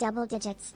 double digits.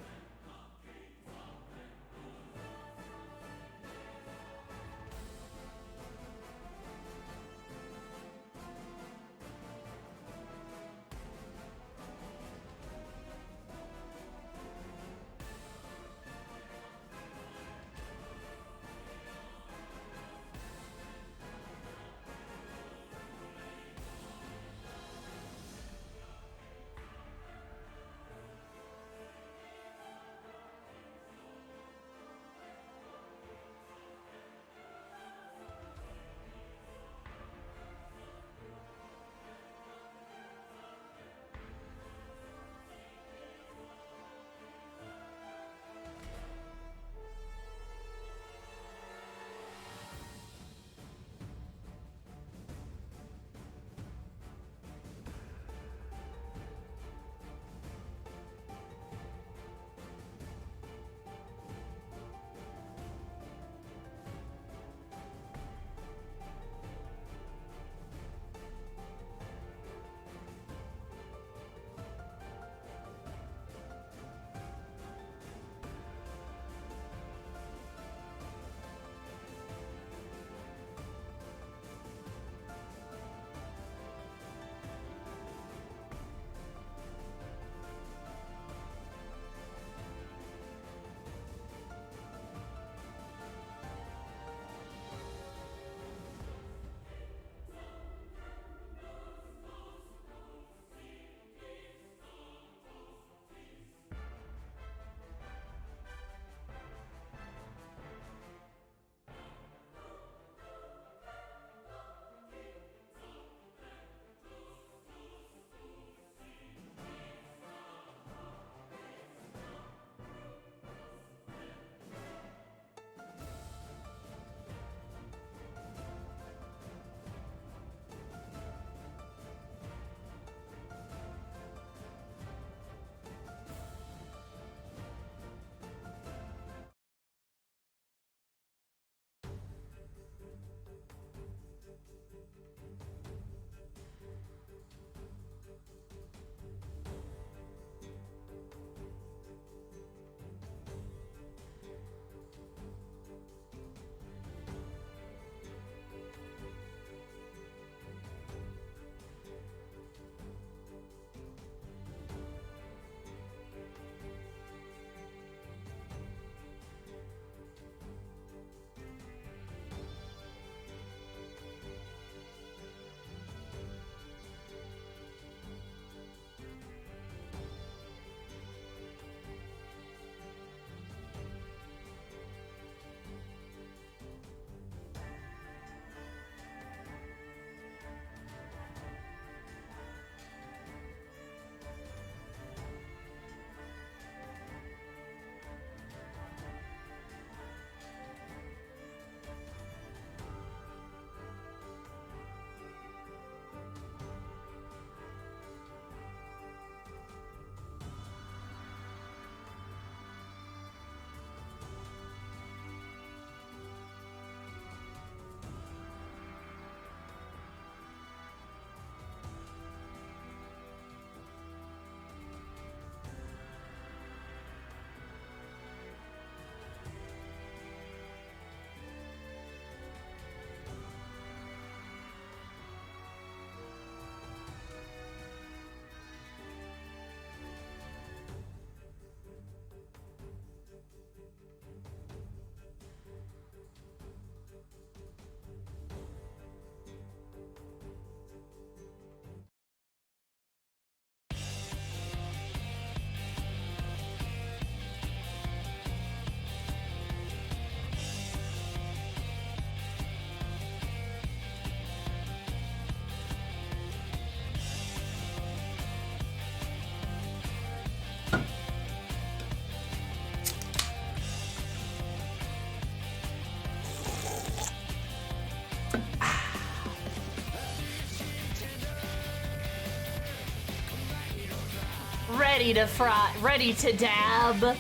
Ready to fry, ready to dab.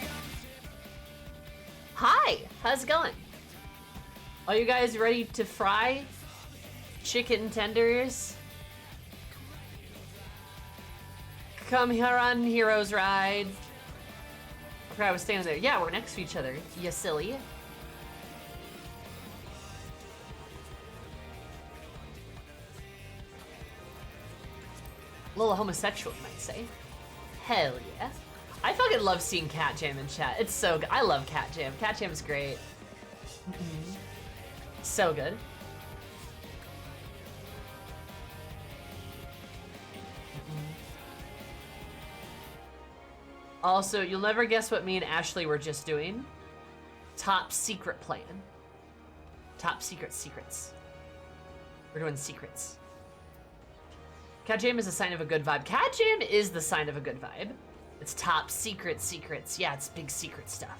Hi, how's it going? Are you guys ready to fry chicken tenders? Come here on Hero's Ride. forgot I was standing there. Yeah, we're next to each other. You silly. A little homosexual, you might say. Hell yeah. I fucking love seeing Cat Jam in chat. It's so good. I love Cat Jam. Cat Jam's great. So good. Also, you'll never guess what me and Ashley were just doing. Top secret plan. Top secret secrets. We're doing secrets. Cat Jam is a sign of a good vibe. Cat Jam is the sign of a good vibe. It's top secret secrets. Yeah, it's big secret stuff.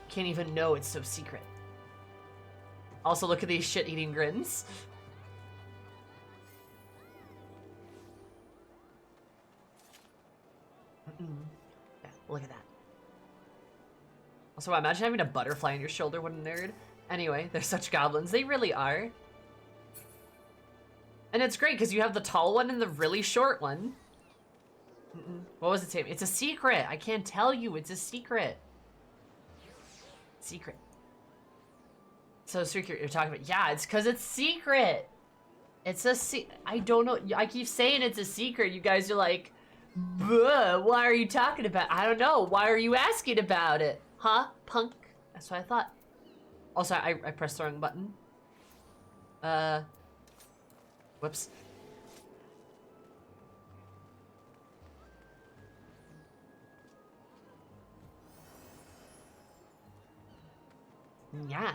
Can't even know it's so secret. Also, look at these shit-eating grins. Yeah, look at that. Also, imagine having a butterfly on your shoulder, what a nerd. Anyway, they're such goblins. They really are. And it's great because you have the tall one and the really short one. What was it saying? It's a secret. I can't tell you. It's a secret. Secret. So secret you're talking about. Yeah, it's because it's secret. It's a I don't know. I keep saying it's a secret. You guys are like, "Buh, why are you talking about?" I don't know. Why are you asking about it? Huh? Punk? That's what I thought. Also, I pressed the wrong button. Whoops. Yeah.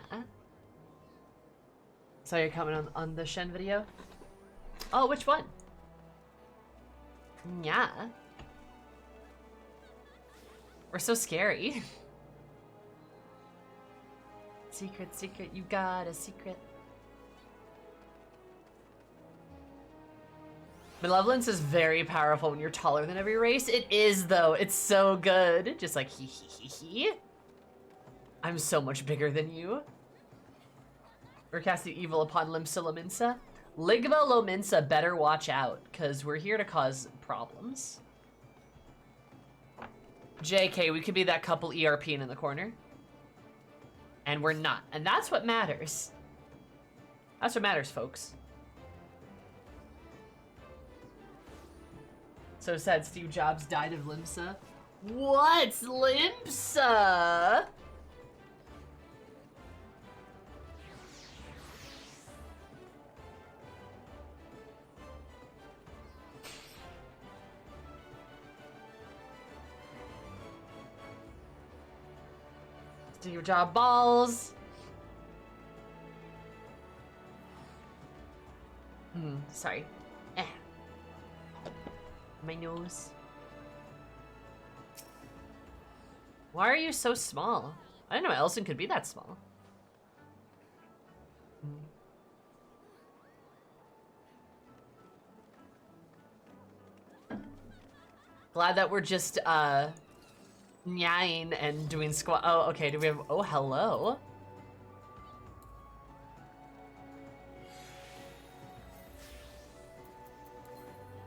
So you're coming on the Shen video? Oh, which one? Yeah. We're so scary. Secret, secret, you got a secret. Malevolence is very powerful when you're taller than every race. It is, though. It's so good. Just like, hee hee hee hee. I'm so much bigger than you. We're casting evil upon Limsa Lominsa. Ligva Lominsa better watch out, because we're here to cause problems. JK, we could be that couple ERPing in the corner. And we're not. And that's what matters. That's what matters, folks. So sad Steve Jobs died of Limsa. What's Limsa? Steve Jobs balls. Sorry. My nose. Why are you so small? I didn't know Elson could be that small. Glad that we're just nying and doing squat. Oh, okay. Do we have? Oh, hello.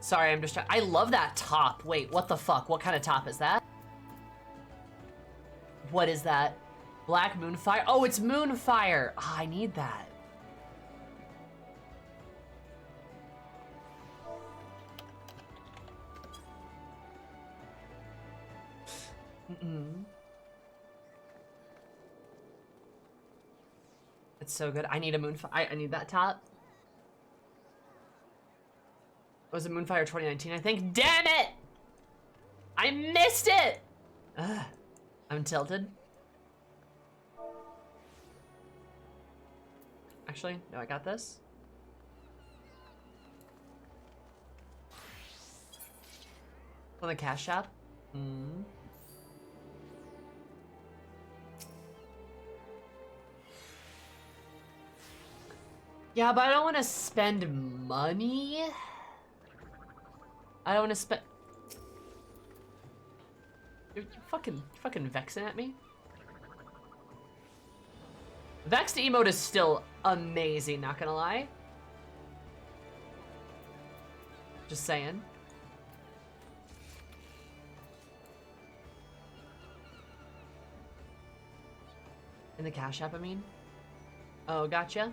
Sorry, I'm just trying. I love that top. Wait, what the fuck? What kind of top is that? What is that? Black Moonfire? Oh, it's Moonfire. Oh, I need that. It's so good. I need a Moonfire. I need that top. It was a Moonfire 2019, I think. Damn it! I missed it! Ugh. I'm tilted. Actually, no, I got this. On the cash shop? Yeah, but I don't want to spend money. I don't want to spend... You're fucking vexing at me? Vexed emote is still amazing, not gonna lie. Just saying. In the Cash App, I mean. Oh, gotcha.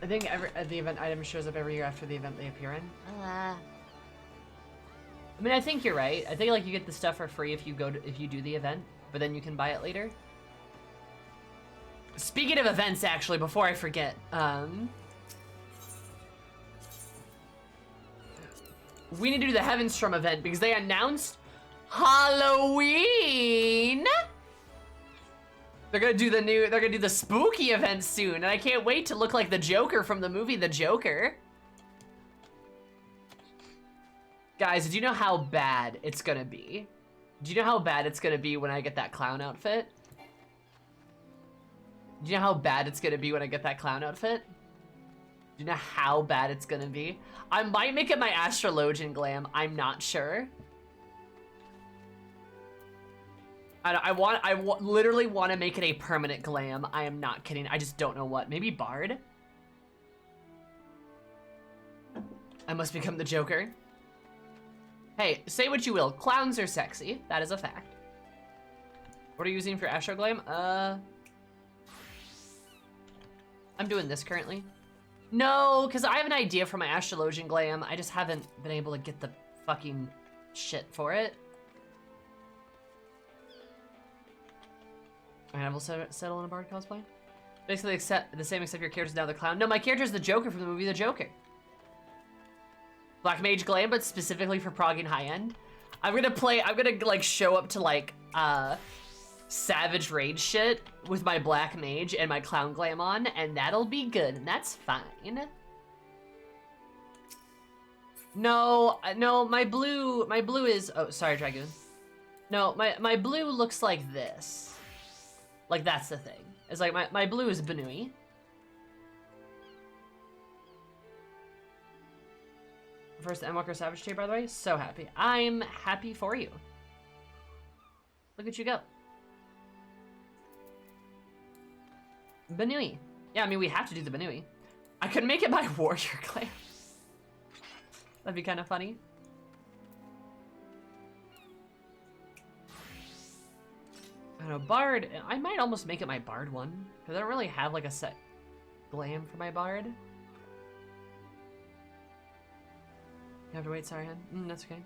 I think the event item shows up every year after the event they appear in. I mean, I think you're right. I think like you get the stuff for free if you do the event, but then you can buy it later. Speaking of events, actually, before I forget, we need to do the Heavenstrom event because they announced Halloween. They're gonna do the spooky event soon, and I can't wait to look like the Joker from the movie The Joker. Guys, do you know how bad it's gonna be? Do you know how bad it's gonna be when I get that clown outfit? Do you know how bad it's gonna be when I get that clown outfit? Do you know how bad it's gonna be? I might make it my astrologian glam, I'm not sure. I literally want to make it a permanent glam. I am not kidding. I just don't know what. Maybe Bard? I must become the Joker. Hey, say what you will. Clowns are sexy. That is a fact. What are you using for Astro Glam? I'm doing this currently. No, because I have an idea for my astrologian glam. I just haven't been able to get the fucking shit for it. I will settle in a Bard cosplay. Basically, the same except your character's now the clown. No, my character's the Joker from the movie The Joker. Black Mage Glam, but specifically for progging high end. I'm gonna like show up to like Savage Rage shit with my Black Mage and my Clown Glam on, and that'll be good, and that's fine. No, my blue is, oh, sorry, Dragoon. No, my blue looks like this. Like, that's the thing. It's like, my blue is Banui. First Endwalker Savage tier, by the way. So happy. I'm happy for you. Look at you go. Banui. Yeah, I mean, we have to do the Banui. I could make it my warrior glam. That'd be kind of funny. I don't know, Bard, I might almost make it my Bard one, because I don't really have like a set glam for my Bard. You have to wait, sorry, hun. That's okay.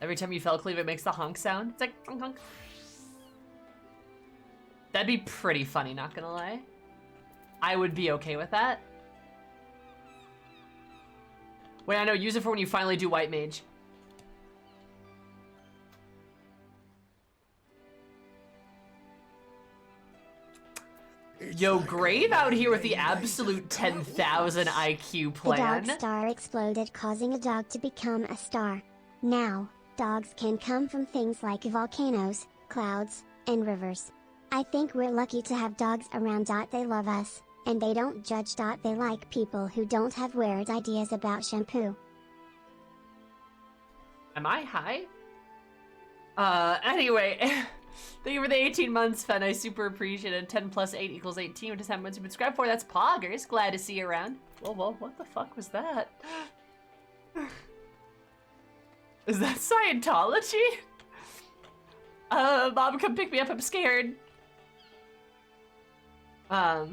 Every time you fell cleave, it makes the honk sound. It's like, honk honk. That'd be pretty funny, not gonna lie. I would be okay with that. Wait, I know, use it for when you finally do White Mage. Yo, Grave out here with the absolute 10,000 IQ plan. The dog star exploded, causing a dog to become a star. Now, dogs can come from things like volcanoes, clouds, and rivers. I think we're lucky to have dogs around. They love us, and they don't judge. They like people who don't have weird ideas about shampoo. Am I high? Anyway, thank you for the 18 months, Fen. I super appreciate it. 10 plus 8 equals 18, which is how much you subscribe for. That's Poggers. Glad to see you around. Whoa, what the fuck was that? Is that Scientology? Mom, come pick me up. I'm scared. But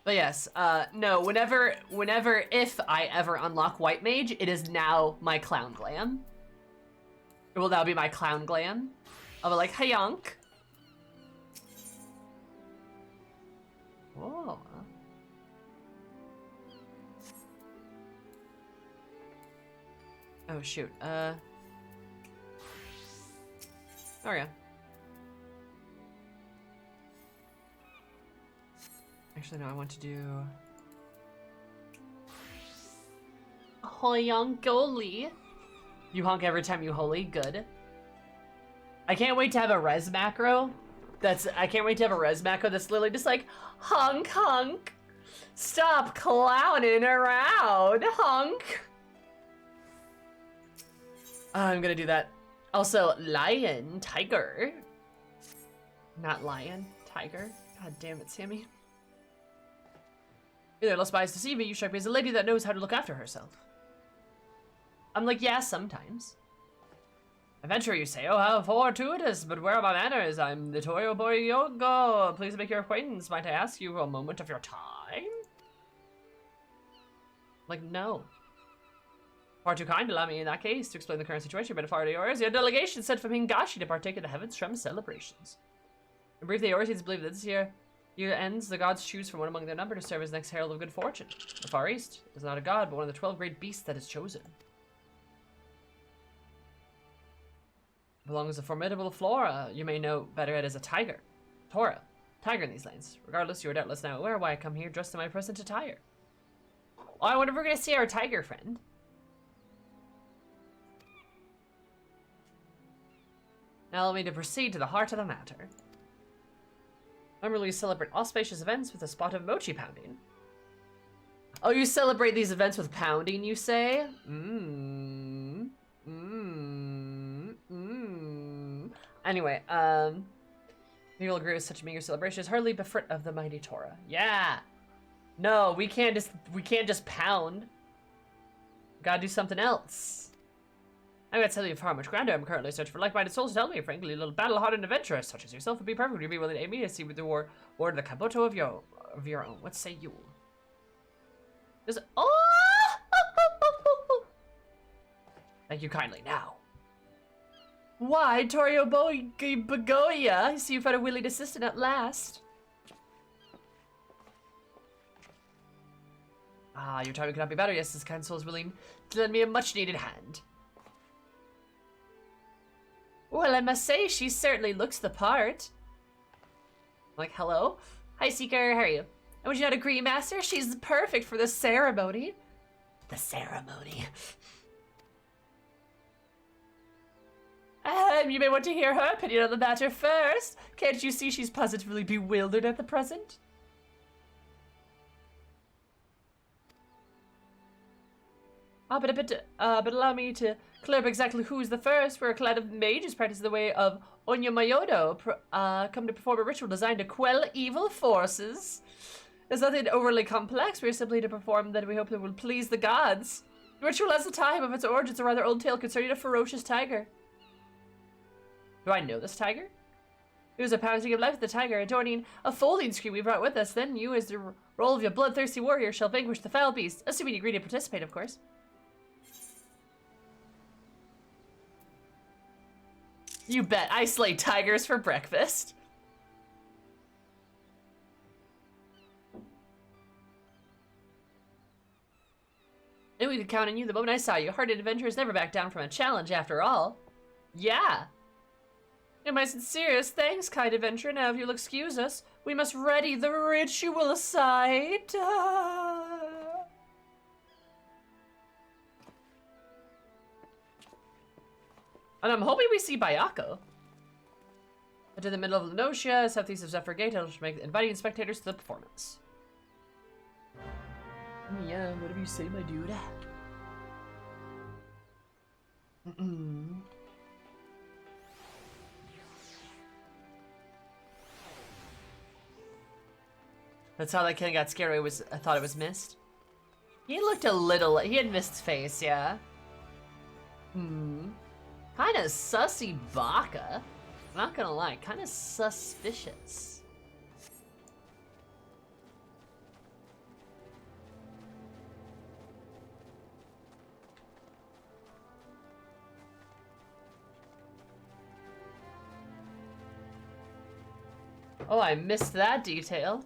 yes, no, if I ever unlock White Mage, it is now my Clown Glam. It will now be my Clown Glam. I'll be like, hey, yonk. Whoa. Oh, shoot, oh yeah. Actually, no, I want to do... Hoyonkoli. You honk every time you holy, good. I can't wait to have a res macro. I can't wait to have a res macro that's literally just like, honk, honk. Stop clowning around, honk. I'm gonna do that. Also, lion, tiger. Not lion, tiger. God damn it, Sammy. Hey there, less biased to see me. You strike me as a lady that knows how to look after herself. I'm like, yeah, sometimes. Adventure, you say? Oh, how fortuitous, but where are my manners? I'm the Toyo Boy Yogo. Please make your acquaintance. Might I ask you a moment of your time? Like, no. Far too kind, allow me in that case to explain the current situation, but far to yours. Your delegation sent from Hingashi to partake in the Heaven's Trem celebrations. In brief, the Eorzeans believe that this year ends, the gods choose from one among their number to serve as next herald of good fortune. The Far East is not a god, but one of the 12 great beasts that is chosen. Belongs to formidable flora. You may know better it as a tiger. Tora. Tiger in these lands. Regardless, you are doubtless now aware why I come here dressed in my present attire. Oh, I wonder if we're going to see our tiger friend. Now allow me to proceed to the heart of the matter. Normally we celebrate auspicious events with a spot of mochi pounding. Oh, you celebrate these events with pounding, you say? Anyway, you'll agree with such a meager celebration is hardly befit of the mighty Torah. Yeah. No, we can't just pound. Gotta do something else. I'm gonna tell you how much grander I'm currently searching for like-minded souls to tell me, frankly, a little battle-hardened adventurers such as yourself would be perfect. You'd be willing to aid me to see with the war the kabuto of your own. What say you? There's Thank you kindly. Now. Why, Torio Bagoya? I see you've had a willing assistant at last. Ah, your timing cannot be better. Yes, this kind soul is willing to lend me a much-needed hand. Well, I must say, she certainly looks the part. Like, hello? Hi, Seeker, how are you? And would you not agree, Master? She's perfect for the ceremony. The ceremony. You may want to hear her opinion on the matter first. Can't you see she's positively bewildered at the present? But allow me to clear up exactly who's the first. We're a clan of mages practicing the way of Onyamayodo, come to perform a ritual designed to quell evil forces. There's nothing overly complex. We're simply to perform that we hope that will please the gods. The ritual has the time of its origins, a rather old tale concerning a ferocious tiger. Do I know this tiger? It was a pounding of life with the tiger, adorning a folding screen we brought with us. Then you, as the role of your bloodthirsty warrior, shall vanquish the foul beast, assuming you agree to participate, of course. You bet. I slay tigers for breakfast. And we could count on you the moment I saw you. Hardened adventurers never back down from a challenge, after all. Yeah. And my sincerest thanks, kind adventurer. Now, if you'll excuse us, we must ready the ritual site. And I'm hoping we see Bayako. Into the middle of Lenosia, southeast of Zephyr Gate, I should make inviting spectators to the performance. Yeah, whatever you say, my dude. That's how that kid got scared. I thought it was mist. He looked a little. He had Mist's face, yeah. Kind of sussy baka. Not gonna lie, kind of suspicious. Oh, I missed that detail.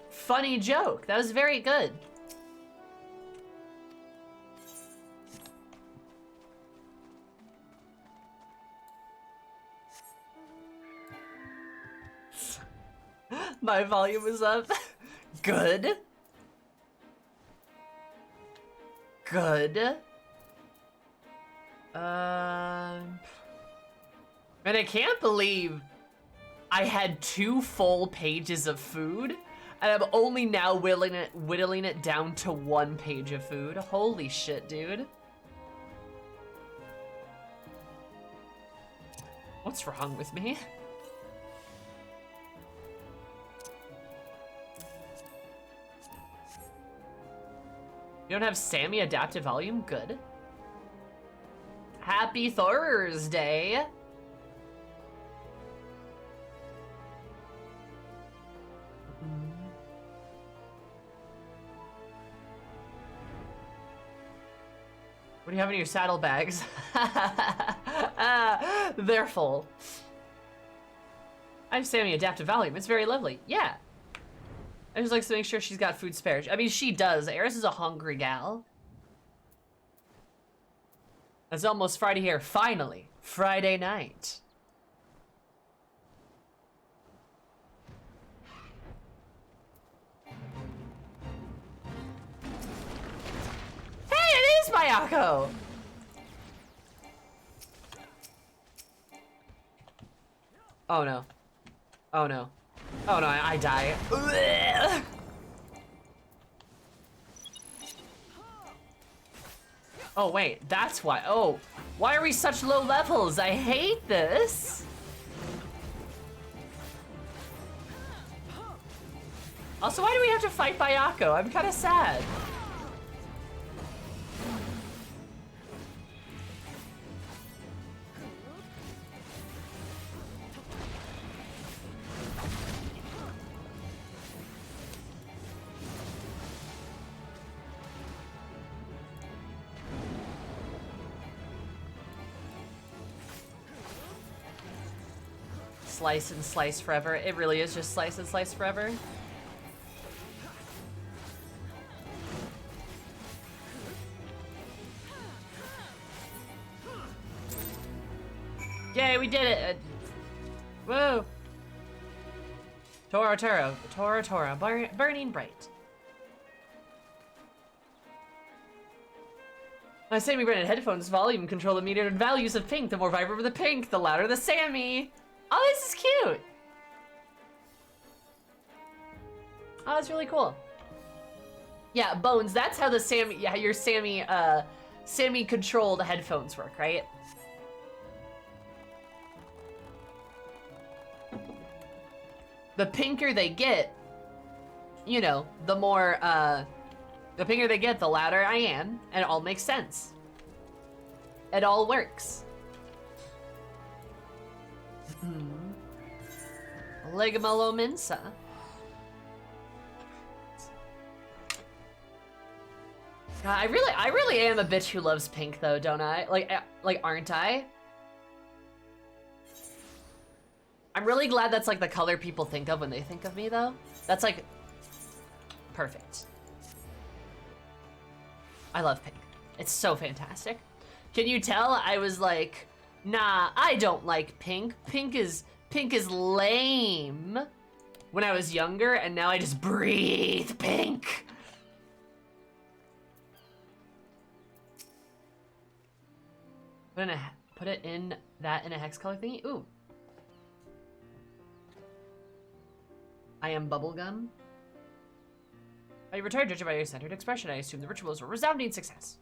Funny joke. That was very good. My volume is up. Good. Good. And I can't believe I had 2 full pages of food, and I'm only now whittling it down to 1 page of food. Holy shit, dude. What's wrong with me? You don't have Sammy adaptive volume? Good. Happy Thursday. What do you have in your saddlebags? They're full. I have Sammy adaptive volume. It's very lovely. Yeah. I just like to make sure she's got food spared. I mean, she does. Eris is a hungry gal. It's almost Friday here. Finally. Friday night. Hey, it is Mayako! Oh no. Oh no. Oh no, I die. Ugh. Oh wait, that's why. Oh, why are we such low levels? I hate this. Also, why do we have to fight Bayako? I'm kind of sad. Slice and slice forever. It really is just slice and slice forever. Yay, we did it! Whoa! Tora, burning bright. My Sammy branded headphones volume control the metered values of pink. The more vibrant the pink, the louder the Sammy. Oh, this is cute. Oh, that's really cool. Yeah, Bones, that's how the Sammy, yeah, your Sammy controlled headphones work, right? The pinker they get, you know, the more, the pinker they get, the louder I am, and it all makes sense. It all works. Legmalominsa. God, I really am a bitch who loves pink, though, don't I? Like, aren't I? I'm really glad that's like the color people think of when they think of me, though. That's like perfect. I love pink. It's so fantastic. Can you tell I was like, nah, I don't like pink. Pink is lame when I was younger, and now I just breathe pink. Put it in a hex color thingy. Ooh. I am bubblegum. I retired, judging by your centered expression. I assume the rituals were a resounding success.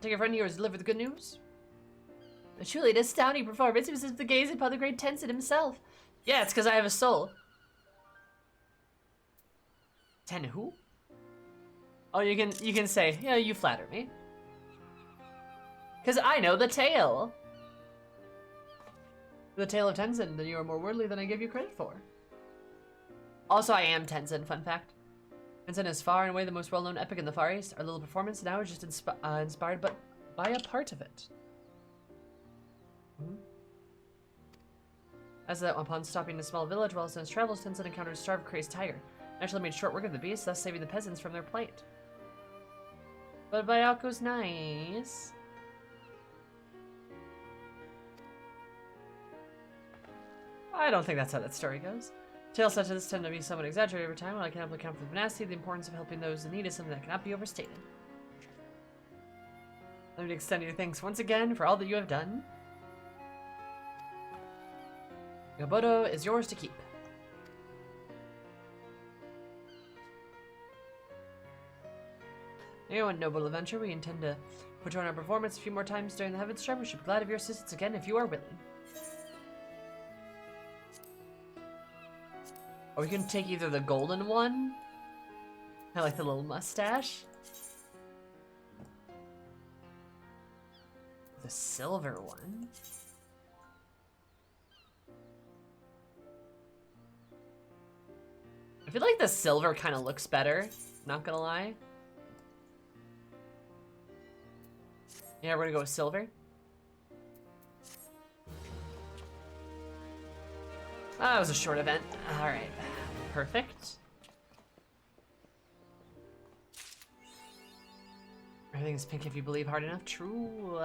Take a friend of yours to deliver the good news. But truly, an astounding performance. It was as if the gaze upon the great Tenzin himself. Yeah, it's because I have a soul. Ten who? Oh, you can say, yeah, you flatter me. Because I know the tale. The tale of Tenzin, then you are more worldly than I give you credit for. Also, I am Tenzin, fun fact. Tenzin is far and away the most well-known epic in the Far East. Our little performance now is just inspired but by a part of it. As that upon stopping in a small village while his son's travels, Tenzin encountered a starved, crazed tiger. Naturally made short work of the beast, thus saving the peasants from their plight. But Bayako's nice. I don't think that's how that story goes. Tales such as this tend to be somewhat exaggerated over time. While I cannot account for the tenacity, the importance of helping those in need is something that cannot be overstated. Let me extend your thanks once again for all that you have done. Yobodo is yours to keep. Anyone, noble adventure, we intend to put on our performance a few more times during the Heaven's Storm. We should be glad of your assistance again if you are willing. Or we can take either the golden one. I like the little mustache. The silver one. I feel like the silver kind of looks better, not gonna lie. Yeah, we're gonna go with silver. That was a short event. All right, perfect. Everything's pink if you believe hard enough. True.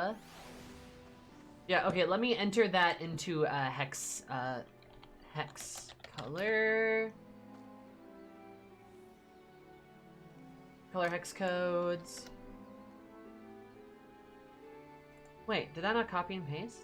Yeah, okay, let me enter that into hex color. Color hex codes. Wait, did I not copy and paste?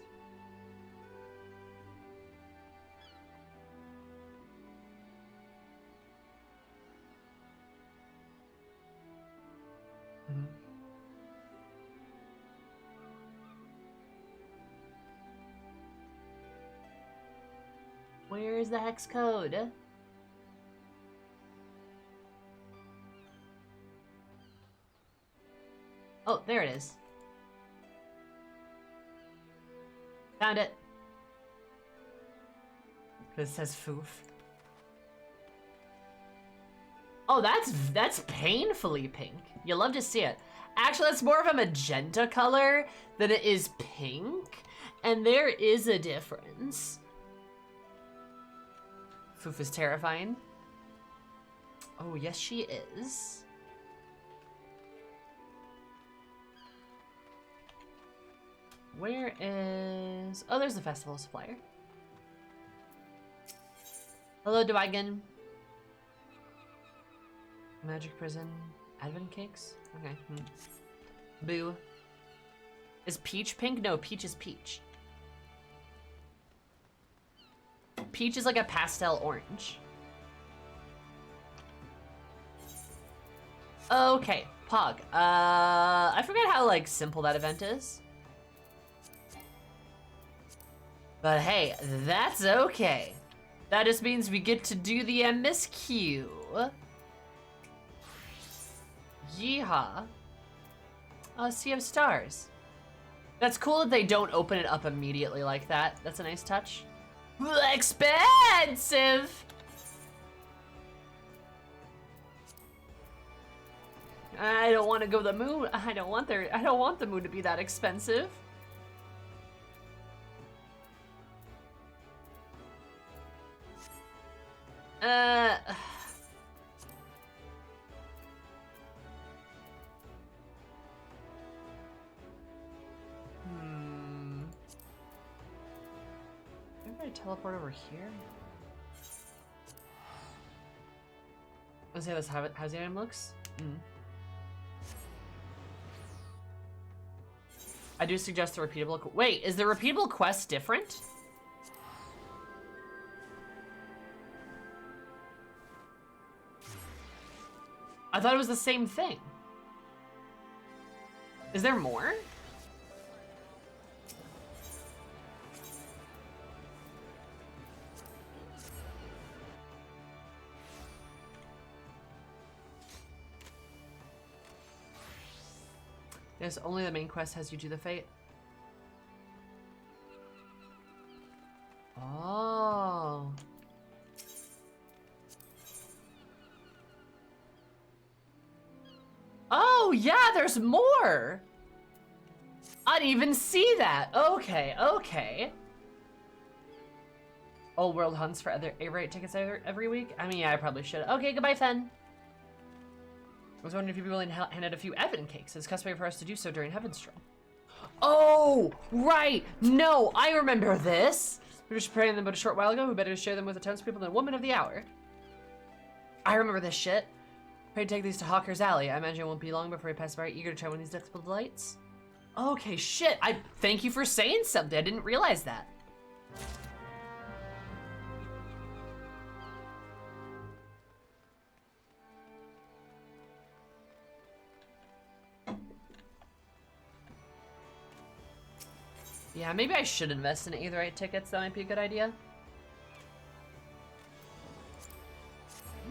Where's the hex code? Oh, there it is. Found it. Because it says foof. Oh, that's painfully pink. You love to see it. Actually, that's more of a magenta color than it is pink. And there is a difference. Foof is terrifying. Oh, yes, she is. Where is... Oh, there's the festival supplier. Hello, Dwygan. Magic prison. Advent cakes? Okay. Boo. Is Peach pink? No, Peach is peach. Peach is like a pastel orange. Okay, Pog. I forgot how, like, simple that event is. But hey, that's okay. That just means we get to do the MSQ. Yeehaw. Sea of Stars. That's cool that they don't open it up immediately like that. That's a nice touch. Expensive! I don't want to go to the moon. I don't want the moon to be that expensive. Maybe I teleport over here? Let's see how this how's the item looks. I do suggest the repeatable. Wait, is the repeatable quest different? I thought it was the same thing. Is there more? Yes, only the main quest has you do the fate. Oh. Oh, yeah, there's more. I didn't even see that. Okay, okay. Old World hunts for other A-rate tickets every week? I mean, yeah, I probably should. Okay, goodbye, Fen. I was wondering if you'd be willing to hand out a few Evan cakes. It's customary for us to do so during Heaven's Stroll. Oh, right. No, I remember this. We were just preparing them but a short while ago. We better share them with the townspeople and the woman of the hour. I remember this shit. Pray take these to Hawker's Alley. I imagine it won't be long before we pass by, eager to try one of these delectable delights. Okay, shit. I thank you for saying something. I didn't realize that. Yeah, maybe I should invest in Aetherite tickets. That might be a good idea.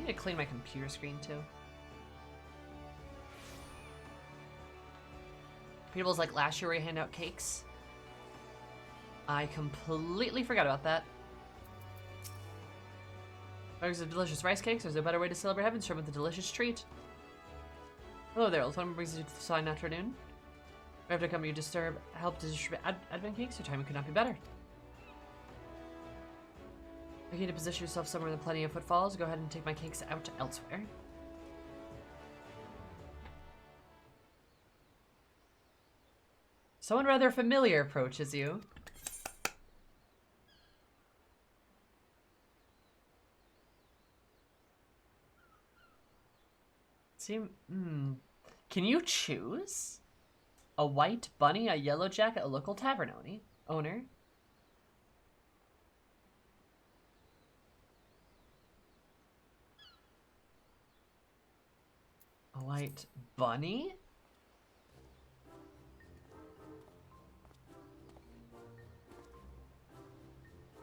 need to clean my computer screen too. People's like last year where you hand out cakes. I completely forgot about that. Bags of delicious rice cakes. There's no better way to celebrate heaven's term with a delicious treat. Hello there, old friend. Brings you to the sign afternoon. After come, you help to distribute advent cakes. Your timing could not be better. If you need to position yourself somewhere with plenty of footfalls, go ahead and take my cakes out elsewhere. Someone rather familiar approaches you. Can you choose? A white bunny, a yellow jacket, a local tavern owner. A white bunny?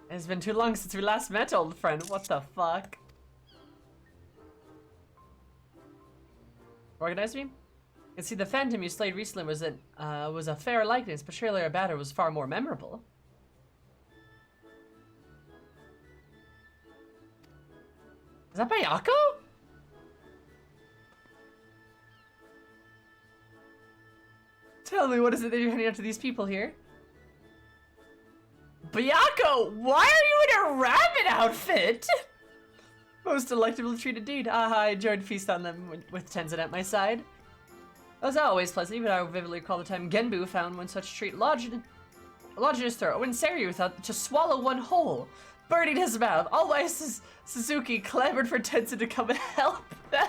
It's been too long since we last met, old friend. What the fuck? Recognize me? And see, the phantom you slayed recently was a fair likeness, but surely our battle was far more memorable. Is that Bayako? Tell me, what is it that you're handing out to these people here? Bayako, why are you in a rabbit outfit? Most delectable treat indeed. I enjoyed feast on them with Tenzin at my side. It was always pleasant, even I vividly recall the time Genbu found one such treat lodged in his throat when Seiryu thought to swallow one whole, burning his mouth. All while Suzuki clamored for Tenzin to come and help them.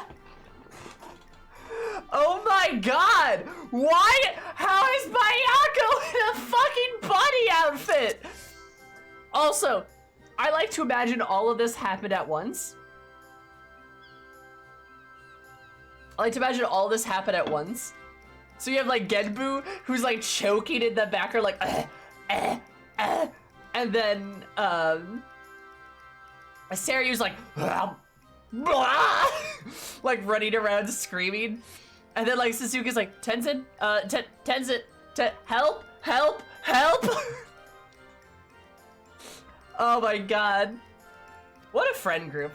Oh my god! Why? How is Bayako in a fucking bunny outfit? Also, I like to imagine all of this happened at once. I like to imagine all this happened at once. So you have like Genbu, who's like choking in the background, like, and then Seiryu's like, like running around screaming, and then like Suzuki's like, Tenzin, Tenzin, help, help, help! Oh my god, what a friend group.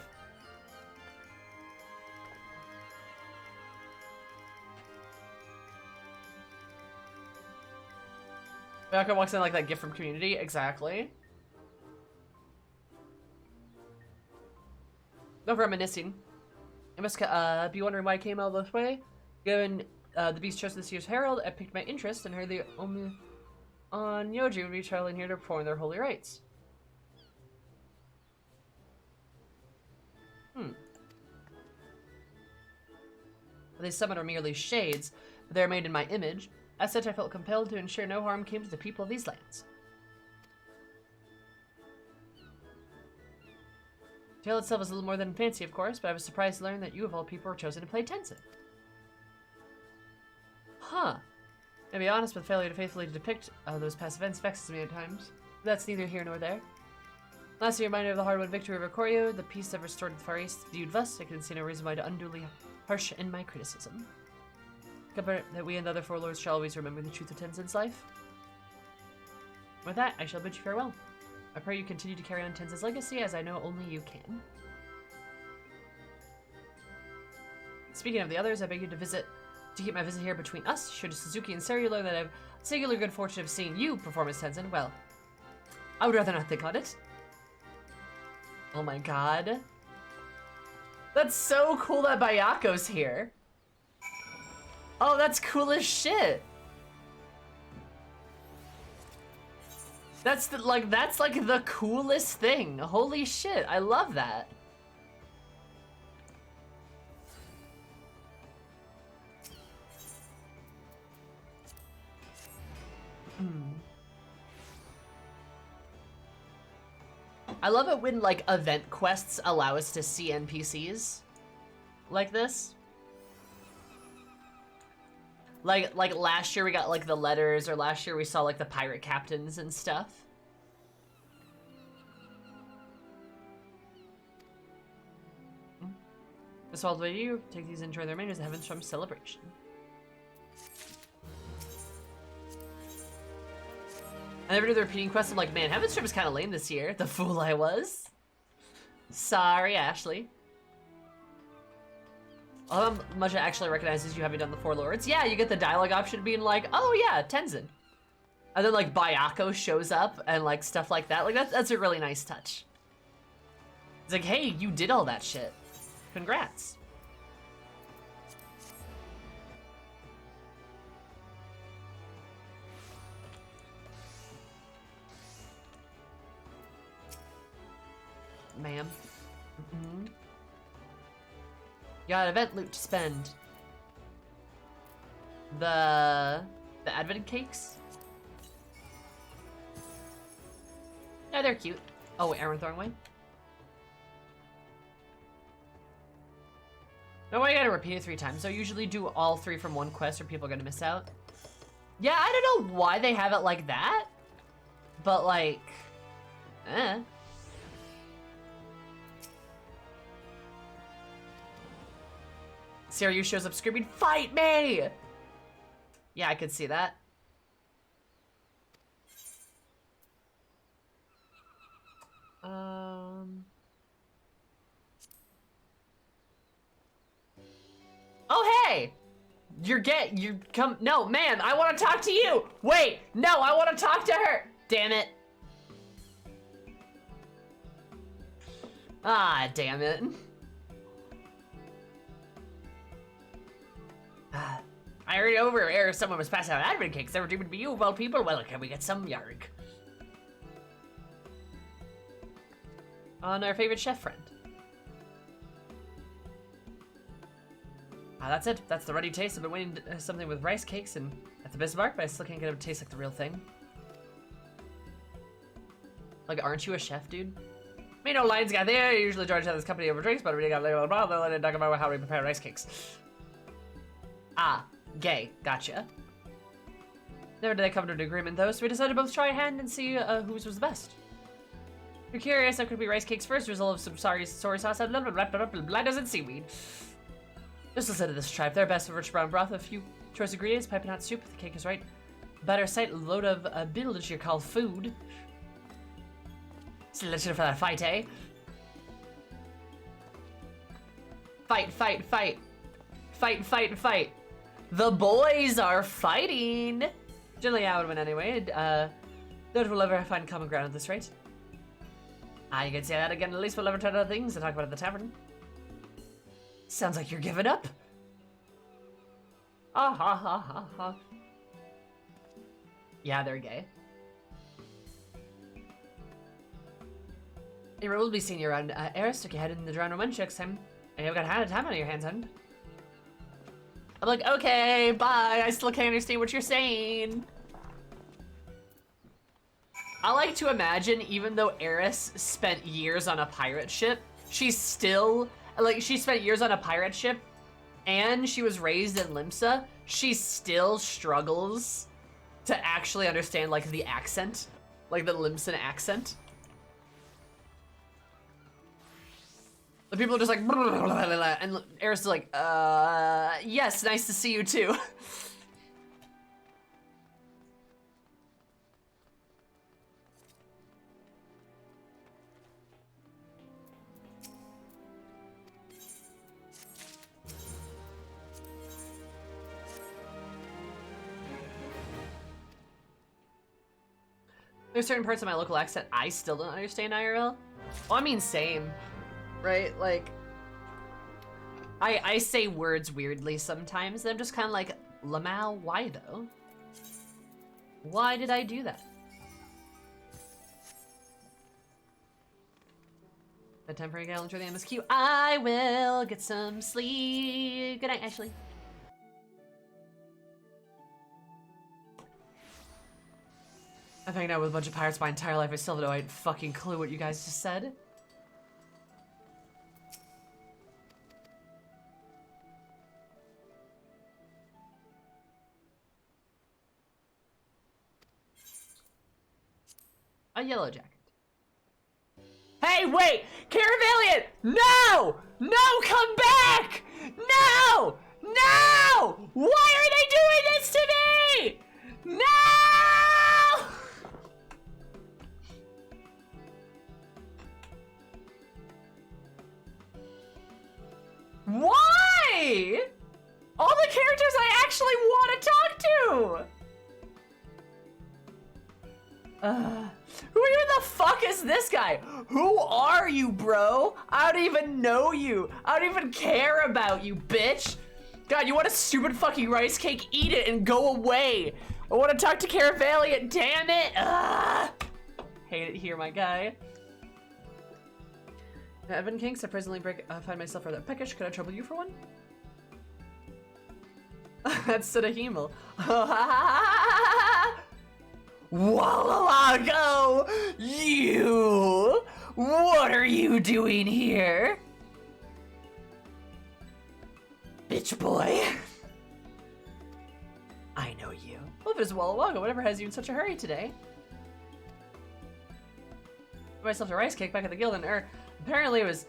Bayako walks in like that gift from Community, exactly. No reminiscing. I must be wondering why I came all this way. Given the Beast chose this year's Herald, I piqued my interest and heard the Onyoji would be traveling here to perform their holy rites. They summon are merely shades, but they are made in my image. As such, I felt compelled to ensure no harm came to the people of these lands. The tale itself is a little more than fancy, of course, but I was surprised to learn that you, of all people, were chosen to play Tenzin. Huh. To be honest, with failure to faithfully depict those past events vexes me at times. But that's neither here nor there. Lastly, a reminder of the hard-won victory over Koryu, the peace that restored the Far East. Viewed thus, I can see no reason why to unduly harsh in my criticism. That we and the other four lords shall always remember the truth of Tenzin's life. With that, I shall bid you farewell. I pray you continue to carry on Tenzin's legacy, as I know only you can. Speaking of the others, I beg you to keep my visit here between us. Should Suzuki and Seiryu learn that I have singular good fortune of seeing you perform as Tenzin, well, I would rather not think on it. Oh my god. That's so cool that Bayako's here. Oh, that's cool as shit. That's like the coolest thing. Holy shit, I love that. I love it when like event quests allow us to see NPCs like this. Like last year we got like the letters, or last year we saw like the pirate captains and stuff. This all the way to you. Take these and enjoy the remainders of Heaven's From celebration. I never do the repeating quest. I'm like, man, Heaven's From is kind of lame this year. The fool I was. Sorry, Ashley. How much it actually recognizes you having done the 4 lords. Yeah, you get the dialogue option being like, oh yeah, Tenzin. And then like Bayako shows up and like stuff like that. Like that's a really nice touch. It's like, hey, you did all that shit. Congrats. Ma'am. Mm-hmm. You got event loot to spend. The advent cakes? Yeah, they're cute. Oh, wait, Aaron throwing away? No, I gotta repeat it 3 times. So I usually do all 3 from one quest or people are gonna miss out. Yeah, I don't know why they have it like that. But like, Sirius shows up screaming, "Fight me!" Yeah, I could see that. Oh, hey! No, man, I want to talk to you! Wait, no, I want to talk to her! Damn it. Ah, damn it. I heard over here someone was passing out advent cakes. They were dreaming to be you of all people. Well, can we get some yarg? On our favorite chef friend. Ah, that's it. That's the ready taste. I've been waiting to something with rice cakes and at the Bismarck, but I still can't get it to taste like the real thing. Like, aren't you a chef, dude? Me no lines guy there. You usually charge this company over drinks, but we got blah blah blah. They'll talk about how we prepare rice cakes. Ah, gay. Gotcha. Never did they come to an agreement though, so we decided to both try a hand and see whose was the best. If you're curious, that could be rice cakes first, result of some soy sauce, and blah doesn't seaweed. Just listen to this tribe. They're best of rich brown broth, a few choice ingredients, piping hot soup. The cake is right. Better sight, load of bilge you call food. Still listen for that fight, eh? Fight, fight, fight. Fight, fight, fight. The boys are fighting. Generally, I would win anyway. Don't we'll ever find common ground at this rate. Ah, you can say that again. At least we'll ever try other things to talk about at the tavern. Sounds like you're giving up. Ah ha ha ha ha. Yeah, they're gay. You will be seeing you around. Eris took you head in the drown romance next time. And you've got a time on your hands, hun. I'm like, okay, bye. I still can't understand what you're saying. I like to imagine, even though Eris spent years on a pirate ship, she's still, like, she spent years on a pirate ship, and she was raised in Limsa, she still struggles to actually understand, like, the accent. Like, the Limsan accent. The people are just like, and Eris is like, yes, nice to see you too. There's certain parts of my local accent I still don't understand IRL. Well, I mean, same. Right? Like, I say words weirdly sometimes, and I'm just kind of like, Lamau, why though? Why did I do that? The temporary gal enter the MSQ. I will get some sleep. Good night, Ashley. I've hanged out with a bunch of pirates my entire life. I still have no fucking clue what you guys just said. A yellow jacket. Hey, wait! Caravalian! No! No, come back! Why are they doing this to me? No! Why? All the characters I actually want to talk to! Who even the fuck is this guy? Who are you, bro? I don't even know you. I don't even care about you, bitch. God, you want a stupid fucking rice cake? Eat it and go away. I want to talk to Caravalian, damn it. Hate it here, my guy. Evan King, surprisingly find myself rather peckish. Could I trouble you for one? That's Sudahimel. Wallalago! You! What are you doing here? Bitch boy. I know you. Well, if it's Wallalago, whatever has you in such a hurry today? Got myself a rice cake back at the guild and apparently it was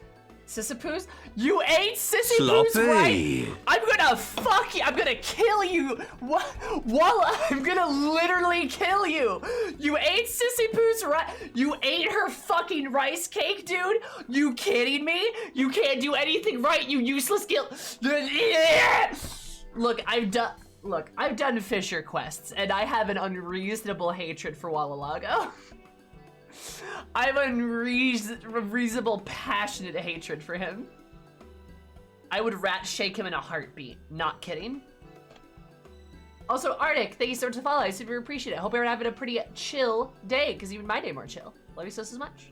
Sissipoo's? You ate Sissipoo's, right? I'm gonna fuck you. I'm gonna kill you. What? I'm gonna literally kill you. You ate Sissipoo's, right? You ate her fucking rice cake, dude? You kidding me? You can't do anything right, you useless guild. Look, I've done Fisher quests, and I have an unreasonable hatred for Wallalago. I have unreasonable, passionate hatred for him. I would rat shake him in a heartbeat. Not kidding. Also, Arctic, thank you so much for the follow. I super appreciate it. Hope you're having a pretty chill day, because even my day more chill. Love you so much.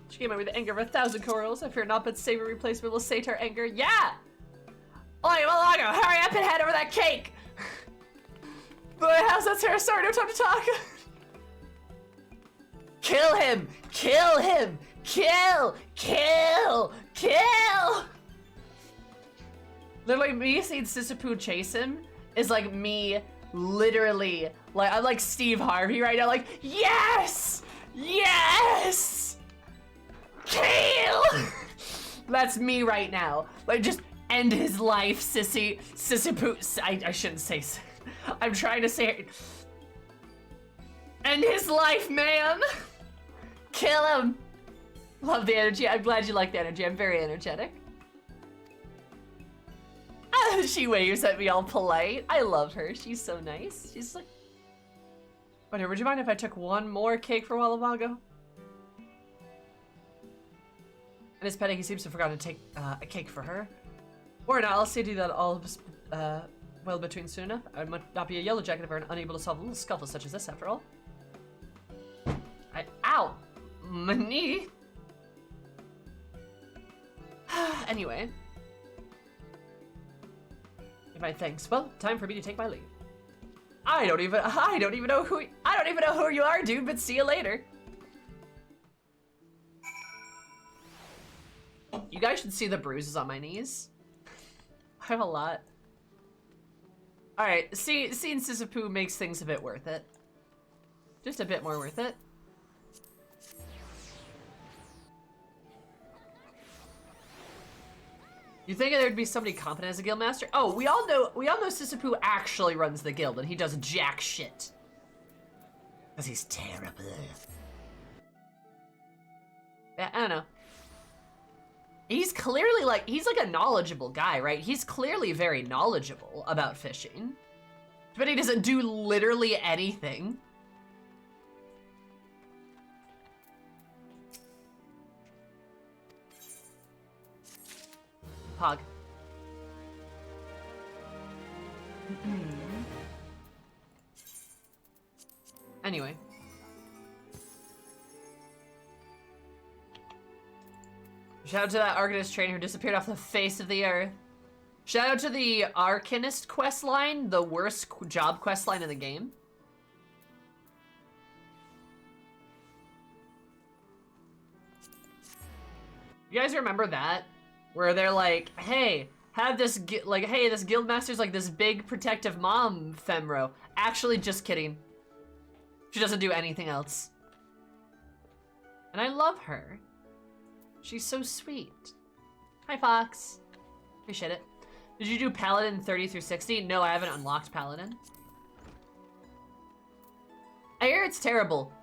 She came out with the anger of 1,000 corals. I fear not, but savor replacement will sate our anger. Yeah! Oi, Wallalago, hurry up and head over that cake! Boy, how's that Sarah? Sorry, no time to talk. Kill him! Kill him! Kill! Kill! Kill! Literally, me seeing Sissipoo chase him is like me literally, like, I'm like Steve Harvey right now, like, yes! Yes! Kill! That's me right now. Like, just end his life, Sissipoo. I shouldn't say. I'm trying to say it. End his life, man. Kill him. Love the energy. I'm glad you like the energy. I'm very energetic. She waves at me all polite. I love her. She's so nice. She's like, whatever, would you mind if I took one more cake for Wallalago? And his petting, he seems to have forgotten to take a cake for her. Or not, I'll see to that all well between soon enough. I might not be a yellow jacket if I'm unable to solve a little scuffle such as this after all. Ow! My knee! Anyway. My thanks. Well, time for me to take my leave. I don't even know who you are, dude, but see you later. You guys should see the bruises on my knees. I have a lot. Alright, seeing Sissipoo makes things a bit worth it. Just a bit more worth it. You think there'd be somebody competent as a guild master? Oh, we all know Sissipoo actually runs the guild and he does jack shit. Cause he's terrible. Yeah, I don't know. He's clearly he's like a knowledgeable guy, right? He's clearly very knowledgeable about fishing. But he doesn't do literally anything. Pog. Anyway. Shout out to that Arcanist trainer who disappeared off the face of the earth. Shout out to the Arcanist quest line, the worst job quest line in the game. You guys remember that? Where they're like, hey, have this, hey, this guildmaster's like this big protective mom, Femro. Actually, just kidding. She doesn't do anything else. And I love her. She's so sweet. Hi, Fox. Appreciate it. Did you do Paladin 30 through 60? No, I haven't unlocked Paladin. I hear it's terrible.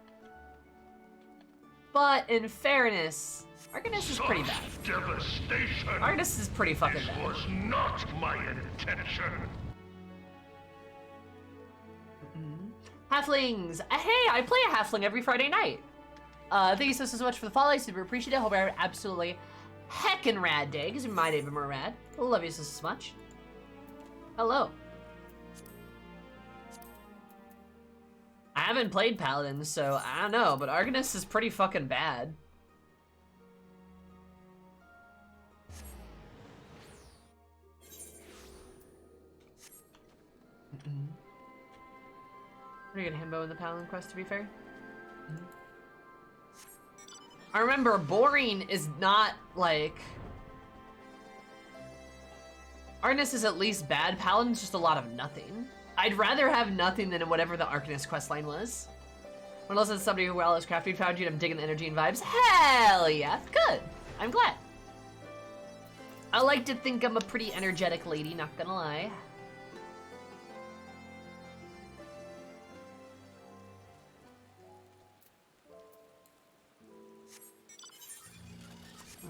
But in fairness, Arcanist is pretty bad. Devastation. Arcanist is pretty fucking bad. This was not my intention. Halflings! Hey, I play a halfling every Friday night. Thank you so much for the follow. I super appreciate it. Hope I have an absolutely heckin' rad day, because you might even more rad. Love you so much. Hello. I haven't played Paladin, so I don't know, but Arcanist is pretty fucking bad. Pretty good himbo in the Paladin quest, to be fair. I remember boring is not like... Arcanist is at least bad. Paladin's just a lot of nothing. I'd rather have nothing than whatever the Arcanist questline was. When else is somebody who well is crafty found you and I'm digging the energy and vibes? Hell yeah, good. I'm glad. I like to think I'm a pretty energetic lady, not gonna lie.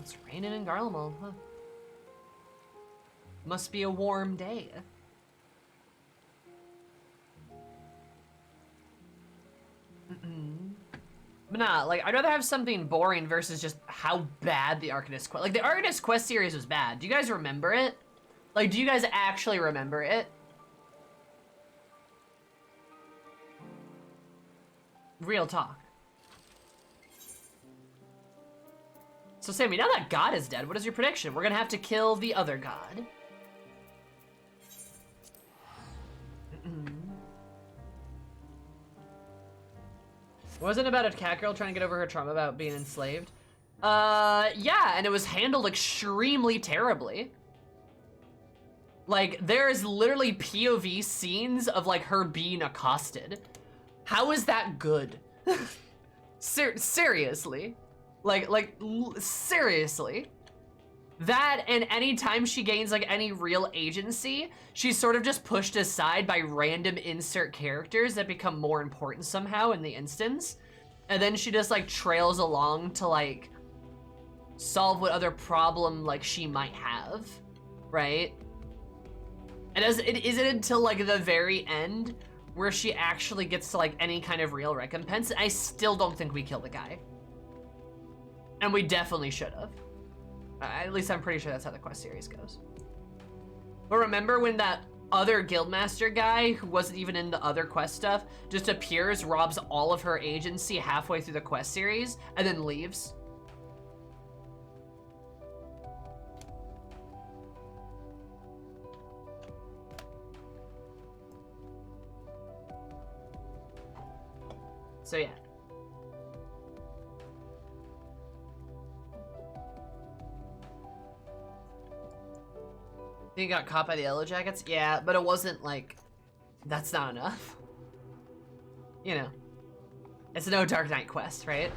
It's raining in Garlemald, huh? Must be a warm day. But nah, like, I'd rather have something boring versus just how bad the Arcanist quest... Like, the Arcanist quest series was bad. Do you guys remember it? Like, do you guys actually remember it? Real talk. So, Sammy, now that God is dead, what is your prediction? We're gonna have to kill the other God. Wasn't about a cat girl trying to get over her trauma about being enslaved? Yeah, and it was handled extremely terribly. Like, there's literally POV scenes of, like, her being accosted. How is that good? Seriously. Seriously. That, and anytime she gains, like, any real agency, she's sort of just pushed aside by random insert characters that become more important somehow in the instance. And then she just, like, trails along to, like, solve what other problem, like, she might have, right? And it isn't until, like, the very end where she actually gets to, like, any kind of real recompense. I still don't think we killed the guy. And we definitely should have. At least I'm pretty sure that's how the quest series goes. But remember when that other guildmaster guy, who wasn't even in the other quest stuff, just appears, robs all of her agency halfway through the quest series, and then leaves? So yeah. He got caught by the Yellow Jackets? Yeah, but it wasn't like, that's not enough. You know, it's no Dark Knight quest, right?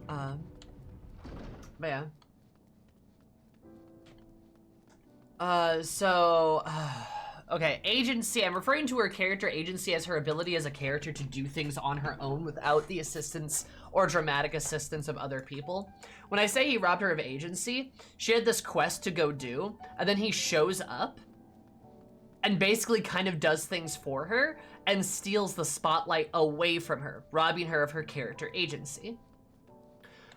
But yeah. Okay, agency. I'm referring to her character agency as her ability as a character to do things on her own without the assistance or dramatic assistance of other people. When I say he robbed her of agency, she had this quest to go do, and then he shows up and basically kind of does things for her and steals the spotlight away from her, robbing her of her character agency.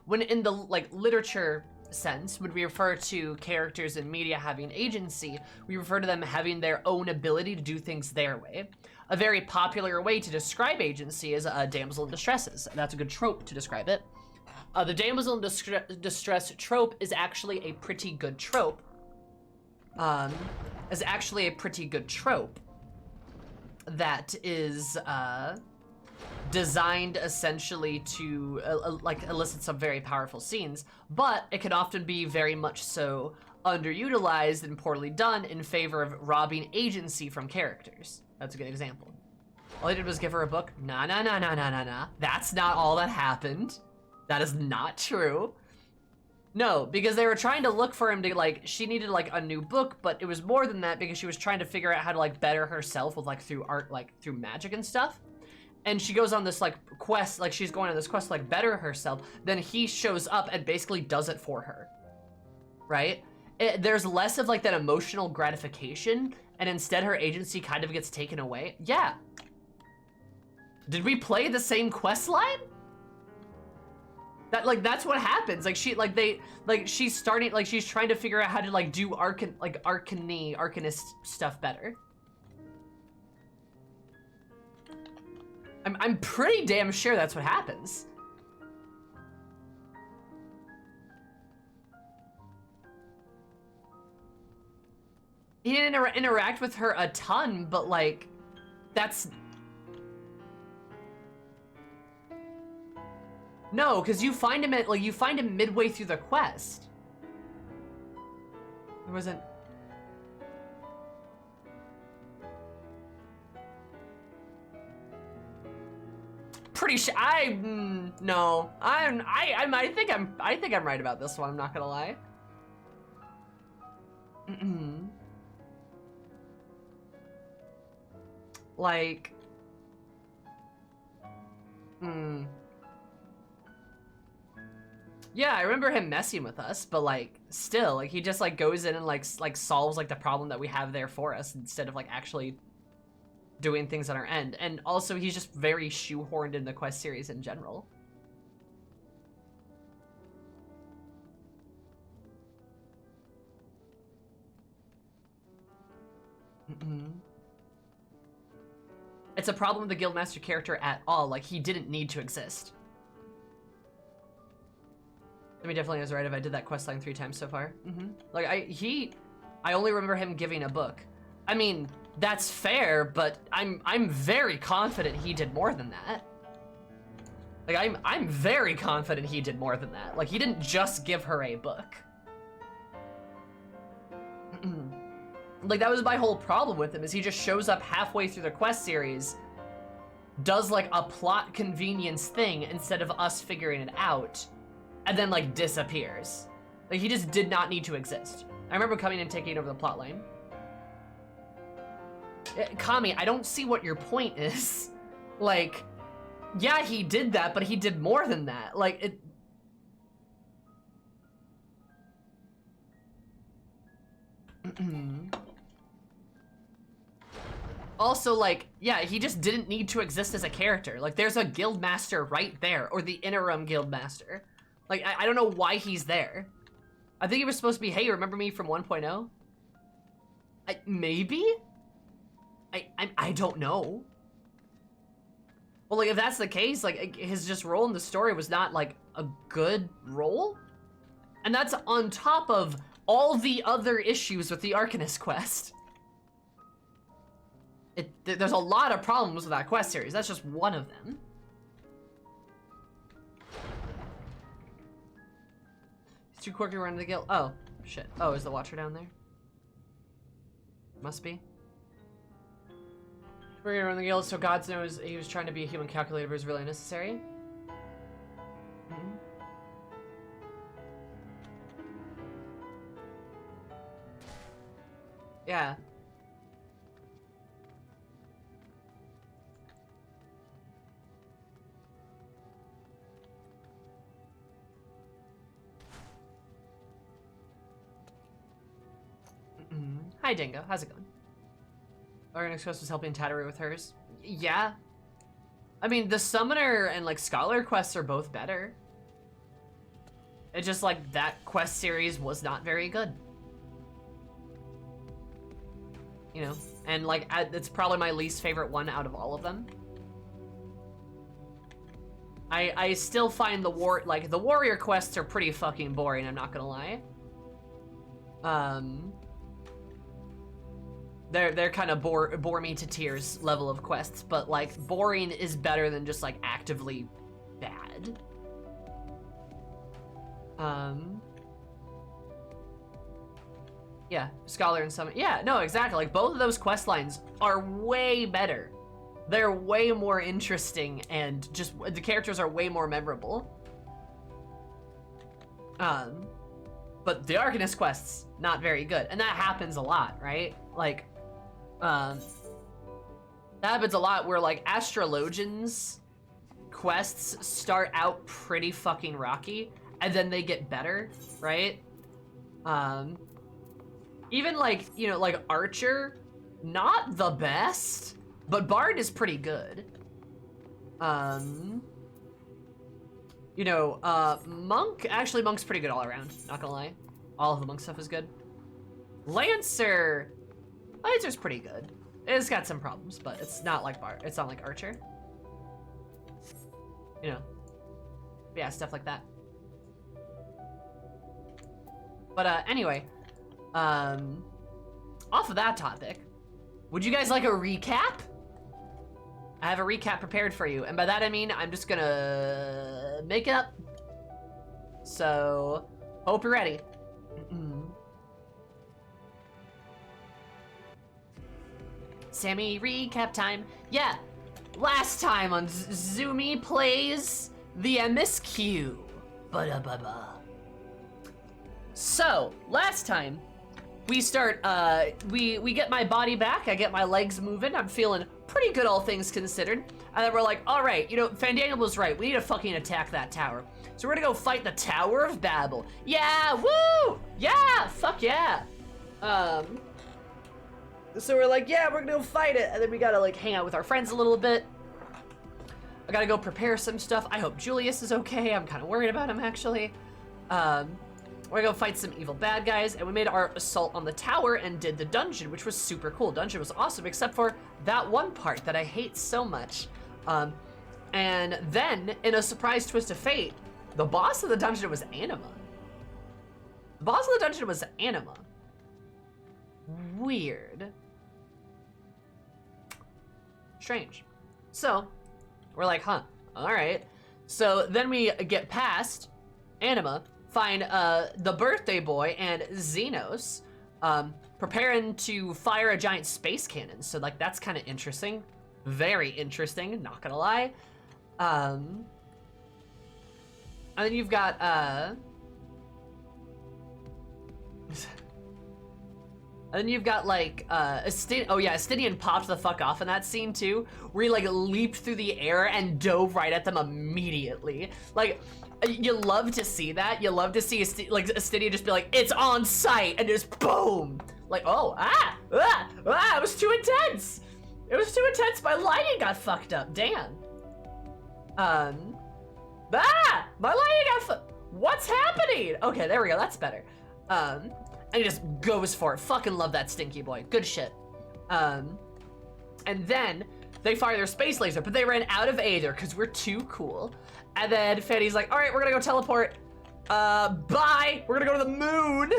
When in the, like, literature sense, when we refer to characters in media having agency, we refer to them having their own ability to do things their way. A very popular way to describe agency is a damsel in distresses. That's a good trope to describe it. The damsel in distress trope is actually a pretty good trope. That is designed essentially to like elicit some very powerful scenes, but it can often be very much so underutilized and poorly done in favor of robbing agency from characters. That's a good example. All he did was give her a book. Nah. That's not all that happened. That is not true. No, because they were trying to look for him to, like, she needed, like, a new book, but it was more than that because she was trying to figure out how to, like, better herself with, like, through art, like, through magic and stuff. And she goes on this, like, quest, like, she's going on this quest to, like, better herself. Then he shows up and basically does it for her, right? There's less of, like, that emotional gratification, and instead her agency kind of gets taken away. Yeah. Did we play the same quest line? That, like, that's what happens. Like, she's starting, like, she's trying to figure out how to, like, do Arcanist stuff better. I'm pretty damn sure that's what happens. He didn't interact with her a ton, but, like, that's... No, because you find him at, like, you find him midway through the quest. There wasn't... Pretty sure no. I think I'm right about this one, I'm not gonna lie. Like yeah, I remember him messing with us, but like still, like he just like goes in and like solves like the problem that we have there for us instead of like actually doing things on our end. And also he's just very shoehorned in the quest series in general. It's a problem with the Guildmaster character at all. Like, he didn't need to exist. I mean, definitely is right if I did that quest line 3 times so far. Like, I only remember him giving a book. I mean, that's fair, but I'm very confident he did more than that. Like, I'm very confident he did more than that. Like, he didn't just give her a book. Like, that was my whole problem with him, is he just shows up halfway through the quest series, does, like, a plot convenience thing instead of us figuring it out, and then, like, disappears. Like, he just did not need to exist. I remember coming and taking over the plot line. Kami, I don't see what your point is. Like, yeah, he did that, but he did more than that. Like, it... Also, like, yeah, he just didn't need to exist as a character. Like, there's a guildmaster right there, or the interim guildmaster. Like, I don't know why he's there. I think he was supposed to be, hey, remember me from 1.0? Maybe? I don't know. Well, like, if that's the case, like, his just role in the story was not, like, a good role? And that's on top of all the other issues with the Arcanist quest. There's a lot of problems with that quest series. That's just one of them. He's too quirky to run the guild. Oh, shit. Oh, is the Watcher down there? Must be. We're gonna run the guild, so God knows he was trying to be a human calculator was really necessary. Yeah. Hi, Dingo. How's it going? Arcanist quest was helping Tattery with hers. Yeah. I mean, the Summoner and, like, Scholar quests are both better. It's just, like, that quest series was not very good. You know? And, like, it's probably my least favorite one out of all of them. I still find the warrior quests are pretty fucking boring, I'm not gonna lie. They're kind of bore me to tears level of quests, but like boring is better than just like actively bad. Yeah, Scholar and Summon. Yeah, no, exactly. Like both of those quest lines are way better. They're way more interesting and just the characters are way more memorable. But the Arcanist quests, not very good. And that happens a lot, right? Like, that happens a lot where, like, Astrologians quests start out pretty fucking rocky, and then they get better, right? Even, like, you know, like, Archer, not the best, but Bard is pretty good. You know, Monk, actually Monk's pretty good all around, not gonna lie. All of the Monk stuff is good. Lancer's pretty good. It's got some problems, but it's not like it's not like Archer. You know, yeah, stuff like that. But anyway, off of that topic, would you guys like a recap? I have a recap prepared for you, and by that I mean I'm just gonna make it up. So, hope you're ready. Sammy, recap time. Yeah, last time on Zoomy Plays the MSQ. Ba-da-ba-ba. So, last time, we start, we get my body back, I get my legs moving, I'm feeling pretty good all things considered. And then we're like, all right, you know, Fandaniel was right, we need to fucking attack that tower. So we're gonna go fight the Tower of Babel. Yeah, woo! Yeah, fuck yeah. So we're like, yeah, we're gonna go fight it. And then we gotta like hang out with our friends a little bit. I gotta go prepare some stuff. I hope Julius is okay. I'm kind of worried about him actually. We're gonna go fight some evil bad guys, and we made our assault on the tower and did the dungeon, which was super cool. Dungeon was awesome, except for that one part that I hate so much. And then, in a surprise twist of fate, the boss of the dungeon was Anima. The boss of the dungeon was Anima. Weird. Strange. So, we're like, huh, all right. So then we get past Anima, find the birthday boy and Xenos preparing to fire a giant space cannon. So like that's kind of interesting. Very interesting, not gonna lie. And then you've got and then you've got like Estinian popped the fuck off in that scene too, where he like leaped through the air and dove right at them immediately. Like, you love to see that. You love to see Estinian just be like, it's on sight, and just boom. Like, oh, it was too intense. It was too intense. My lighting got fucked up. Damn. My lighting got what's happening? Okay, there we go. That's better. And he just goes for it. Fucking love that stinky boy. Good shit. And then they fire their space laser, but they ran out of Aether because we're too cool. And then Fanny's like, all right, we're gonna go teleport. Bye. We're gonna go to the moon,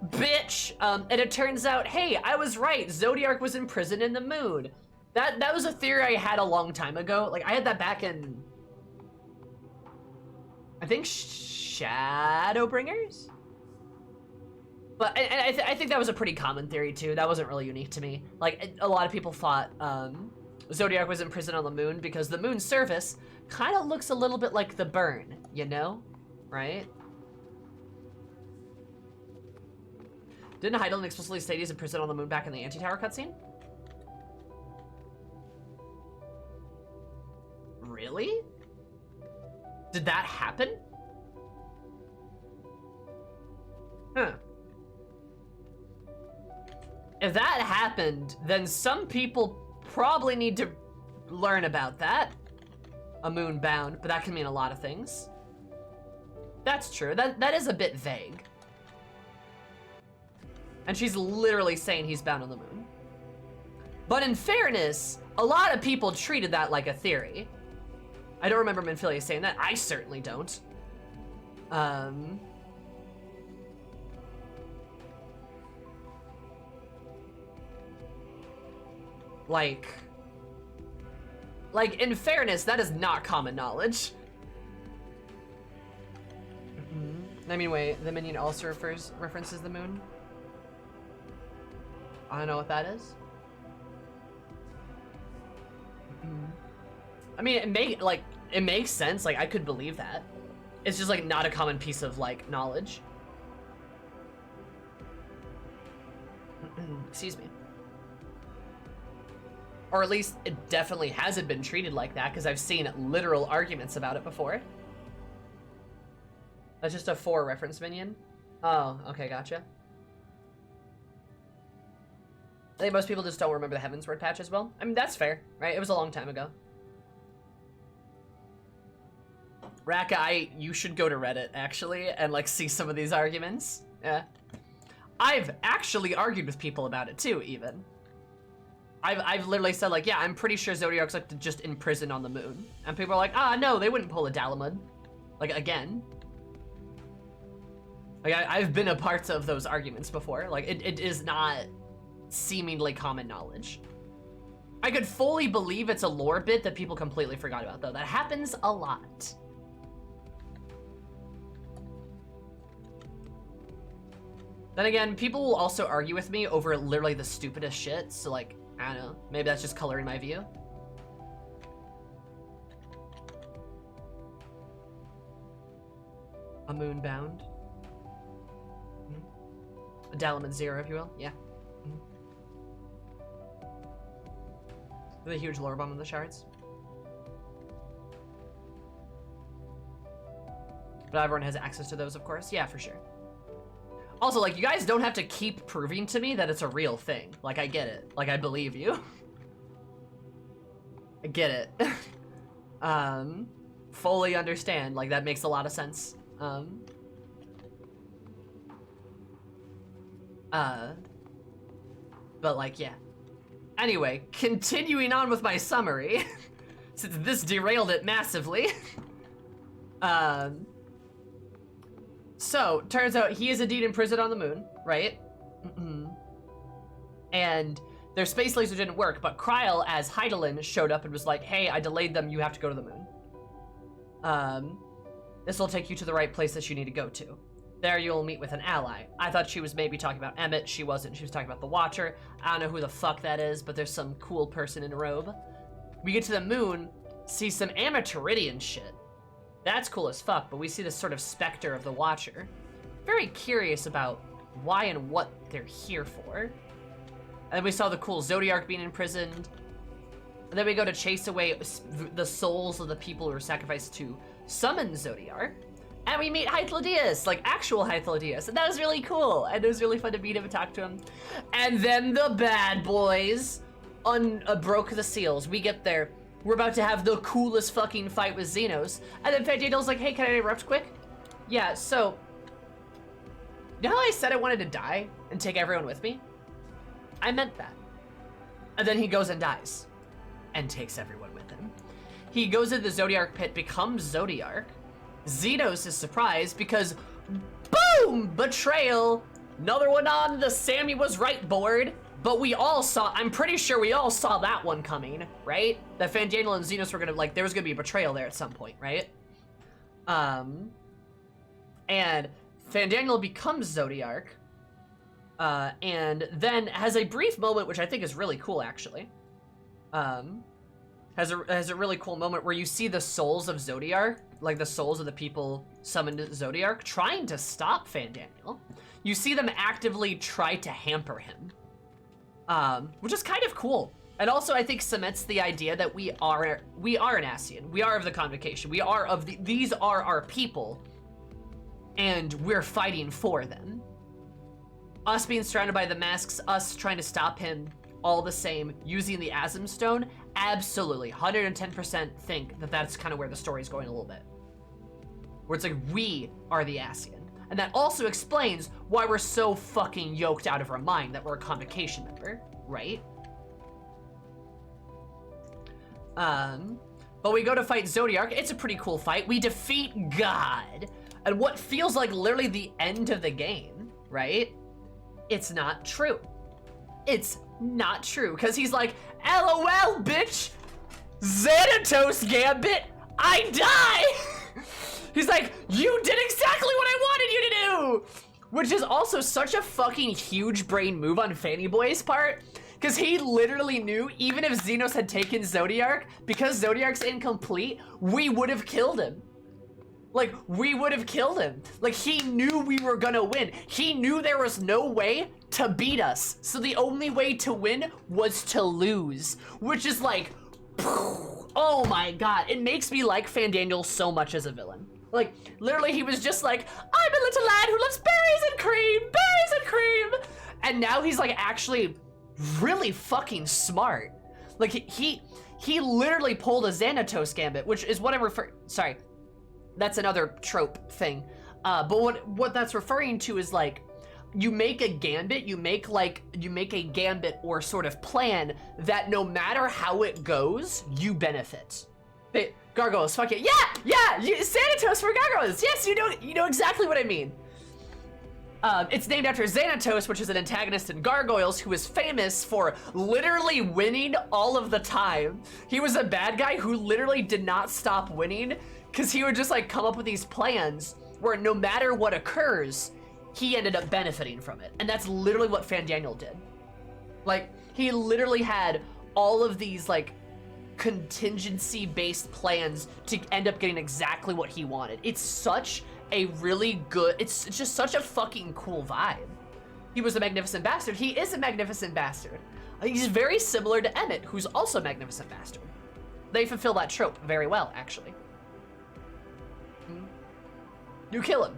bitch. And it turns out, hey, I was right. Zodiark was imprisoned in the moon. That was a theory I had a long time ago. Like I had that back in, I think Shadowbringers. But I think that was a pretty common theory too. That wasn't really unique to me. Like a lot of people thought Zodiark was imprisoned on the moon because the moon's surface kind of looks a little bit like the burn, you know? Right? Didn't Heidelin explicitly state he's imprisoned on the moon back in the anti-tower cutscene? Really? Did that happen? Huh. If that happened, then some people probably need to learn about that. A moon bound, but that can mean a lot of things. That's true. That is a bit vague. And she's literally saying he's bound on the moon. But in fairness, a lot of people treated that like a theory. I don't remember Minfilia saying that. I certainly don't. Like, in fairness, that is not common knowledge. I mean, wait, the minion also references the moon? I don't know what that is. I mean, it makes sense. Like, I could believe that. It's just, like, not a common piece of, like, knowledge. Excuse me. Or at least it definitely hasn't been treated like that, because I've seen literal arguments about it before. That's just a 4 reference minion? Oh, okay, gotcha. I think most people just don't remember the Heavensward patch as well. I mean, that's fair, right? It was a long time ago. Raka, you should go to Reddit, actually, and, like, see some of these arguments. Yeah. I've actually argued with people about it, too, even. I've literally said, like, yeah, I'm pretty sure Zodiark's, like, just imprisoned on the moon. And people are like, ah, no, they wouldn't pull a Dalamud. Like, again. Like, I've been a part of those arguments before. Like, it is not seemingly common knowledge. I could fully believe it's a lore bit that people completely forgot about, though. That happens a lot. Then again, people will also argue with me over literally the stupidest shit, so, like, I don't know. Maybe that's just coloring my view. A moonbound. A Dalamud 0, if you will. Yeah. With a huge lore bomb in the shards. But everyone has access to those, of course. Yeah, for sure. Also, like, you guys don't have to keep proving to me that it's a real thing. Like, I get it. Like, I believe you. I get it. Fully understand. Like, that makes a lot of sense. But, like, yeah. Anyway, continuing on with my summary, since this derailed it massively. So, turns out he is indeed imprisoned on the moon, right? And their space laser didn't work, but Kryl, as Hydaelyn, showed up and was like, hey, I delayed them, you have to go to the moon. This will take you to the right place that you need to go to. There you'll meet with an ally. I thought she was maybe talking about Emmett, she wasn't, she was talking about the Watcher. I don't know who the fuck that is, but there's some cool person in a robe. We get to the moon, see some Amatiridian shit. That's cool as fuck, but we see this sort of specter of the Watcher. Very curious about why and what they're here for. And then we saw the cool Zodiark being imprisoned. And then we go to chase away the souls of the people who were sacrificed to summon Zodiark. And we meet Hythlodeus, like actual Hythlodeus. And that was really cool. And it was really fun to meet him and talk to him. And then the bad boys broke the seals. We get there. We're about to have the coolest fucking fight with Xenos. And then Fandaniel's like, hey, can I interrupt quick? Yeah, so, you know how I said I wanted to die and take everyone with me? I meant that. And then he goes and dies and takes everyone with him. He goes into the Zodiark pit, becomes Zodiark. Xenos is surprised because, boom, betrayal. Another one on the Sammy was right board. But we all saw, I'm pretty sure we all saw that one coming, right? That Fandaniel and Xenos were gonna, like, there was gonna be a betrayal there at some point, right? And Fandaniel becomes Zodiark, and then has a brief moment, which I think is really cool, actually. Has a really cool moment where you see the souls of Zodiark, like the souls of the people summoned to Zodiark, trying to stop Fandaniel. You see them actively try to hamper him. Which is kind of cool. And also I think cements the idea that we are an Ascian. We are of the Convocation. We are of these are our people. And we're fighting for them. Us being surrounded by the masks, us trying to stop him, all the same, using the Asm Stone, absolutely, 110% think that that's kind of where the story's going a little bit. Where it's like, we are the Ascian. And that also explains why we're so fucking yoked out of our mind that we're a Convocation member, right? But we go to fight Zodiark. It's a pretty cool fight. We defeat God. And what feels like literally the end of the game, right? It's not true. It's not true. Because he's like, LOL, bitch! Xanatos Gambit, I die! He's like, you did exactly what I wanted you to do! Which is also such a fucking huge brain move on Fanny Boy's part. Because he literally knew, even if Xenos had taken Zodiark, because Zodiark's incomplete, we would have killed him. Like, we would have killed him. Like, he knew we were gonna win. He knew there was no way to beat us. So the only way to win was to lose. Which is like, oh my god. It makes me like Fandaniel so much as a villain. Like, literally he was just like, I'm a little lad who loves berries and cream, berries and cream. And now he's like actually really fucking smart. Like, he literally pulled a Xanatos gambit, which is what I'm sorry. That's another trope thing. But what that's referring to is like, you make a gambit, you make a gambit or sort of plan that no matter how it goes, you benefit. Gargoyles, fuck it. Yeah, Xanatos for gargoyles. Yes, you know exactly what I mean. It's named after Xanatos, which is an antagonist in Gargoyles who is famous for literally winning all of the time. He was a bad guy who literally did not stop winning because he would just like come up with these plans where no matter what occurs, he ended up benefiting from it. And that's literally what Fandaniel did. Like, he literally had all of these like contingency-based plans to end up getting exactly what he wanted. It's such a really good, it's just such a fucking cool vibe. He was a magnificent bastard. He is a magnificent bastard. He's very similar to Emmett, who's also a magnificent bastard. They fulfill that trope very well, actually. You kill him.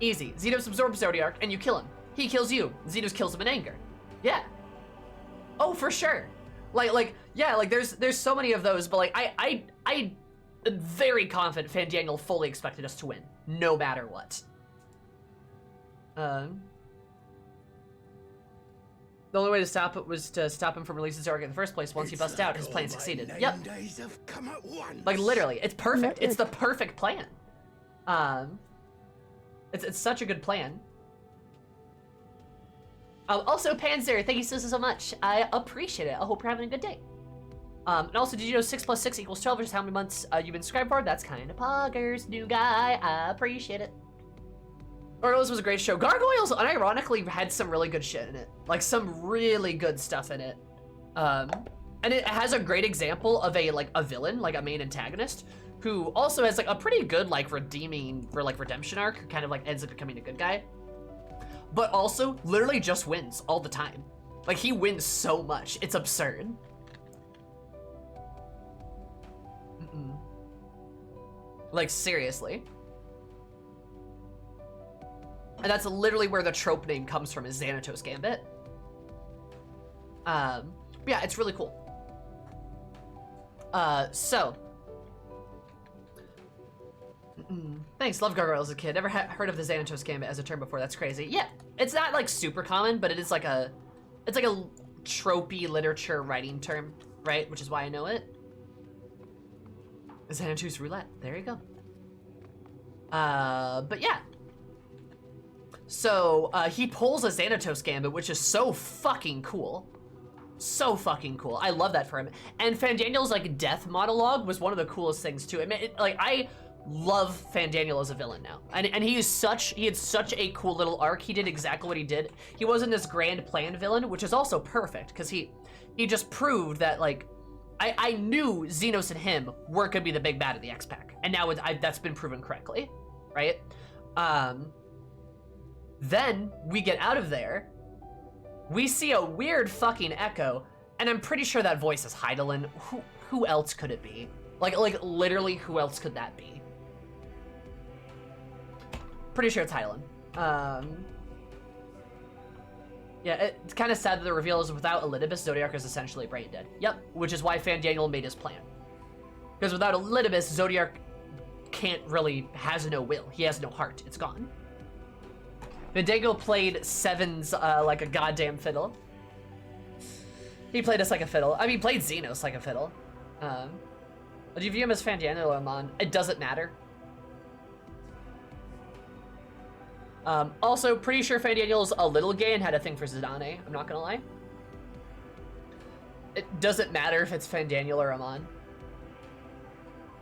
Easy. Xenos absorbs Zodiark, and you kill him. He kills you. Xenos kills him in anger. Yeah. Oh, for sure. Yeah, like there's so many of those, but like I am very confident Fandaniel fully expected us to win, no matter what. The only way to stop it was to stop him from releasing Zodiark in the first place. Once he busted out, his plan succeeded. Yep. Like literally, it's perfect. It's the perfect plan. It's such a good plan. Also, Panzer, thank you so much. I appreciate it. I hope you're having a good day. And also, did you know 6 + 6 = 12, which is how many months you've been subscribed for? That's kind of poggers, new guy. I appreciate it. Gargoyles was a great show. Gargoyles, unironically, had some really good shit in it. Like, some really good stuff in it. And it has a great example of a villain, like a main antagonist, who also has like a pretty good redemption arc, who kind of like ends up becoming a good guy. But also literally just wins all the time. Like, he wins so much, it's absurd. Like, seriously. And that's literally where the trope name comes from, is Xanatos Gambit. Yeah, it's really cool. Thanks, love Gargoyles as a kid. Never heard of the Xanatos Gambit as a term before. That's crazy. Yeah, it's not like super common, but it is like a, it's like a tropey literature writing term, right? Which is why I know it. Xanatos Roulette. There you go. But yeah. So he pulls a Xanatos Gambit, which is so fucking cool. So fucking cool. I love that for him. And Fandaniel's like death monologue was one of the coolest things too. I mean, I love Fandaniel as a villain now, and he had such a cool little arc. He did exactly what he did. He wasn't this grand plan villain, which is also perfect because he just proved that like I knew Xenos and him were gonna be the big bad of the X-Pack, and now that's been proven correctly, right? Then we get out of there. We see a weird fucking Echo, and I'm pretty sure that voice is Heidelin. Who else could it be? Like literally, who else could that be? Pretty sure it's Heidelin. Yeah, it's kind of sad that the reveal is without Elidibus, Zodiark is essentially brain dead. Yep, which is why Fandaniel made his plan. Because without Elidibus, Zodiark has no will. He has no heart. It's gone. Fandango played Sevens like a goddamn fiddle. He played us like a fiddle. I mean, he played Xenos like a fiddle. Do you view him as Fandaniel or Amon? It doesn't matter. Also, pretty sure Fandaniel's a little gay and had a thing for Zidane. I'm not gonna lie. It doesn't matter if it's Fandaniel or Amon.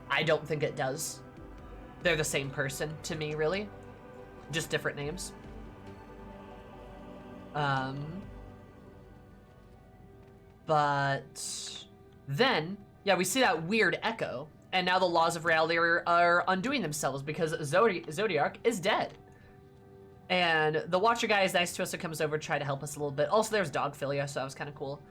I don't think it does. They're the same person to me, really. Just different names. But then, yeah, we see that weird Echo, And now the laws of reality are undoing themselves because Zodiark is dead. And the Watcher guy is nice to us, so comes over to try to help us a little bit. Also, there's Dogphilia, so that was kind of cool.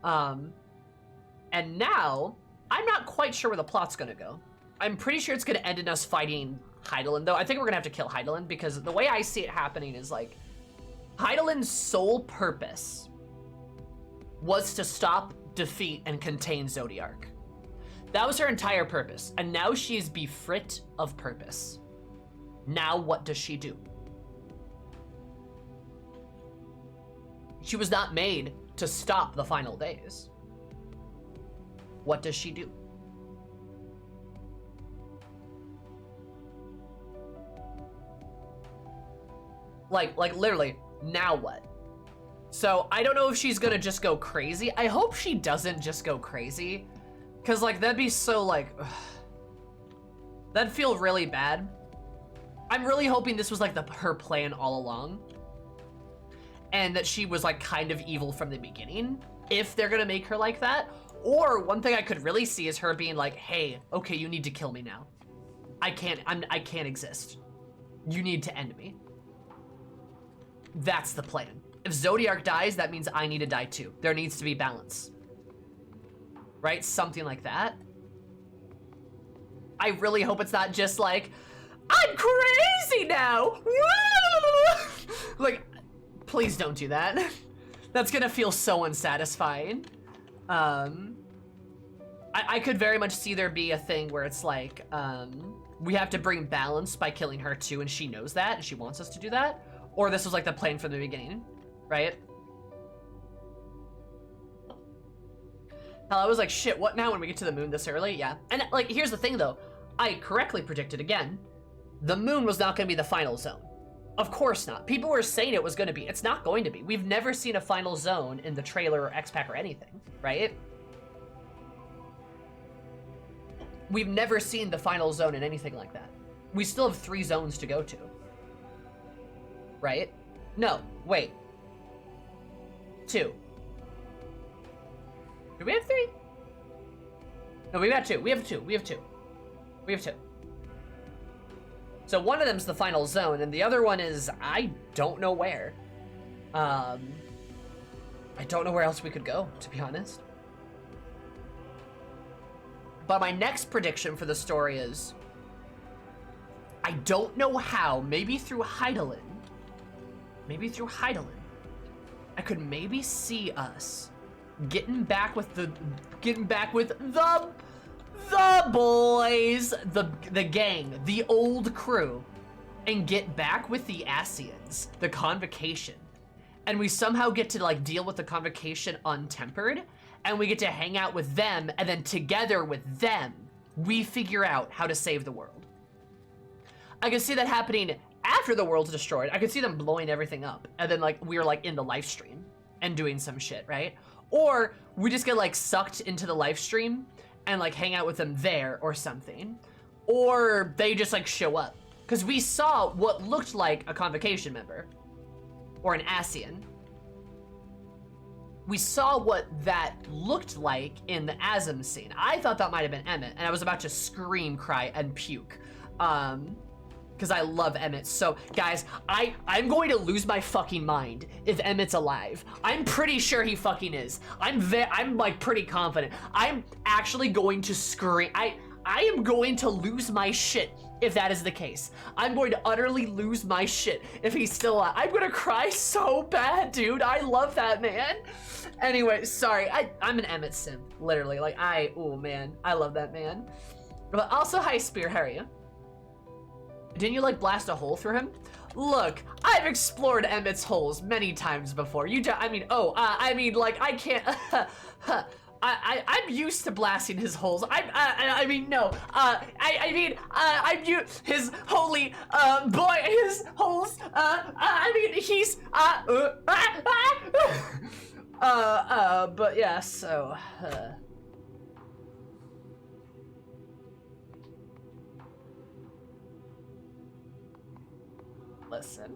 And now, I'm not quite sure where the plot's gonna go. I'm pretty sure it's gonna end in us fighting Hydaelyn, though. I think we're gonna have to kill Hydaelyn, because the way I see it happening is, like, Hydaelyn's sole purpose was to stop, defeat, and contain Zodiark. That was her entire purpose, and now she is bereft of purpose. Now what does she do? She was not made to stop the final days. What does she do? Like literally, now what? So I don't know if she's gonna just go crazy. I hope she doesn't just go crazy, cause like that'd be so like, ugh. That'd feel really bad. I'm really hoping this was like her plan all along, and that she was like kind of evil from the beginning, if they're gonna make her like that. Or one thing I could really see is her being like, hey, okay, you need to kill me now. I can't exist. You need to end me. That's the plan. If Zodiark dies, that means I need to die too. There needs to be balance. Right? Something like that. I really hope it's not just like, I'm crazy now! Like, please don't do that. That's gonna feel so unsatisfying. I could very much see there be a thing where it's like, we have to bring balance by killing her too, and she knows that, and she wants us to do that. Or this was like the plan from the beginning, right? Hell, I was like, shit, what now when we get to the moon this early? Yeah. And like, here's the thing though. I correctly predicted again, the moon was not gonna be the final zone. Of course not. People were saying it was gonna be. It's not going to be. We've never seen a final zone in the trailer or X-Pack or anything, right? We've never seen the final zone in anything like that. We still have 3 zones to go to. Right? No, wait. 2. Do we have 3? No, we have 2. We have 2. We have 2. We have 2. So one of them's the final zone, and the other one is, I don't know where. I don't know where else we could go, to be honest. But my next prediction for the story is, I don't know how, maybe through Hydaelyn, I could maybe see us getting back with the boys, the gang, the old crew, and get back with the Asians, the Convocation. And we somehow get to like deal with the Convocation untempered, and we get to hang out with them, and then together with them, we figure out how to save the world. I can see that happening after the world's destroyed. I could see them blowing everything up, and then like we're like in the live stream and doing some shit, right? Or we just get like sucked into the live stream and like hang out with them there or something. Or they just like show up. Because we saw what looked like a Convocation member or an Asian. We saw what that looked like in the Asm scene. I thought that might have been Emmett, and I was about to scream, cry, and puke. Because I love Emmett. So, guys, I'm going to lose my fucking mind if Emmett's alive. I'm pretty sure he fucking is. I'm like pretty confident. I'm actually going to scream. I am going to lose my shit if that is the case. I'm going to utterly lose my shit if he's still alive. I'm gonna cry so bad, dude. I love that man. Anyway, sorry. I'm an Emmett simp, literally. Like, oh man, I love that man. But also, hi, Spear, how are you? Didn't you like blast a hole through him? Look, I've explored Emmett's holes many times before. I mean, like, I can't, I'm used to blasting his holes. I'm his holy, boy, his holes, he's, but yeah, so, listen.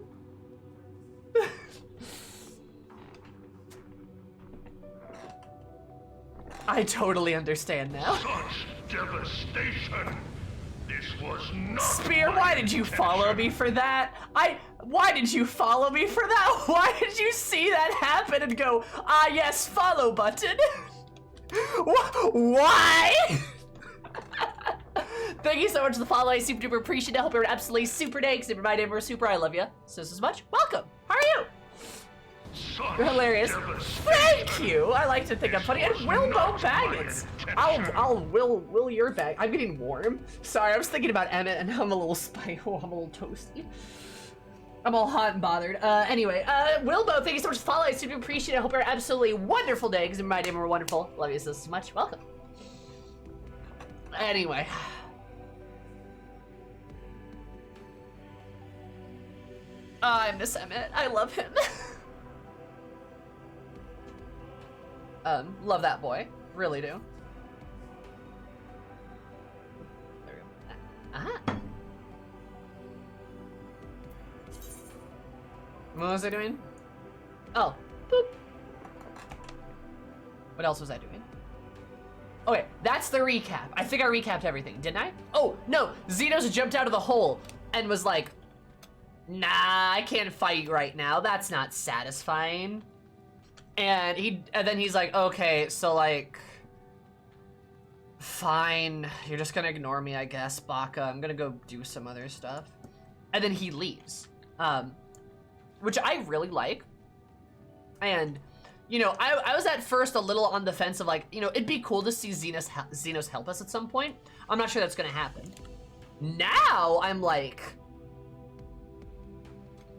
I totally understand now. Such devastation. This was not Spear, my why did you follow intention. me for that? Why did you follow me for that? Why did you see that happen and go, ah yes, follow button? Why? Thank you so much for the follow. I super duper appreciate it. I hope you're absolutely super day, because my name is super. I love you so much. Welcome. How are you? Such You're hilarious. devastation. Thank you. I like to think I'm funny. And Wilbo Baggins. I'll will your bag. I'm getting warm. Sorry, I was thinking about Emmett and I'm a little spicy. Oh, I'm a little toasty. I'm all hot and bothered. Anyway, Wilbo, thank you so much for following. I super appreciate it. I hope you're an absolutely wonderful day, because my name are wonderful. Love you so much. Welcome. Anyway. I miss Emmett. I love him. Love that boy. Really do. There we go. Ah. What was I doing? Oh. Boop. What else was I doing? Okay, that's the recap. I think I recapped everything, didn't I? Oh, no. Xenos jumped out of the hole and was like, nah, I can't fight right now. That's not satisfying. And then he's like, okay, so like, fine. You're just gonna ignore me, I guess, Baka. I'm gonna go do some other stuff. And then he leaves. Which I really like. And, you know, I was at first a little on the fence of like, you know, it'd be cool to see Xenos help us at some point. I'm not sure that's gonna happen. Now I'm like,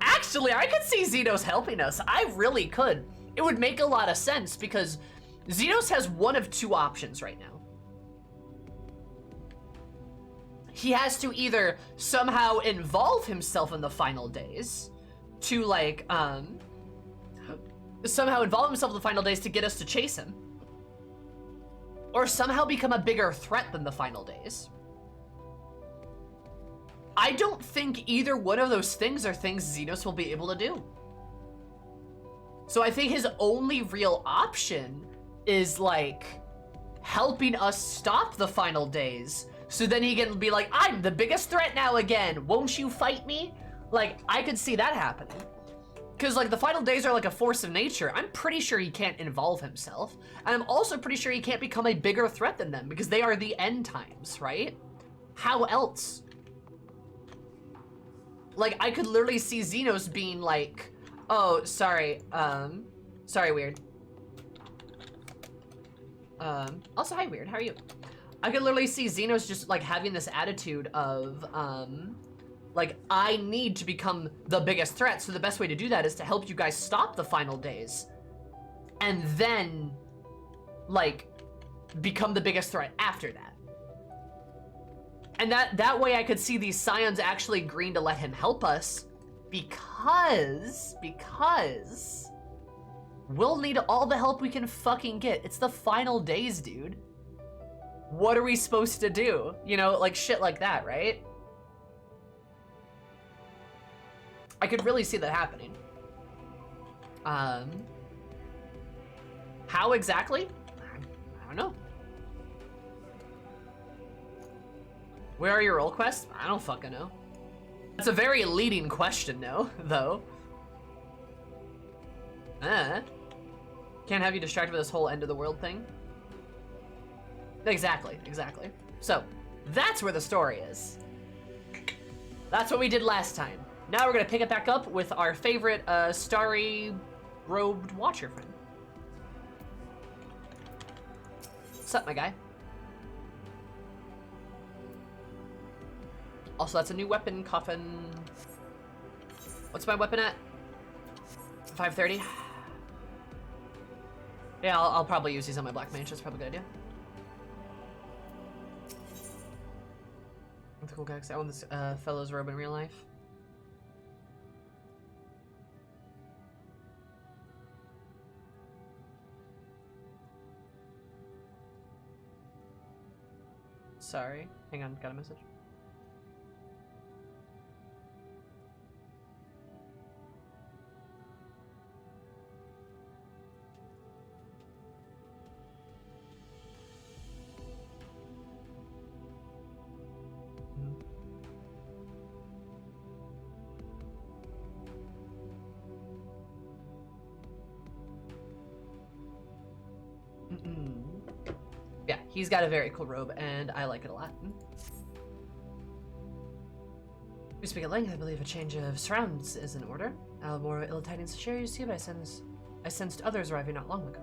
actually, I could see Xenos helping us. I really could. It would make a lot of sense because Xenos has one of two options right now. He has to either somehow involve himself in the final days to like, somehow involve himself in the final days to get us to chase him, or somehow become a bigger threat than the final days. I don't think either one of those things are things Xenos will be able to do. So I think his only real option is like helping us stop the final days, so then he can be like, I'm the biggest threat now again, won't you fight me? Like, I could see that happening. Because like the final days are like a force of nature. I'm pretty sure he can't involve himself. And I'm also pretty sure he can't become a bigger threat than them, because they are the end times, right? How else? Like, I could literally see Xenos being like, oh, sorry, sorry, Weird. Also, hi, Weird, how are you? I could literally see Xenos just, like, having this attitude of, like, I need to become the biggest threat, so the best way to do that is to help you guys stop the final days. And then, like, become the biggest threat after that. And that way I could see these Scions actually agreeing to let him help us, because we'll need all the help we can fucking get. It's the final days, dude. What are we supposed to do? You know, like shit like that, right? I could really see that happening. How exactly? I don't know. Where are your role quests? I don't fucking know. That's a very leading question, though. Can't have you distracted with this whole end of the world thing. Exactly. So, that's where the story is. That's what we did last time. Now we're gonna pick it back up with our favorite, starry robed watcher friend. What's up, my guy? Also, that's a new weapon, Coffin. What's my weapon at? 530? Yeah, I'll probably use these on my Black Mage. That's probably a good idea. That's a cool guy, 'cause I want this fellow's robe in real life. Sorry. Hang on, got a message. He's got a very cool robe, and I like it a lot. We speak at length. I believe a change of surrounds is in order. I have more ill tidings to share, you see, but I sensed others arriving not long ago.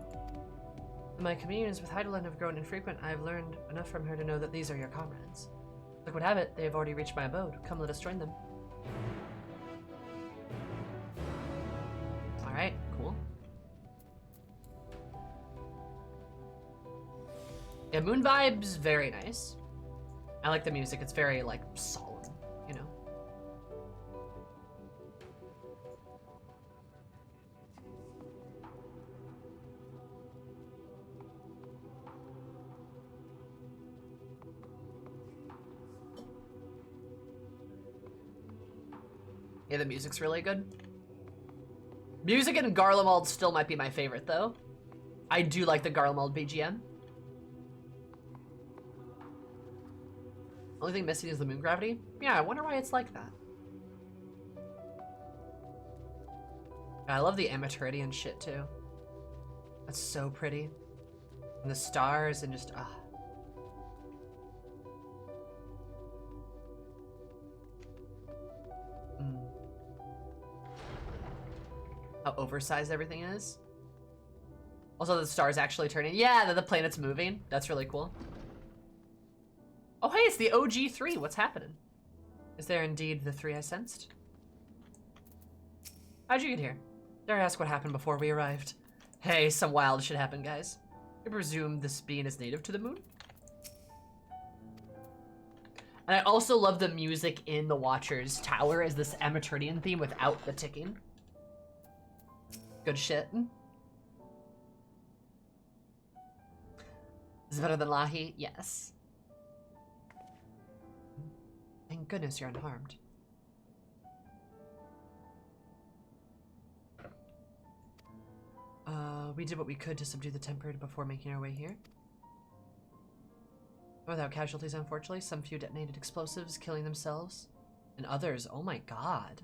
My communions with Heidelin have grown infrequent. I have learned enough from her to know that these are your comrades. Luck would have it, they have already reached my abode. Come, let us join them. Alright, cool. Yeah, moon vibes, very nice. I like the music, it's very, like, solemn, you know? Yeah, the music's really good. Music in Garlemald still might be my favorite, though. I do like the Garlemald BGM. Only thing missing is the moon gravity. Yeah, I wonder why it's like that. I love the Amaturidian shit, too. That's so pretty. And the stars and just, ah. How oversized everything is. Also, the stars actually turning. Yeah, the planet's moving. That's really cool. Oh, hey, it's the OG3. What's happening? Is there indeed the 3 I sensed? How'd you get here? Dare I ask what happened before we arrived? Hey, some wild shit happened, guys. I presume this being is native to the moon? And I also love the music in the Watcher's Tower as this Amaturidian theme without the ticking. Good shit. Is it better than Lahi? Yes. Thank goodness you're unharmed. We did what we could to subdue the temper before making our way here. Without casualties, unfortunately. Some few detonated explosives, killing themselves. And others, oh my god.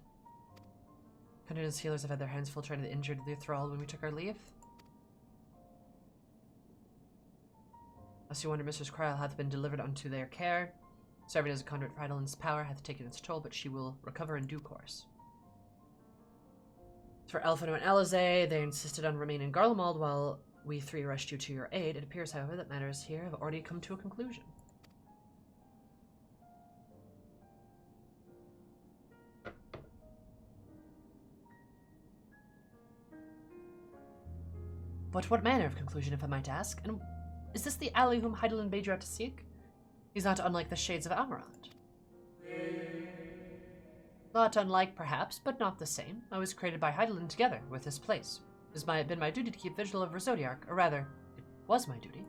Continuous healers have had their hands full trying to injure the thrall when we took our leave. As you wonder, Mistress Kryl hath been delivered unto their care. Serving as a conduit for Heidelin's power hath taken its toll, but she will recover in due course. For Elfino and Alize, they insisted on remaining in Garlemald while we 3 rushed you to your aid. It appears, however, that matters here have already come to a conclusion. But what manner of conclusion, if I might ask? And is this the ally whom Heidelin bade you out to seek? He's not unlike the shades of Amarant. Not unlike, perhaps, but not the same. I was created by Heidelin together with this place. It has been my duty to keep vigil over Zodiark, or rather, it was my duty.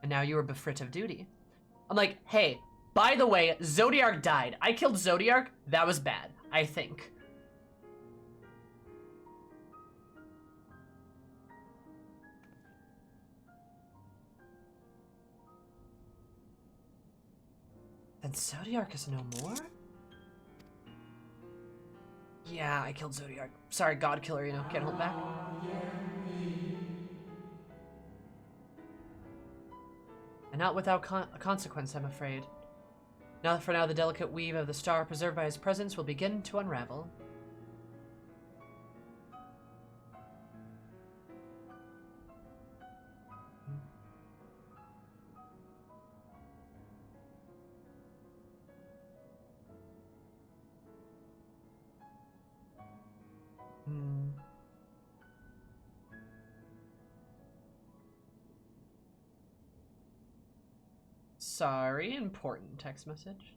And now you are befrit of duty. I'm like, hey, by the way, Zodiark died. I killed Zodiark. That was bad, I think. Then Zodiark is no more? Yeah, I killed Zodiark. Sorry, God Killer, you know, can't hold back. And not without consequence, I'm afraid. Now, for now, the delicate weave of the star preserved by his presence will begin to unravel. Sorry, important text message.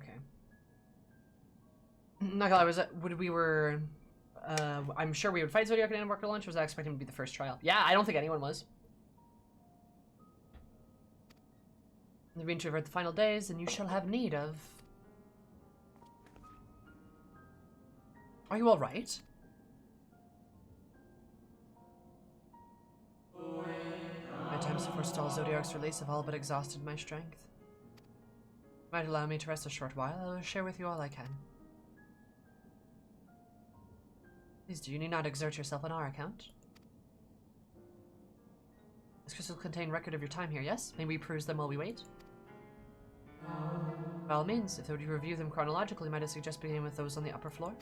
Okay. Not gonna lie, I'm sure we would fight Zodiac and Endwalker launch. Was I expecting to be the first trial? Yeah, I don't think anyone was. You've been to avert the final days, and you shall have need of... Are you alright? My attempts to forestall Zodiac's release have all but exhausted my strength. Might allow me to rest a short while. I will share with you all I can. Please do, you need not exert yourself on our account. This crystal contain record of your time here, yes? May we peruse them while we wait? By all means, if you review them chronologically, might I suggest beginning with those on the upper floor?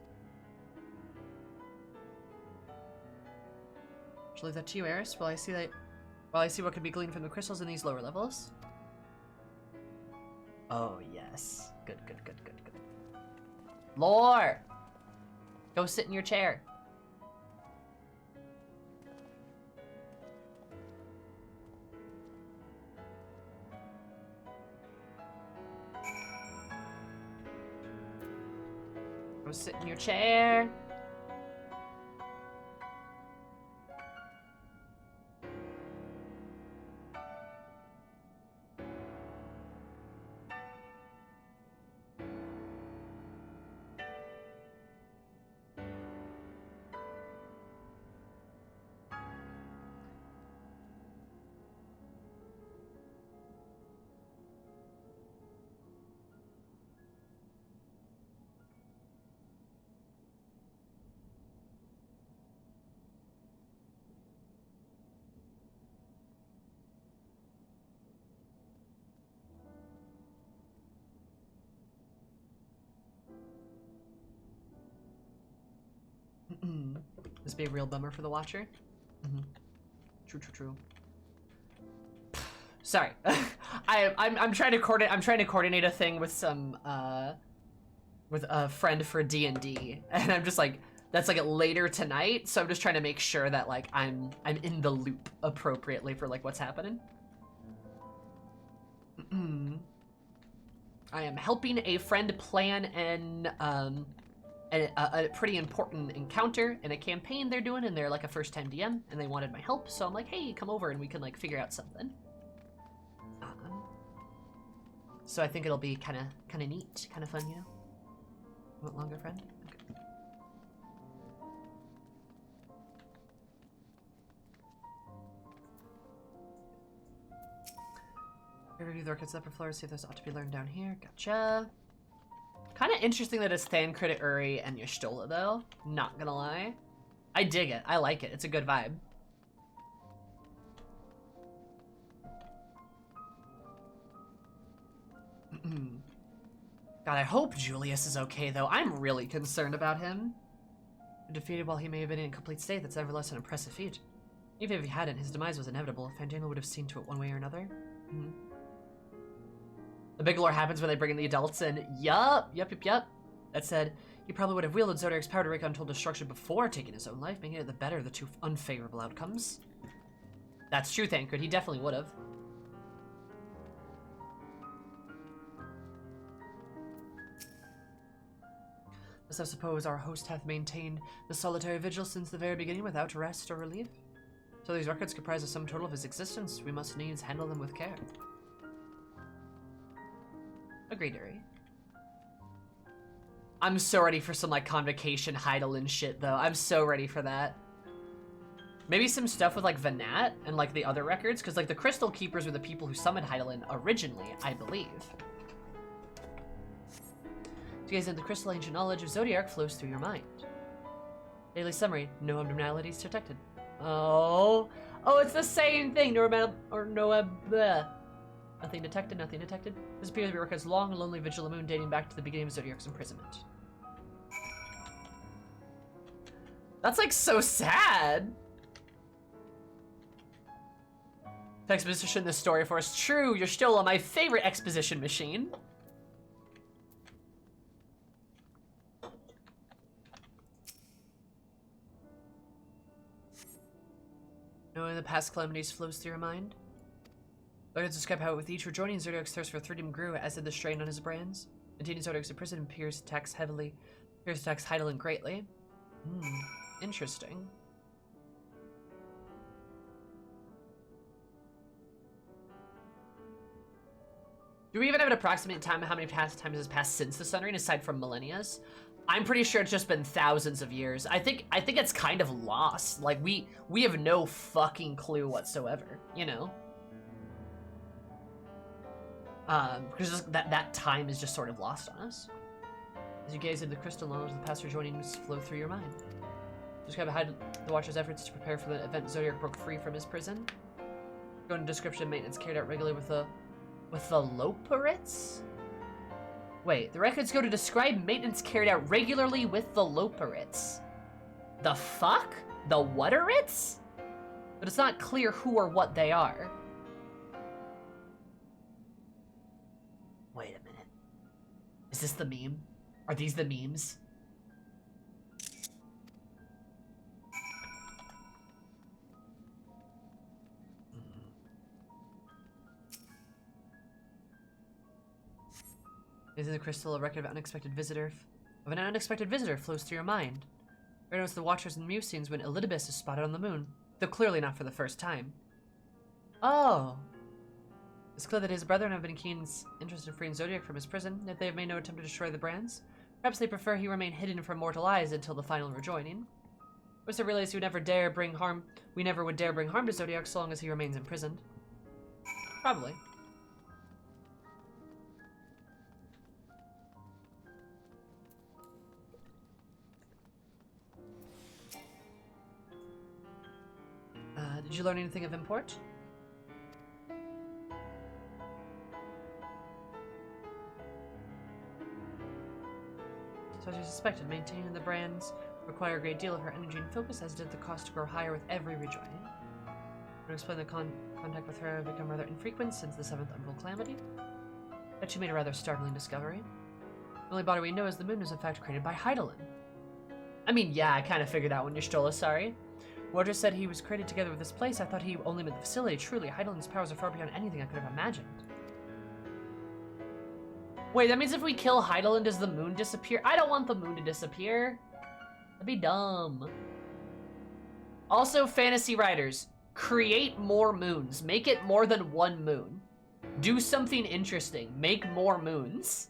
Shall leave that to you, Eris, while I see what can be gleaned from the crystals in these lower levels. Oh, yes. Good. Lore! Go sit in your chair. Go sit in your chair. This be a real bummer for the watcher. True. Sorry, I'm trying to coordinate a thing with some with a friend for D&D, and I'm just like, that's like later tonight, so I'm just trying to make sure that like I'm in the loop appropriately for like what's happening. I am helping a friend plan a pretty important encounter in a campaign they're doing, and they're like a first-time DM, and they wanted my help, so I'm like, hey, come over and we can like figure out something. So I think it'll be kind of neat, kind of fun, you know. You want longer, friend? Okay. Review the orchids upper floor, see if there's ought to be learned down here. Gotcha. Kind of interesting that it's Thancred, Uri, and Y'shtola, though. Not gonna lie. I dig it. I like it. It's a good vibe. God, I hope Julius is okay, though. I'm really concerned about him. Defeated while he may have been in a complete state, that's nevertheless an impressive feat. Even if he hadn't, his demise was inevitable. Fandango would have seen to it one way or another. The big lore happens when they bring in the adults, and yup. That said, he probably would have wielded Zodiac's power to wreak untold destruction before taking his own life, making it the better of the two unfavorable outcomes. That's true, Thancred. He definitely would have. Thus I suppose our host hath maintained the solitary vigil since the very beginning without rest or relief. So these records comprise the sum total of his existence. We must needs handle them with care. Agreed, Uri. I'm so ready for some, like, Convocation, Hydaelyn shit, though. I'm so ready for that. Maybe some stuff with, like, Vanat and, like, the other records, because, like, the Crystal Keepers were the people who summoned Hydaelyn originally, I believe. To gaze into the crystal ancient knowledge of Zodiac flows through your mind. Daily summary, no abnormalities detected. Oh, it's the same thing. Nothing detected, nothing detected. This appears to be Orca's long and lonely vigil of moon dating back to the beginning of Zodiac's imprisonment. That's like so sad. Exposition in this story for us. True, you're still on my favorite exposition machine. Knowing the past calamities flows through your mind. Records describe how with each rejoining Zodiac's thirst for freedom grew, as did the strain on his brains. Continues Zodiac's imprisoned, Pierce attacks Heidelin greatly. Interesting. Do we even have an approximate time of how many times has passed since the Sun Ring, aside from millennias? I'm pretty sure it's just been thousands of years. I think it's kind of lost. Like, we have no fucking clue whatsoever, you know? Because that time is just sort of lost on us. As you gaze into the crystal knowledge, the past rejoinings flow through your mind. Describe how the Watcher's efforts to prepare for the event Zodiac broke free from his prison. Go into description, maintenance carried out regularly with the Loperites? Wait, the records go to describe maintenance carried out regularly with the Loperites. The fuck? The Whaterites? But it's not clear who or what they are. Wait a minute. Is this the meme? Are these the memes? Is in the crystal a record of an unexpected visitor? Of an unexpected visitor flows through your mind. Where notice the Watchers and Muse scenes when Elidibus is spotted on the moon, though clearly not for the first time. Oh. It's clear that his brethren have been keen interested in freeing Zodiac from his prison, yet they have made no attempt to destroy the brands. Perhaps they prefer he remain hidden from mortal eyes until the final rejoining. Or they realize we never would dare bring harm to Zodiac so long as he remains imprisoned. Probably. Did you learn anything of import? So as you suspected, maintaining the brands require a great deal of her energy and focus, as did the cost to grow higher with every rejoining. To explain the contact with her have become rather infrequent since the 7th Umbral Calamity. But she made a rather startling discovery. The only body we know is the moon is in fact created by Heidelin. I mean, yeah, I kind of figured out when you stole us, sorry. Roger said he was created together with this place. I thought he only meant the facility. Truly, Heidelin's powers are far beyond anything I could have imagined. Wait, that means if we kill Heidelin, does the moon disappear? I don't want the moon to disappear. That'd be dumb. Also, fantasy writers, create more moons. Make it more than one moon. Do something interesting. Make more moons.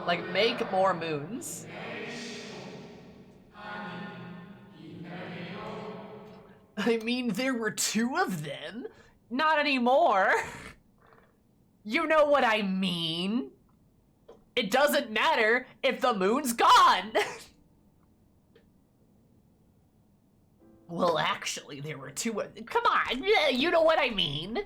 Like, make more moons. I mean, there were 2 of them. Not anymore. You know what I mean. It doesn't matter if the moon's gone. Well, actually, there were 2 of them. Come on, you know what I mean.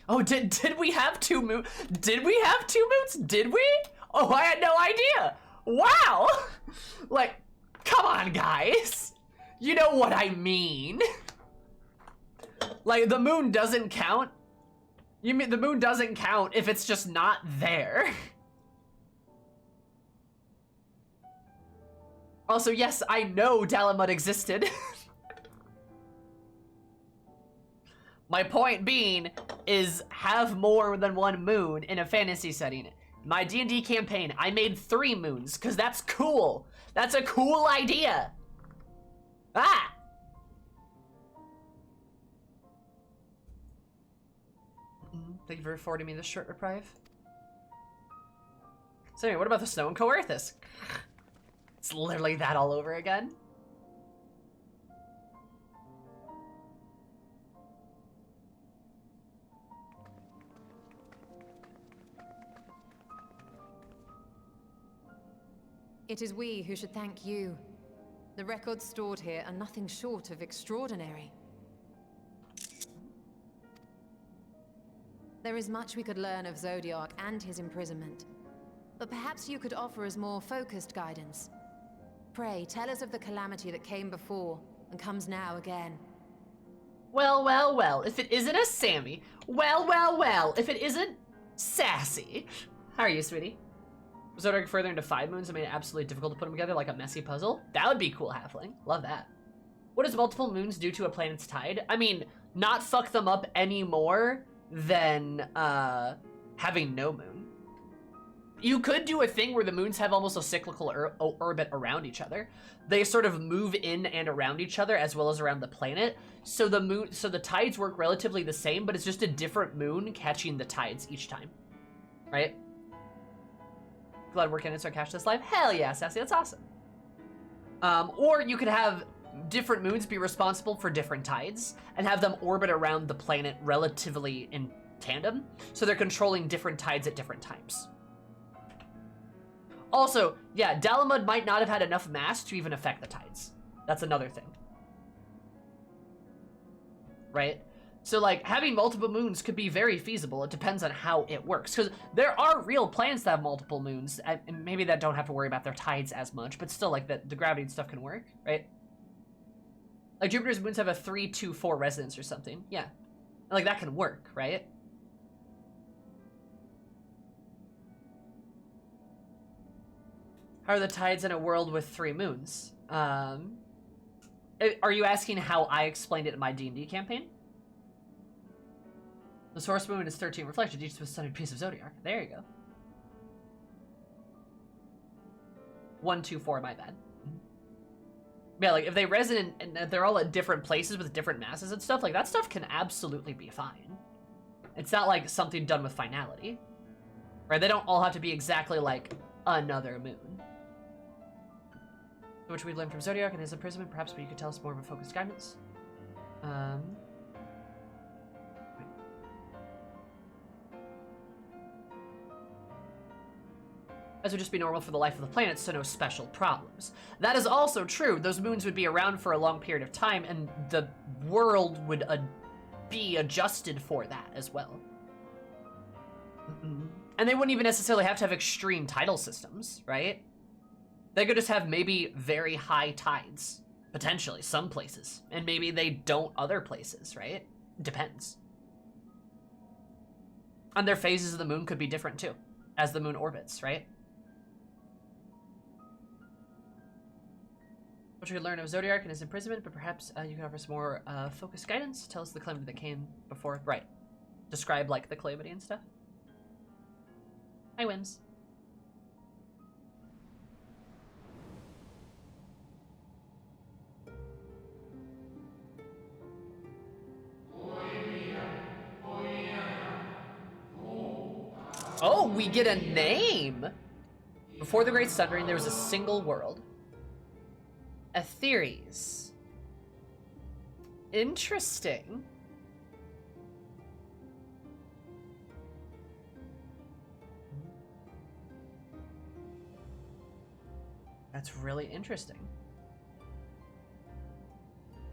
Oh, did we have 2 moons? Did we have 2 moons? Did we? Oh, I had no idea. Wow. Like, come on, guys. You know what I mean. Like, the moon doesn't count. You mean the moon doesn't count if it's just not there. Also, yes, I know Dalamud existed. My point being is have more than 1 moon in a fantasy setting. My D&D campaign, I made 3 moons, because that's cool. That's a cool idea. Ah! Thank you for forwarding me this short reprieve. So anyway, what about the snow in Coerthus? It's literally that all over again. It is we who should thank you. The records stored here are nothing short of extraordinary. There is much we could learn of Zodiac and his imprisonment, but perhaps you could offer us more focused guidance. Pray, tell us of the calamity that came before and comes now again. Well, well, well, if it isn't a Sammy. Well, well, well, if it isn't Sassy. How are you, sweetie? Was Zodiac further into 5 moons and made it absolutely difficult to put them together like a messy puzzle? That would be cool, halfling. Love that. What does multiple moons do to a planet's tide? I mean, not fuck them up any more than having no moon. You could do a thing where the moons have almost a cyclical orbit around each other. They sort of move in and around each other as well as around the planet. So the tides work relatively the same, but it's just a different moon catching the tides each time, right? Glad we're getting to catch this live. Hell yeah, Sassy, that's awesome. Or you could have different moons be responsible for different tides and have them orbit around the planet relatively in tandem, so they're controlling different tides at different times. Also, yeah, Dalamud might not have had enough mass to even affect the tides. That's another thing. Right? So, like, having multiple moons could be very feasible. It depends on how it works. Because there are real planets that have multiple moons, and maybe that don't have to worry about their tides as much, but still, like, the gravity and stuff can work, right? Like, Jupiter's moons have a 3-2-4 resonance or something. Yeah. Like, that can work, right? How are the tides in a world with 3 moons? Are you asking how I explained it in my D&D campaign? The source moon is 13 reflected, each with a studded piece of zodiac. There you go. 1, 2, 4, my bad. Yeah, like, if they resonate and they're all at different places with different masses and stuff, like, that stuff can absolutely be fine. It's not, like, something done with finality. Right? They don't all have to be exactly like another moon. Which we learned from Zodiac and his imprisonment, perhaps, but you could tell us more of a focused guidance. As would just be normal for the life of the planet, so no special problems. That is also true. Those moons would be around for a long period of time, and the world would be adjusted for that as well. And they wouldn't even necessarily have to have extreme tidal systems, right? They could just have maybe very high tides, potentially, some places. And maybe they don't other places, right? Depends. And their phases of the moon could be different too, as the moon orbits, right? What you could learn of Zodiac and his imprisonment, but perhaps you can offer some more focused guidance. Tell us the calamity that came before. Right. Describe, like, the calamity and stuff. Hi, Wims. Oh, we get a name! Before the Great Sundering, there was a single world. Atheres. Interesting. That's really interesting.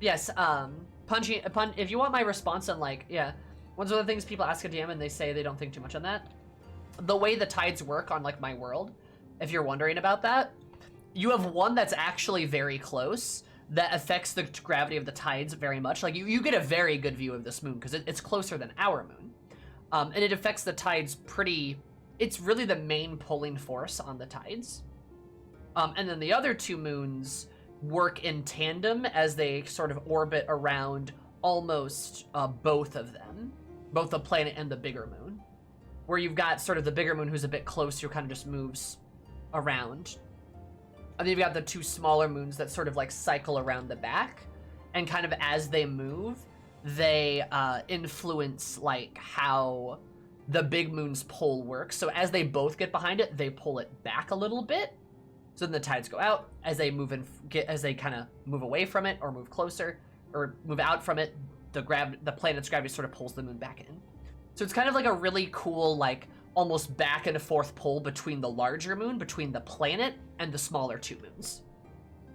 Yes, if you want my response on, like, yeah, one of the things people ask a DM and they say they don't think too much on that. The way the tides work on, like, my world, if you're wondering about that, you have one that's actually very close that affects the gravity of the tides very much. Like, you get a very good view of this moon because it's closer than our moon. And it affects the tides pretty... It's really the main pulling force on the tides. And then the other 2 moons work in tandem as they sort of orbit around almost both of them. Both the planet and the bigger moon. Where you've got sort of the bigger moon who's a bit closer, who kind of just moves around. And then you've got the 2 smaller moons that sort of like cycle around the back. And kind of as they move, they influence like how the big moon's pull works. So as they both get behind it, they pull it back a little bit. So then the tides go out. As they move in, as they kind of move away from it or move closer or move out from it, the planet's gravity sort of pulls the moon back in. So it's kind of like a really cool, like, almost back and forth pull between the larger moon, between the planet, and the smaller 2 moons.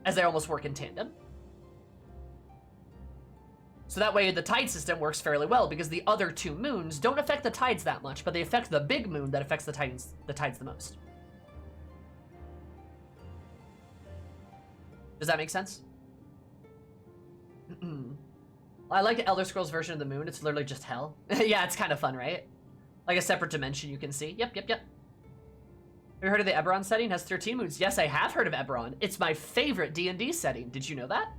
As they almost work in tandem. So that way the tide system works fairly well, because the other 2 moons don't affect the tides that much, but they affect the big moon that affects the tides the most. Does that make sense? I like the Elder Scrolls version of the moon. It's literally just hell. Yeah, it's kind of fun, right? Like a separate dimension you can see. Yep. Have you heard of the Eberron setting? It has 13 moons. Yes, I have heard of Eberron. It's my favorite D&D setting. Did you know that?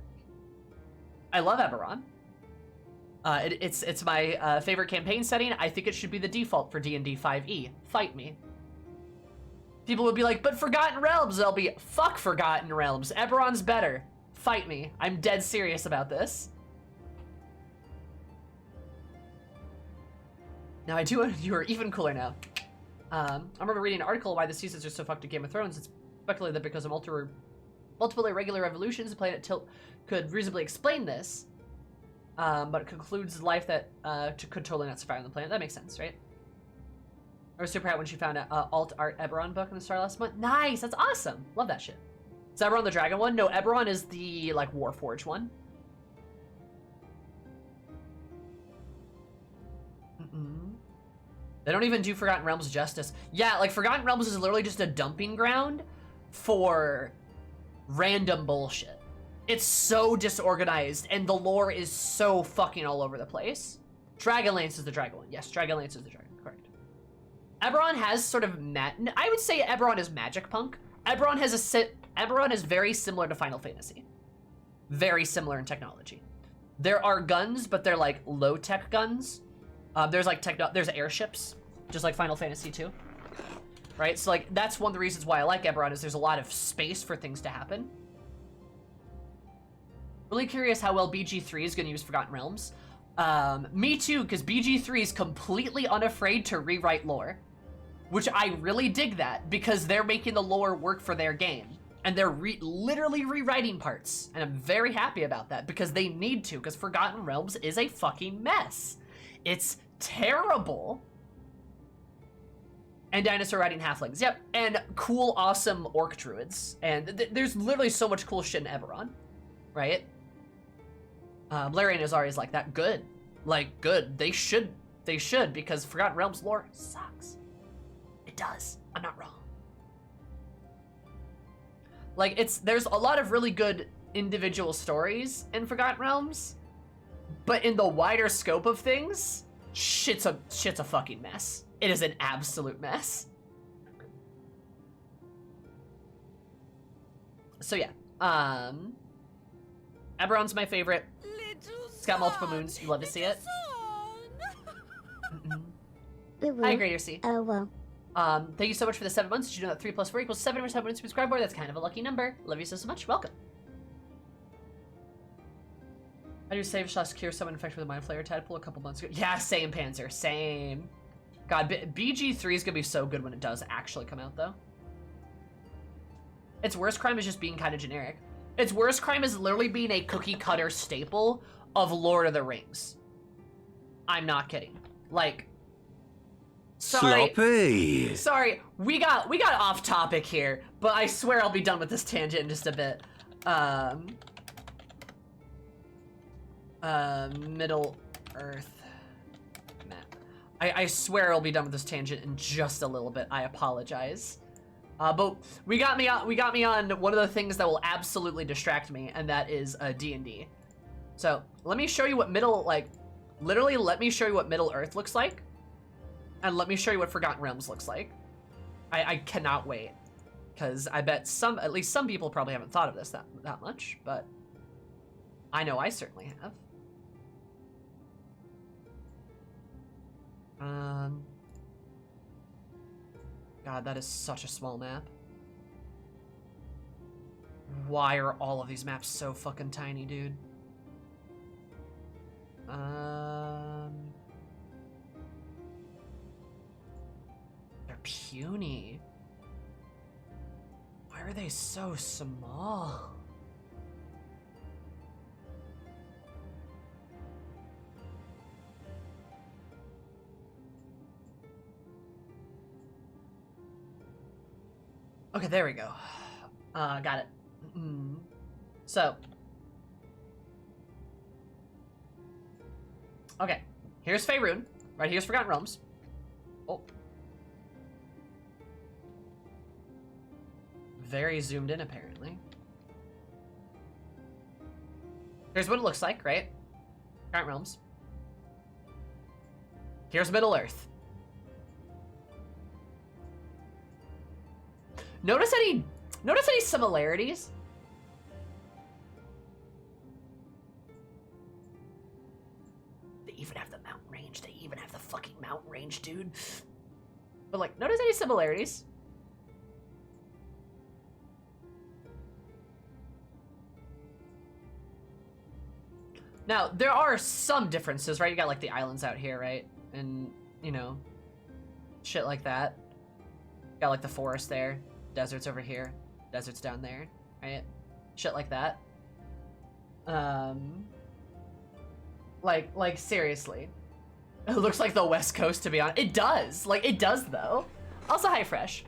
I love Eberron. It's my favorite campaign setting. I think it should be the default for D&D 5e. Fight me. People would be like, but Forgotten Realms. They'll be, fuck Forgotten Realms. Eberron's better. Fight me. I'm dead serious about this. Now I do. You are even cooler now. I remember reading an article why the seasons are so fucked in Game of Thrones. It's speculated that because of multiple irregular revolutions, the planet Tilt could reasonably explain this. But it concludes life that could totally not survive on the planet. That makes sense, right? I was super happy when she found an alt art Eberron book in the store last month. Nice, that's awesome. Love that shit. Is Eberron the dragon one? No, Eberron is the like Warforged one. They don't even do Forgotten Realms justice. Yeah, like Forgotten Realms is literally just a dumping ground for random bullshit. It's so disorganized, and the lore is so fucking all over the place. Dragonlance is the dragon one. Yes, Dragonlance is the dragon, correct. Eberron has sort of I would say Eberron is magic punk. Eberron is very similar to Final Fantasy. Very similar in technology. There are guns, but they're like low-tech guns. There's like there's airships, just like Final Fantasy 2. Right? So like that's one of the reasons why I like Eberron is there's a lot of space for things to happen. Really curious how well BG3 is going to use Forgotten Realms. Me too, because BG3 is completely unafraid to rewrite lore. Which I really dig that, because they're making the lore work for their game. And they're literally rewriting parts. And I'm very happy about that, because they need to, because Forgotten Realms is a fucking mess. It's terrible. And dinosaur riding halflings, yep. And cool, awesome orc druids. And there's literally so much cool shit in Eberron, right? Larry and Azari is like that. Good. Like, good. They should, because Forgotten Realms lore sucks. It does. I'm not wrong. Like, there's a lot of really good individual stories in Forgotten Realms, but in the wider scope of things, shit's a fucking mess. It is an absolute mess. So yeah, Eberron's my favorite. It's got multiple moons. You love to see it. I agree, Yercy. Oh, well. Thank you so much for the 7 months. Did you know that 3 + 4 = 7 or 7 months subscribe board? That's kind of a lucky number. Love you so much. Welcome. I do save / cure someone infected with a mind flayer tadpole a couple months ago. Yeah, same, Panzer. Same. God, BG3 is gonna be so good when it does actually come out, though. Its worst crime is just being kind of generic. Its worst crime is literally being a cookie-cutter staple of Lord of the Rings. I'm not kidding. Like, sorry. Sloppy. Sorry, we got off topic here, but I swear I'll be done with this tangent in just a bit. Middle Earth map. I swear I'll be done with this tangent in just a little bit. I apologize. But we got me on one of the things that will absolutely distract me, and that is D&D. So let me show you what literally let me show you what Middle Earth looks like, and let me show you what Forgotten Realms looks like. I cannot wait, because I bet at least some people probably haven't thought of this that much, but I know I certainly have. God, that is such a small map. Why are all of these maps so fucking tiny, dude? They're puny. Why are they so small? Okay, there we go. Got it. So. Okay, here's Faerun. Right, here's Forgotten Realms. Oh. Very zoomed in, apparently. Here's what it looks like, right? Forgotten Realms. Here's Middle Earth. Notice any similarities? even have the mountain range. They even have the fucking mountain range, dude. But like, notice any similarities? Now, there are some differences, right? You got like the islands out here, right? And, you know, shit like that. Got like the forest there, deserts over here, deserts down there, right? Shit like that. Like seriously. It looks like the West Coast, to be honest. It does. Like, it does, though. Also, hi, Fresh.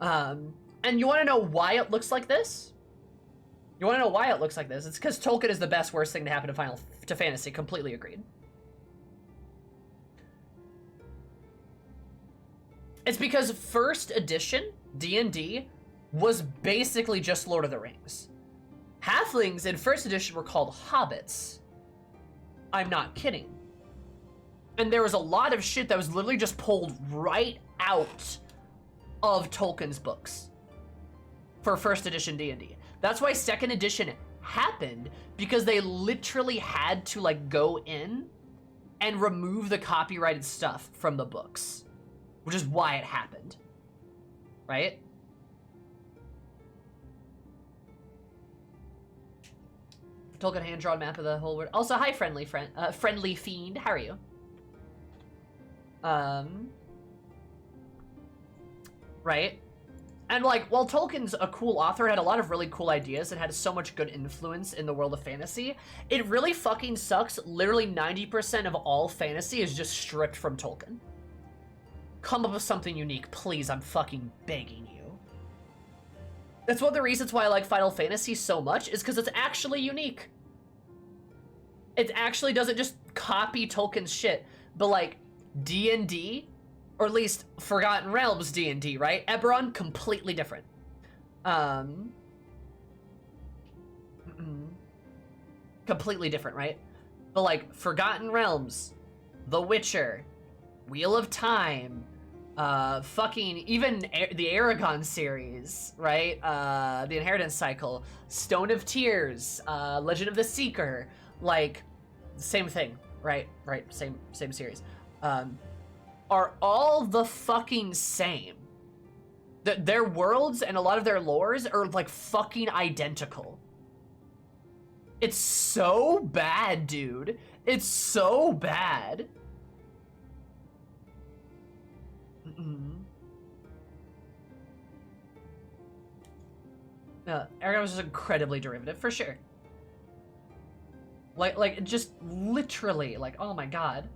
And you want to know why it looks like this? You want to know why it looks like this? It's because Tolkien is the best, worst thing to happen to fantasy. Completely agreed. It's because first edition D&D was basically just Lord of the Rings. Halflings in first edition were called hobbits. I'm not kidding. And there was a lot of shit that was literally just pulled right out of Tolkien's books for first edition D&D. That's why second edition happened, because they literally had to like go in and remove the copyrighted stuff from the books, which is why it happened, right? Tolkien hand-drawn map of the whole world. Also, hi, friendly fiend. How are you? Right? And like, while Tolkien's a cool author, had a lot of really cool ideas and had so much good influence in the world of fantasy, it really fucking sucks. Literally 90% of all fantasy is just stripped from Tolkien. Come up with something unique, please. I'm fucking begging you. That's one of the reasons why I like Final Fantasy so much, is because it's actually unique. It actually doesn't just copy Tolkien's shit, but like D&D, or at least Forgotten Realms D&D, right? Eberron, completely different. Completely different, right? But like Forgotten Realms, The Witcher, Wheel of Time, fucking even the Aragon series, right? The Inheritance Cycle, Stone of Tears, Legend of the Seeker, like same thing, right? Right, same series. Are all the fucking same. Their worlds and a lot of their lores are like fucking identical. It's so bad, dude. It's so bad. Aragon was just incredibly derivative, for sure. Like just literally, like, oh my god.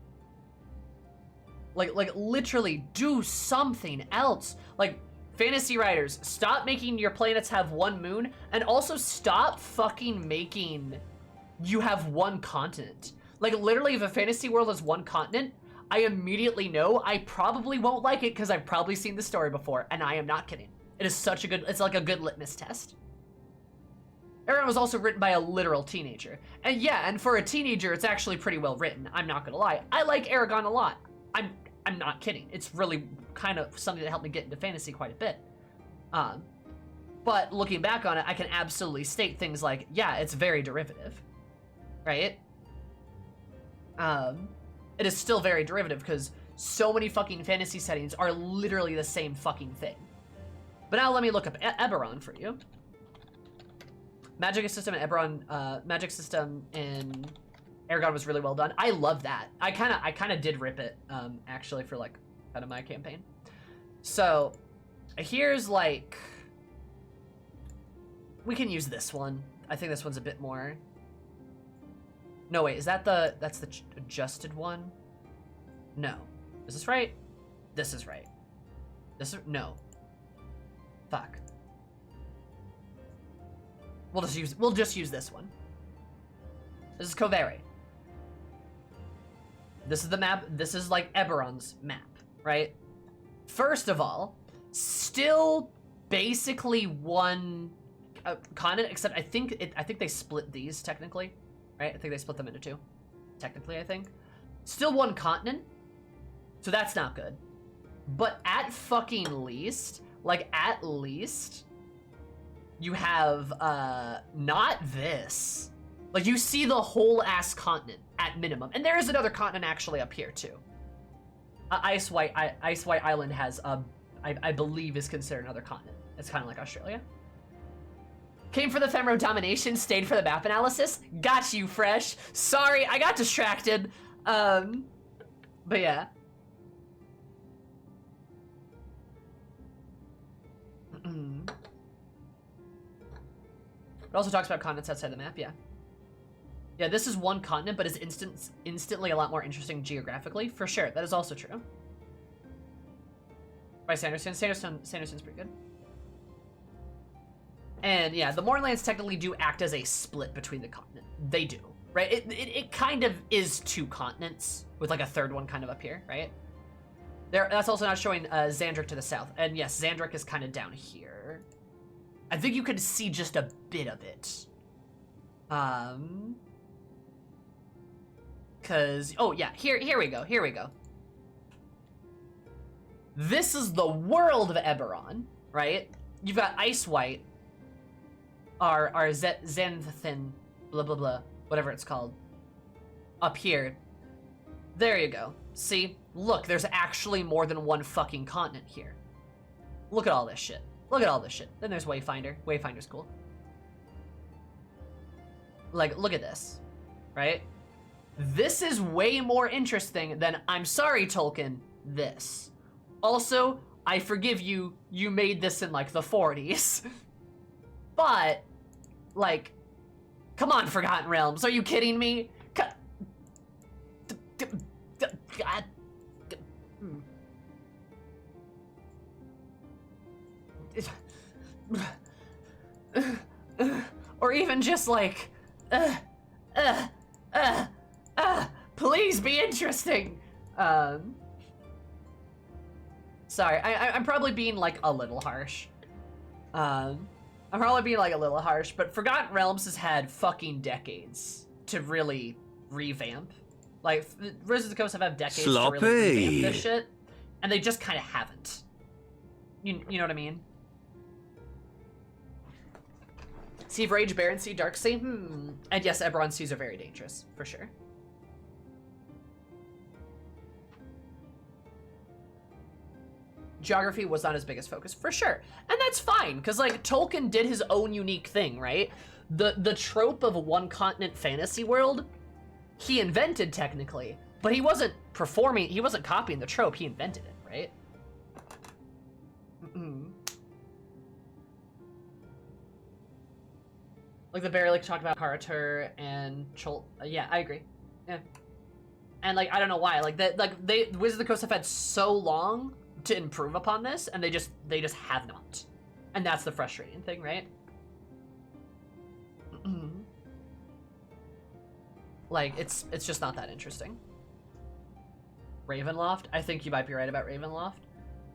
Like literally do something else. Like, fantasy writers, stop making your planets have one moon, and also stop fucking making you have one continent. Like, literally, if a fantasy world has one continent, I immediately know I probably won't like it because I've probably seen the story before, and I am not kidding. It is such a good, it's like a good litmus test. Aragon was also written by a literal teenager. And yeah, and for a teenager, it's actually pretty well written. I'm not gonna lie. I like Aragon a lot. I'm not kidding. It's really kind of something that helped me get into fantasy quite a bit. But looking back on it, I can absolutely state things like, yeah, it's very derivative, right? It is still very derivative because so many fucking fantasy settings are literally the same fucking thing. But now let me look up Eberron for you. Magic system in Eberron, magic system in Aragon was really well done. I love that. I kind of did rip it, actually, for like kind of my campaign. So here's like, we can use this one. I think this one's a bit more. No, wait, that's the adjusted one? No. Is this right? This is right. No. Fuck. We'll just use this one. This is Kovere. This is the map. This is like Eberron's map, right? First of all, still basically one continent, except I think they split these technically, right? I think they split them into two, technically. I think still one continent, so that's not good. But at fucking least, like at least, you have not this, Like, you see the whole ass continent at minimum. And there is another continent actually up here too. Ice White Island has, I believe is considered another continent. It's kind of like Australia. Came for the Femro domination, stayed for the map analysis. Got you, Fresh. Sorry, I got distracted. But yeah. It also talks about continents outside the map, yeah. Yeah, this is one continent, but is instantly a lot more interesting geographically. For sure, that is also true. By Sanderson. Sanderson's pretty good. And yeah, the Mournlands technically do act as a split between the continent. They do, right? It kind of is two continents, with like a third one kind of up here, right? That's also not showing Xandric to the south. And yes, Xandric is kind of down here. I think you could see just a bit of it. Cause, oh yeah, here we go. This is the world of Eberron, right? You've got Ice White, our Xanthin, blah blah blah, whatever it's called, up here. There you go. See? Look, there's actually more than one fucking continent here. Look at all this shit. Look at all this shit. Then there's Wayfinder. Wayfinder's cool. Like, look at this, right? This is way more interesting than, I'm sorry, Tolkien, this. Also, I forgive you, you made this in, like, the 40s. But, like, come on, Forgotten Realms, are you kidding me? God. Or even just like, please be interesting. Sorry, I'm probably being like a little harsh. I'm probably being like a little harsh, but Forgotten Realms has had fucking decades to really revamp. Like, Wizards of the Coast have had decades to really revamp this shit, and they just kind of haven't. You know what I mean? Sea of Rage, Barren Sea, Dark Sea, And yes, Eberron seas are very dangerous, for sure. Geography was not his biggest focus, for sure. And that's fine, because, like, Tolkien did his own unique thing, right? The trope of a one-continent fantasy world, he invented, technically, but he wasn't copying the trope, he invented it, right? Like the Barry, like, talked about Karatur and Chult. Yeah, I agree. Yeah. And, like, I don't know why. Like, Wizards of the Coast have had so long to improve upon this, and they just have not. And that's the frustrating thing, right? Like, it's just not that interesting. Ravenloft? I think you might be right about Ravenloft.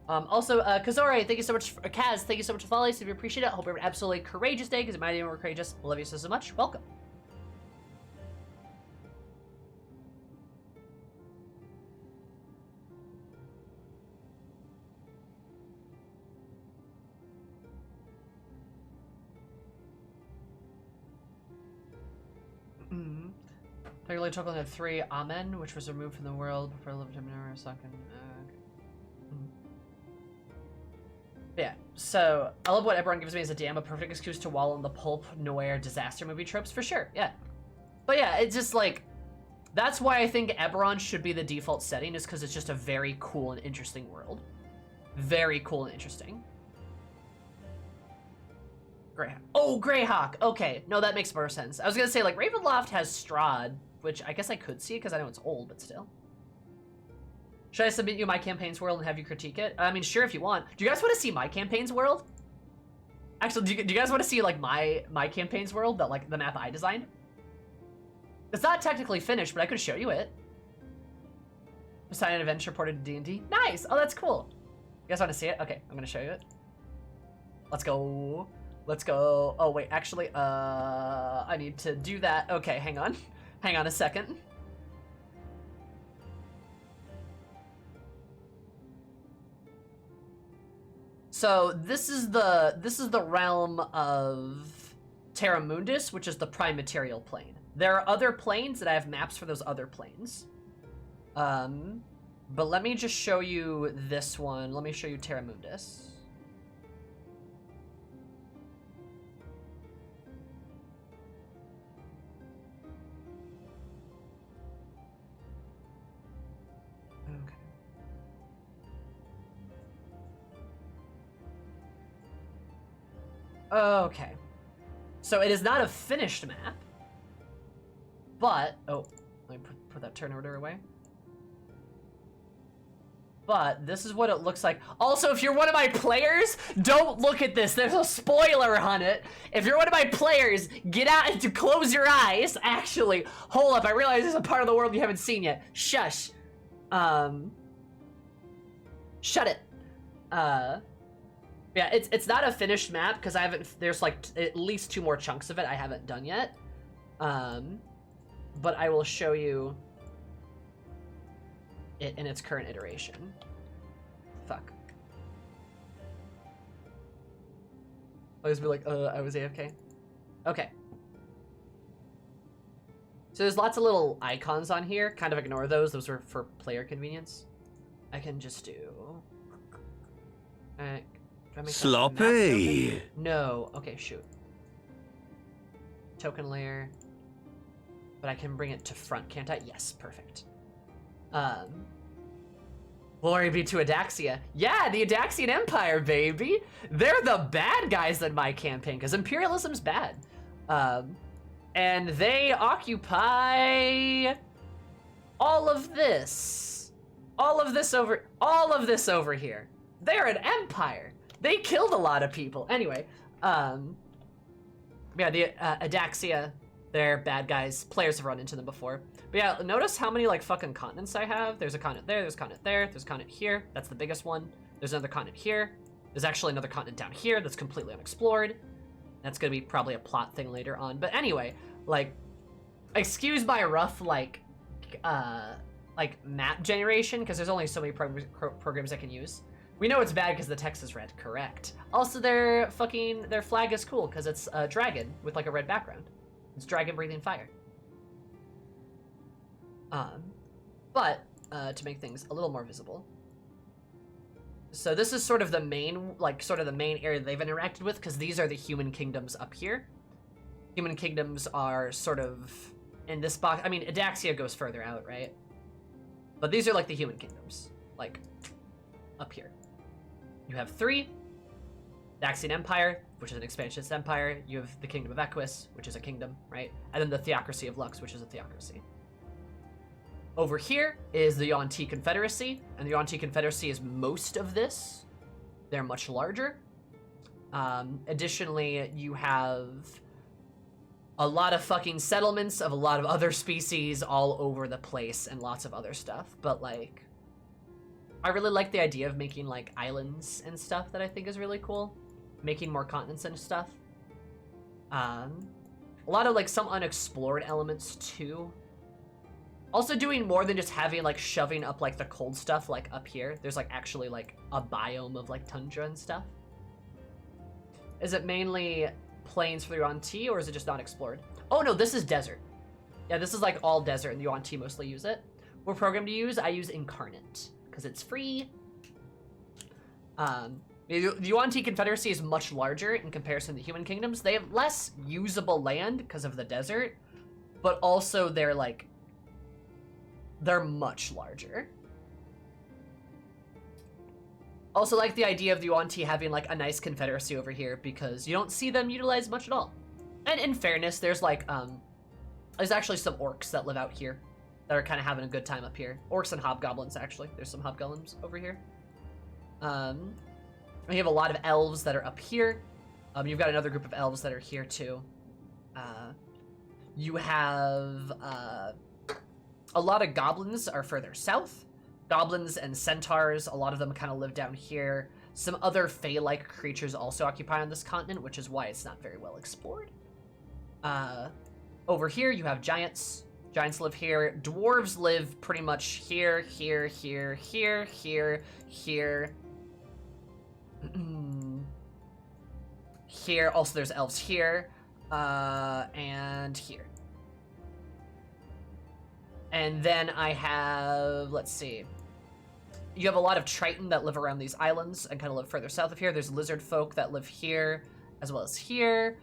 Also, Kazore, thank you so much. Kaz, thank you so much for following. So we appreciate it. Hope you have an absolutely courageous day, because it might even more courageous. Love you so much. Welcome. Regularly Tolkien had 3 Amen, which was removed from the world before limited never sunken. Yeah, so I love what Eberron gives me as a DM, a perfect excuse to wallow in the pulp noir disaster movie tropes, for sure, yeah. But yeah, it's just like, that's why I think Eberron should be the default setting, is because it's just a very cool and interesting world. Very cool and interesting. Greyhawk. Oh, Greyhawk, okay. No, that makes more sense. I was gonna say, like, Ravenloft has Strahd, which I guess I could see, because I know it's old, but still. Should I submit you my campaign's world and have you critique it? I mean, sure, if you want. Do you guys want to see my campaign's world? Actually, do you guys want to see, like, my campaign's world, like, the map I designed? It's not technically finished, but I could show you it. Poseidon Adventure ported to D&D. Nice! Oh, that's cool. You guys want to see it? Okay, I'm gonna show you it. Let's go. Let's go. Oh, wait, actually, I need to do that. Okay, hang on. Hang on a second. So this is the realm of Terra Mundus, which is the prime material plane. There are other planes that I have maps for those other planes. But let me just show you this one. Let me show you Terra Mundus. Okay. So it is not a finished map, but... Oh, let me put that turn order away. But this is what it looks like. Also, if you're one of my players, don't look at this. There's a spoiler on it. If you're one of my players, get out and close your eyes. Actually, hold up. I realize there's a part of the world you haven't seen yet. Shush. Shut it. Yeah, it's not a finished map because I haven't. There's like at least 2 more chunks of it I haven't done yet. But I will show you it in its current iteration. Fuck. I'll just be like, I was AFK. Okay. So there's lots of little icons on here. Kind of ignore those. Those are for player convenience. I can just do. Sloppy. No. Okay, shoot. Token layer. But I can bring it to front, can't I? Yes, perfect. Glory be to Adaxia. Yeah, the Adaxian Empire, baby. They're the bad guys in my campaign, because imperialism's bad. And they occupy all of this. All of this over here. They're an empire. They killed a lot of people. Anyway, yeah, the Adaxia, they're bad guys. Players have run into them before. But yeah, notice how many like fucking continents I have. There's a continent there, there's a continent there, there's a continent here. That's the biggest one. There's another continent here. There's actually another continent down here that's completely unexplored. That's gonna be probably a plot thing later on. But anyway, like, excuse my rough like map generation, because there's only so many programs I can use. We know it's bad because the text is red, correct. Also, their flag is cool because it's a dragon with like a red background. It's dragon breathing fire. But to make things a little more visible. So this is sort of the main, area they've interacted with, because these are the human kingdoms up here. Human kingdoms are sort of in this box. I mean, Adaxia goes further out, right? But these are like the human kingdoms, like up here. You have 3. Adaxian Empire, which is an expansionist empire. You have the Kingdom of Equus, which is a kingdom, right? And then the Theocracy of Lux, which is a theocracy. Over here is the Yuan-Ti Confederacy, and the Yuan-Ti Confederacy is most of this. They're much larger. Additionally, you have a lot of fucking settlements of a lot of other species all over the place and lots of other stuff. But like, I really like the idea of making like islands and stuff that I think is really cool. Making more continents and stuff. A lot of like some unexplored elements too. Also doing more than just having like shoving up like the cold stuff like up here. There's like actually like a biome of like tundra and stuff. Is it mainly plains for the Yuan-Ti, or is it just not explored? Oh no, this is desert. Yeah, this is like all desert, and the Yuan-Ti mostly use it. What program to use? I use Incarnate because it's free. The Yuan-Ti Confederacy is much larger in comparison to the human kingdoms. They have less usable land because of the desert, but also they're much larger. Also like the idea of the Yuan-Ti having like a nice confederacy over here because you don't see them utilized much at all. And in fairness, there's like, there's actually some orcs that live out here that are kind of having a good time up here. Orcs and hobgoblins, actually. There's some hobgoblins over here. We have a lot of elves that are up here. You've got another group of elves that are here too. You have a lot of goblins are further south. Goblins and centaurs, a lot of them kind of live down here. Some other fae-like creatures also occupy on this continent, which is why it's not very well explored. Over here, you have giants. Giants live here. Dwarves live pretty much here, here, here, here, here, here. Here, also there's elves here. And here. And then I have, let's see. You have a lot of Triton that live around these islands and kind of live further south of here. There's lizard folk that live here as well as here.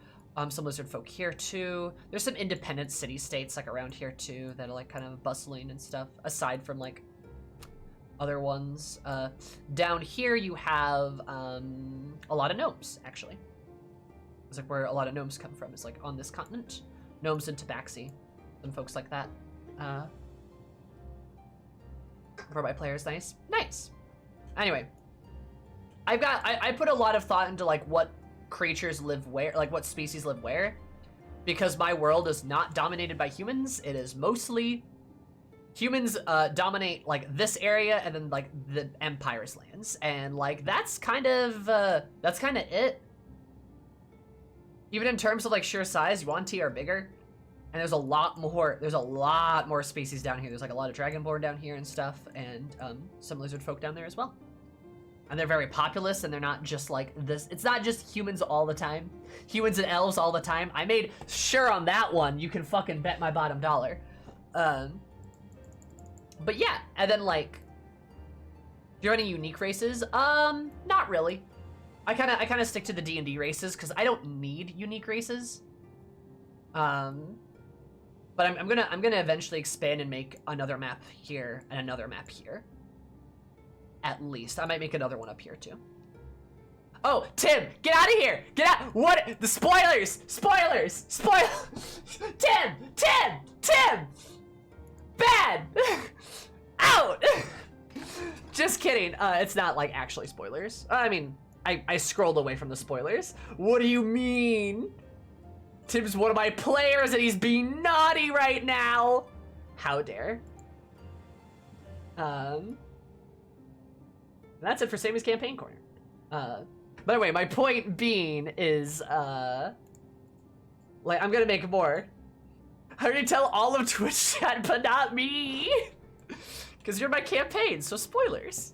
Some lizard folk here too. There's some independent city-states like around here too that are like kind of bustling and stuff, aside from like other ones. Down here you have a lot of gnomes, actually. It's like where a lot of gnomes come from. It's like on this continent. Gnomes and Tabaxi. Some folks like that. For my players, nice. Nice. Anyway. I put a lot of thought into like what creatures live where, like what species live where. Because my world is not dominated by humans. It is mostly humans dominate like this area and then like the Empire's lands. And like that's kind of it. Even in terms of like sheer size, Yuan-Ti are bigger. And there's a lot more species down here. There's like a lot of Dragonborn down here and stuff, and some lizard folk down there as well. And they're very populous, and they're not just like this. It's not just humans all the time. Humans and elves all the time. I made sure on that one, you can fucking bet my bottom dollar. But yeah, and then like, do you have any unique races? Not really. I kind of stick to the D&D races because I don't need unique races. But I'm gonna eventually expand and make another map here and another map here. At least I might make another one up here too. Oh, Tim, get out of here! Get out! What? The spoilers! Spoilers! Tim! Bad! Out! Just kidding. It's not like actually spoilers. I mean, I scrolled away from the spoilers. What do you mean? Tim's one of my players and he's being naughty right now. How dare. That's it for Sammy's campaign corner. By the way, my point being is, like, I'm gonna make more. I'm gonna tell all of Twitch chat, but not me. Because you're my campaign, so spoilers.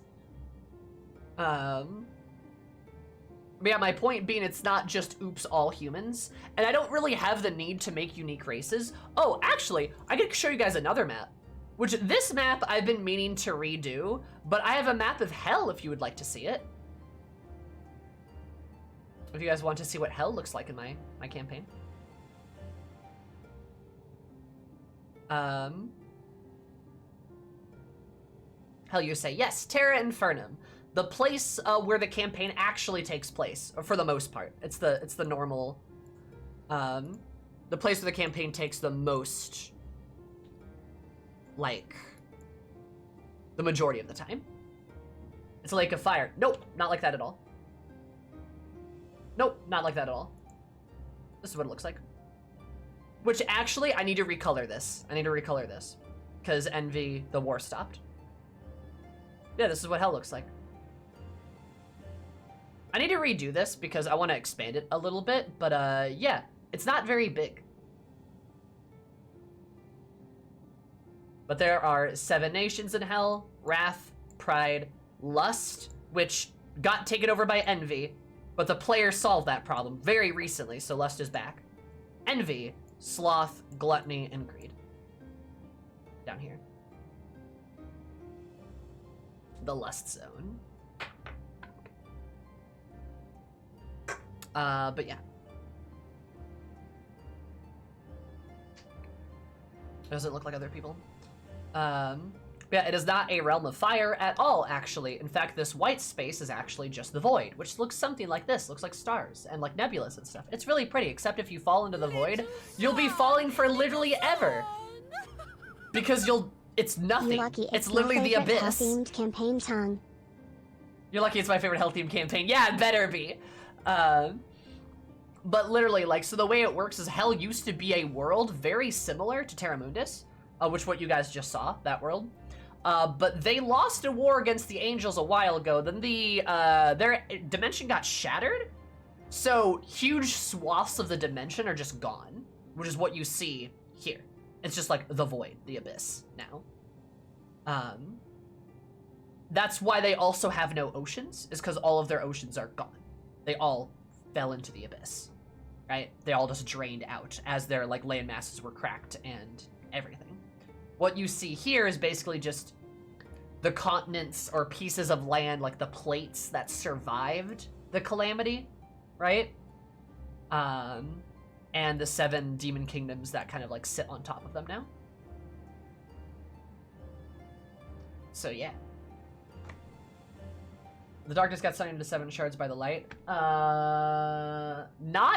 But yeah, my point being, it's not just oops all humans, and I don't really have the need to make unique races. Oh, actually, I could show you guys another map, which this map I've been meaning to redo, but I have a map of hell if you would like to see it. If you guys want to see what hell looks like in my campaign. Hell, you say, yes, Terra Infernum. The place where the campaign actually takes place, for the most part. It's the normal, the place where the campaign takes the most, like, the majority of the time. It's a lake of fire. Nope, not like that at all. Nope, not like that at all. This is what it looks like. Which actually, I need to recolor this. Because Envy, the war stopped. Yeah, this is what hell looks like. I need to redo this because I want to expand it a little bit, but yeah, it's not very big. But there are 7 nations in hell: Wrath, Pride, Lust, which got taken over by Envy, but the player solved that problem very recently, so Lust is back. Envy, Sloth, Gluttony, and Greed. Down here. The Lust Zone. But yeah. Doesn't look like other people. Yeah, it is not a realm of fire at all, actually. In fact, this white space is actually just the void, which looks something like this. Looks like stars and like nebulas and stuff. It's really pretty, except if you fall into the void, you'll be falling for literally ever. Because it's nothing. You're lucky it's literally the abyss. Hell-themed campaign tongue. You're lucky it's my favorite hell-themed campaign. Yeah, it better be. But literally, like, so the way it works is hell used to be a world very similar to Terra Mundus, which what you guys just saw, that world. But they lost a war against the angels a while ago. Then their dimension got shattered. So huge swaths of the dimension are just gone, which is what you see here. It's just like the void, the abyss now. That's why they also have no oceans, is because all of their oceans are gone. They all fell into the abyss. right? They all just drained out as their like land masses were cracked and everything. What you see here is basically just the continents or pieces of land, like the plates that survived the calamity, right? And the 7 demon kingdoms that kind of like sit on top of them now. So yeah. The darkness got sunken into 7 shards by the light. Not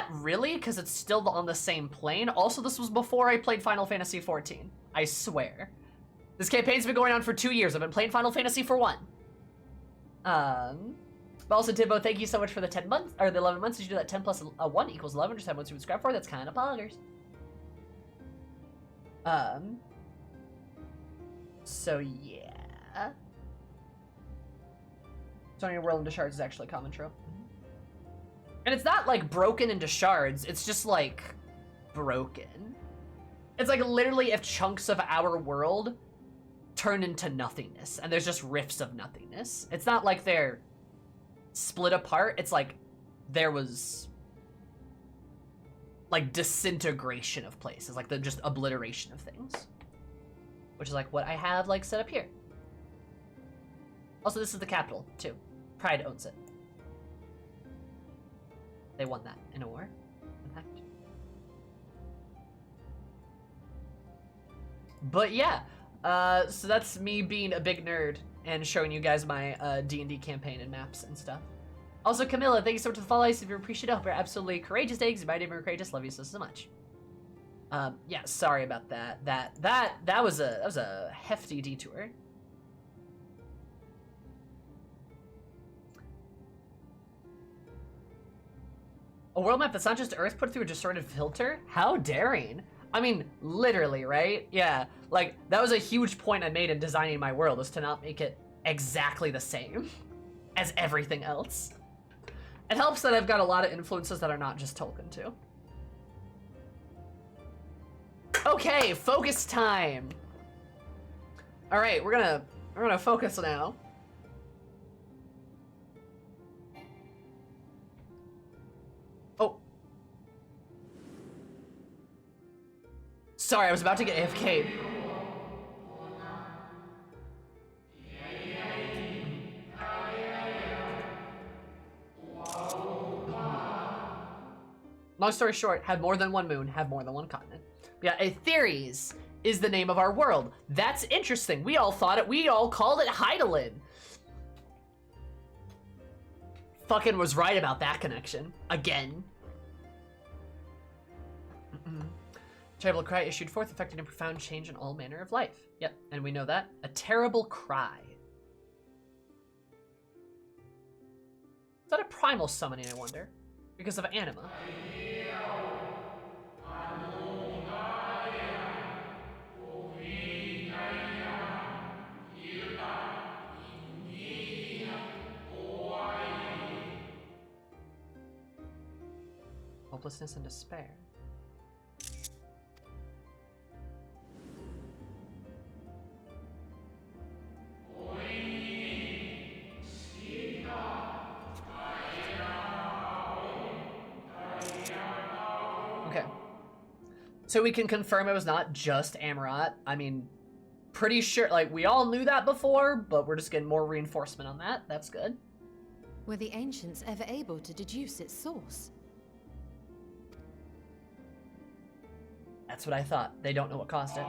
really, because it's still on the same plane. Also, this was before I played Final Fantasy XIV. I swear. This campaign's been going on for 2 years. I've been playing Final Fantasy for 1. But also, Tibbo, thank you so much for the 10 months, or the 11 months. Did you do that 10 plus 1 equals 11? Just have what you subscribe for? That's kind of poggers. So yeah. Turning your world into shards is actually common trope. And it's not like broken into shards, it's just like broken. It's like literally if chunks of our world turn into nothingness and there's just rifts of nothingness. It's not like they're split apart, it's like there was like disintegration of places, like the just obliteration of things. Which is like what I have like set up here. Also, this is the capital too. Pride owns it. They won that in a war, in fact. But yeah, so that's me being a big nerd and showing you guys my D&D campaign and maps and stuff. Also, Camilla, thank you so much for the follow. If you appreciate it, hope you're absolutely courageous day. My name is courageous. Love you so much. Yeah, sorry about that. That was a hefty detour. A world map that's not just Earth put through a distorted filter? How daring. I mean, literally, right? Yeah, like, that was a huge point I made in designing my world, is to not make it exactly the same as everything else. It helps that I've got a lot of influences that are not just Tolkien, too. Okay, focus time. All right, we're gonna focus now. Oh. Sorry, I was about to get AFK'd. Long story short, have more than one moon, have more than one continent. Yeah, Aetheres is the name of our world. That's interesting. We all thought it, we all called it Hydaelyn. Fucking was right about that connection. Again. Terrible cry issued forth, affecting a profound change in all manner of life. Yep, and we know that. A terrible cry. Is that a primal summoning, I wonder? Because of anima. Hopelessness and despair. Okay. So we can confirm it was not just Amarat. I mean, pretty sure, like, we all knew that before, but we're just getting more reinforcement on that. That's good. Were the ancients ever able to deduce its source? That's what I thought. They don't know what caused it.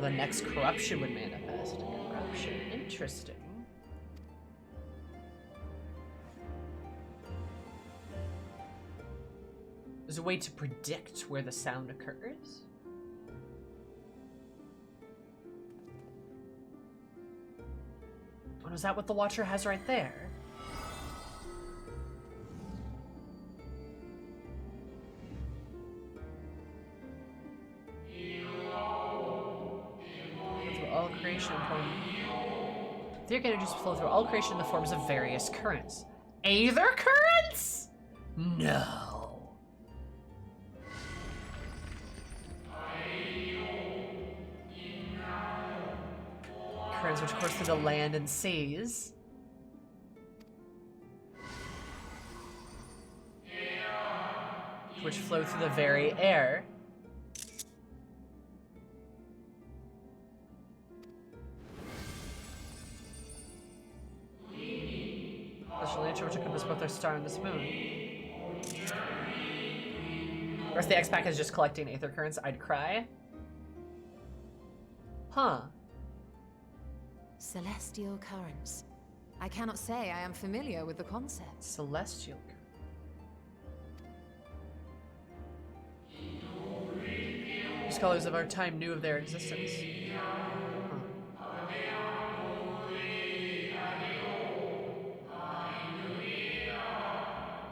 The next corruption would manifest. Corruption. Interesting. There's a way to predict where the sound occurs. Oh, is that what the Watcher has right there? Through all creation etheric energies flow through all creation in the forms of various currents. Aether currents? No. currents which course through the land and seas. Which flow through the very air. Celestial nature which encompass both our star and this moon. Or if the X-Pack is just collecting aether currents, I'd cry. Huh. Celestial currents. I cannot say I am familiar with the concept. Celestial. Scholars of our time knew of their existence.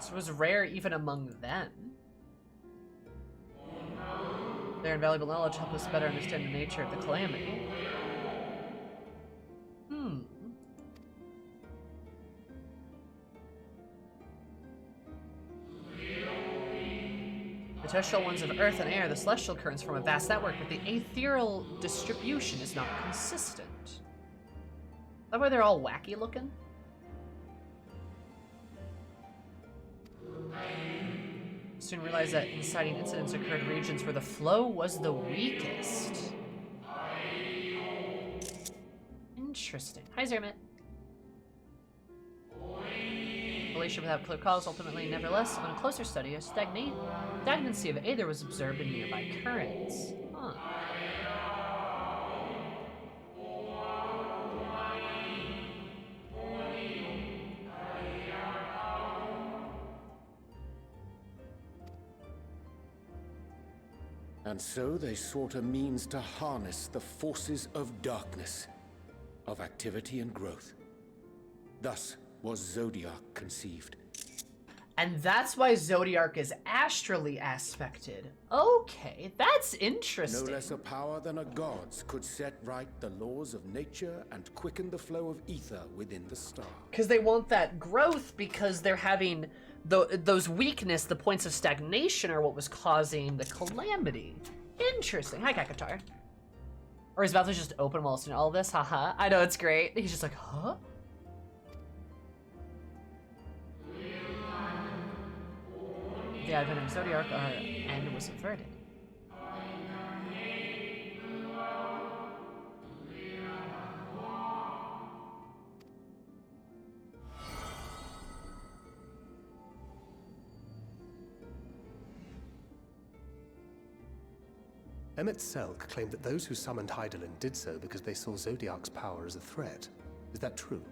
This was rare even among them. Their invaluable knowledge helped us better understand the nature of the calamity. The terrestrial ones of earth and air, the celestial currents form a vast network, but the ethereal distribution is not consistent. Is that why they're all wacky looking? Soon realized that inciting incidents occurred in regions where the flow was the weakest. Interesting. Hi, Zermit. Relation without clear cause, ultimately, nevertheless, on a closer study, a stagnancy of aether was observed in nearby currents. Huh. And so they sought a means to harness the forces of darkness, of activity and growth. Thus was Zodiac conceived. And that's why Zodiac is astrally aspected. Okay, that's interesting. No less a power than a god's could set right the laws of nature and quicken the flow of ether within the star. Because they want that growth, because they're having those weakness, the points of stagnation are what was causing the calamity. Interesting. Hi, Kakatar. Or his mouth was just open while listening to all this. Haha. I know, it's great. He's just like, huh? The advent of Zodiac, our end was averted. Emmett Selk claimed that those who summoned Hydaelyn did so because they saw Zodiac's power as a threat. Is that true?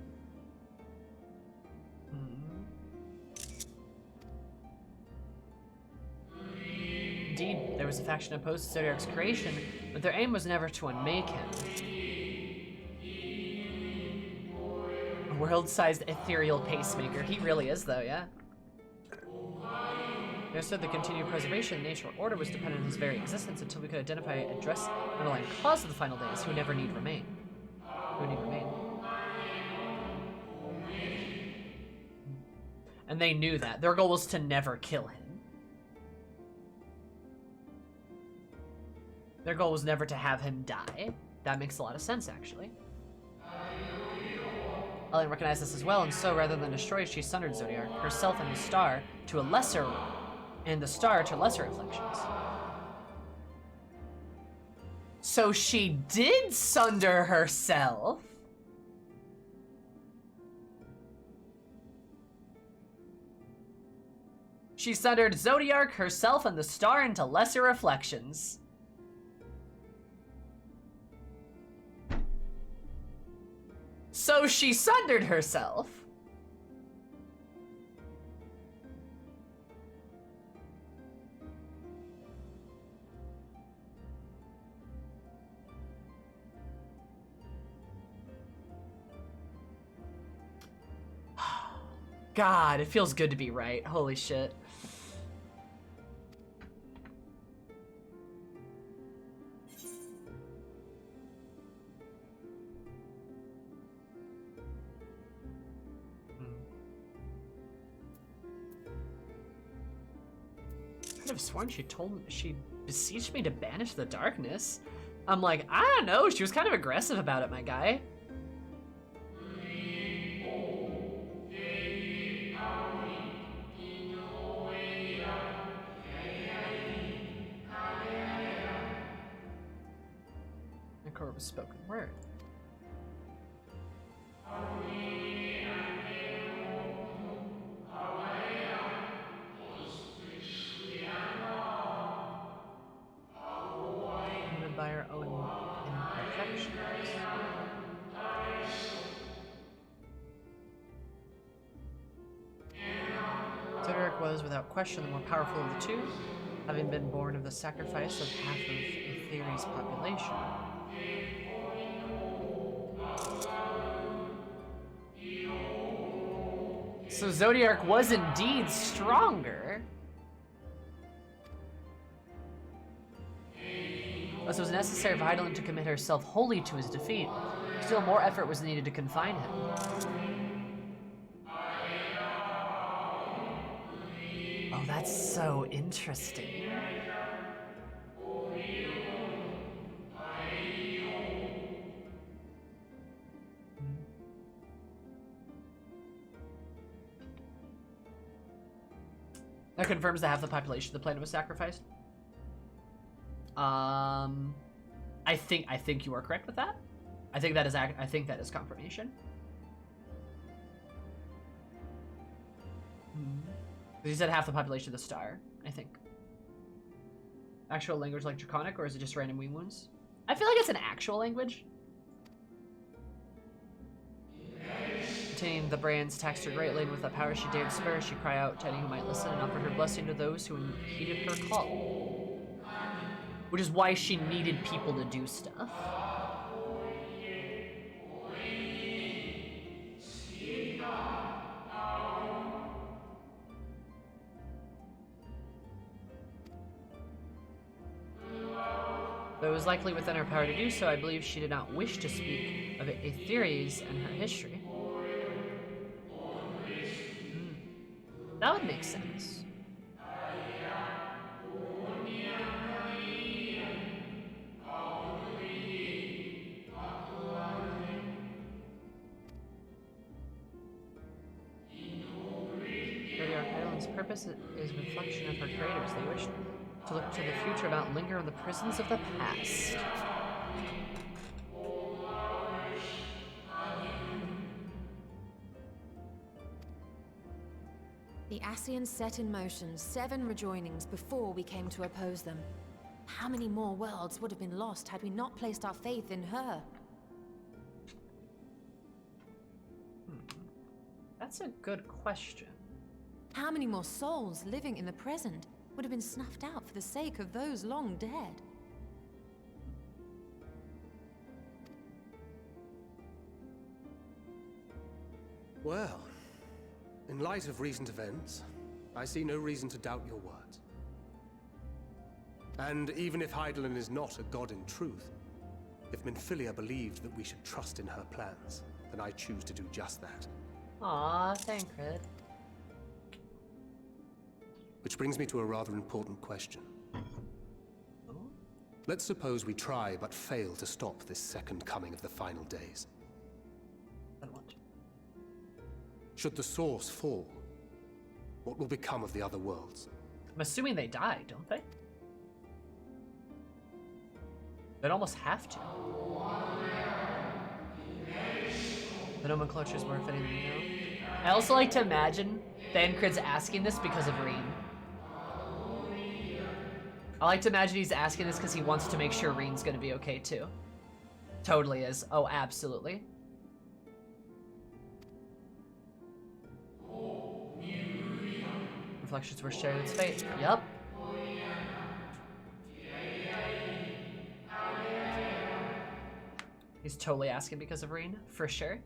Indeed, there was a faction opposed to Zodiac's creation, but their aim was never to unmake him. A world-sized ethereal pacemaker. He really is, though, yeah. They understood the continued preservation of the natural order was dependent on his very existence until we could identify and address the underlying cause of the final days, who never need remain. Who need remain. And they knew that. Their goal was to never kill him. Their goal was never to have him die. That makes a lot of sense, actually. Ellen recognized this as well, and so rather than destroy, she sundered Zodiac, herself and the star, to a lesser, and the star to lesser reflections. So she did sunder herself. She sundered Zodiac, herself, and the star into lesser reflections. So she sundered herself. God, it feels good to be right. Holy shit. I could have sworn she beseeched me to banish the darkness. I'm like, I don't know, she was kind of aggressive about it, my guy. was spoken word. Limited by our own imperfections. Zodiac was, without question, the more powerful of the two, having been born of the sacrifice of half of Aetheri's population. So Zodiac was indeed stronger. As it was necessary for Hydaelyn to commit herself wholly to his defeat, still more effort was needed to confine him. Oh, that's so interesting. That confirms that half the population of the planet was sacrificed. I think you are correct with that. I think that is confirmation. You said half the population of the star, I think. Actual language like Draconic, or is it just random wing wounds? I feel like it's an actual language. Containing the brands taxed her greatly, and with the power she dared spare, she cried out to any who might listen and offered her blessing to those who heeded her call. Which is why she needed people to do stuff. Though it was likely within her power to do so, I believe she did not wish to speak of Aetheri's and her history. That would make sense. Hydaelyn's purpose is reflection of her creators. They wish to look to the future, not linger in the prisons of the past. The Ascians set in motion 7 rejoinings before we came to oppose them. How many more worlds would have been lost had we not placed our faith in her? That's a good question. How many more souls living in the present would have been snuffed out for the sake of those long dead? Well, in light of recent events, I see no reason to doubt your words. And even if Hydaelyn is not a god in truth, if Minfilia believed that we should trust in her plans, then I choose to do just that. Aw, Thancred. Which brings me to a rather important question. Let's suppose we try but fail to stop this second coming of the final days. Then what? Should the source fall, what will become of the other worlds? I'm assuming they die, don't they? They'd almost have to. The nomenclature is more fitting than you know. I also like to imagine Thancred's asking this because of Reen. I like to imagine he's asking this because he wants to make sure Reen's gonna be okay too. Totally is. Oh, absolutely. Reflections were shared its fate. Yup. He's totally asking because of Reen, for sure.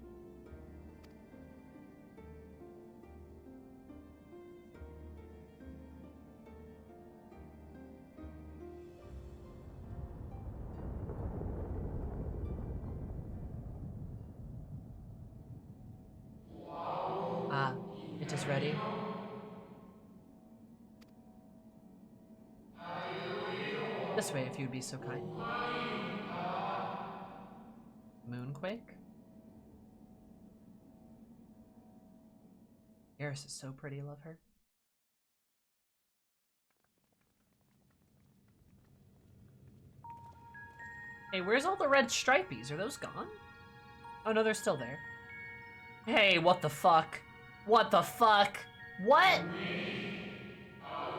Ah, it is ready. This way, if you'd be so kind. Moonquake? Eris is so pretty, love her. Hey, where's all the red stripies? Are those gone? Oh no, they're still there. Hey, what the fuck? What the fuck? What?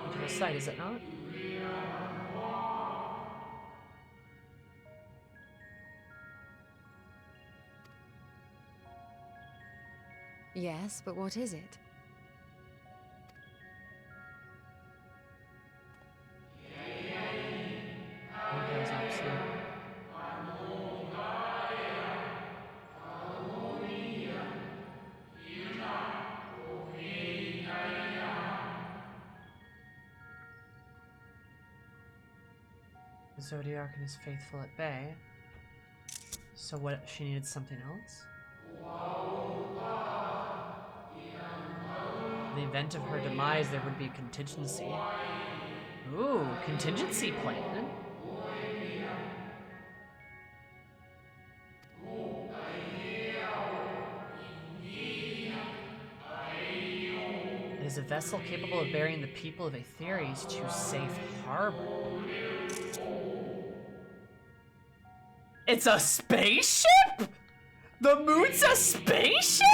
Beautiful sight, is it not? Yes, but what is it? That was absolute. The Zodiac and his faithful at bay. So what, she needed something else? In the event of her demise, there would be a contingency. Ooh, contingency plan. It is a vessel capable of bearing the people of Aetheres to safe harbor. It's a spaceship? The moon's a spaceship?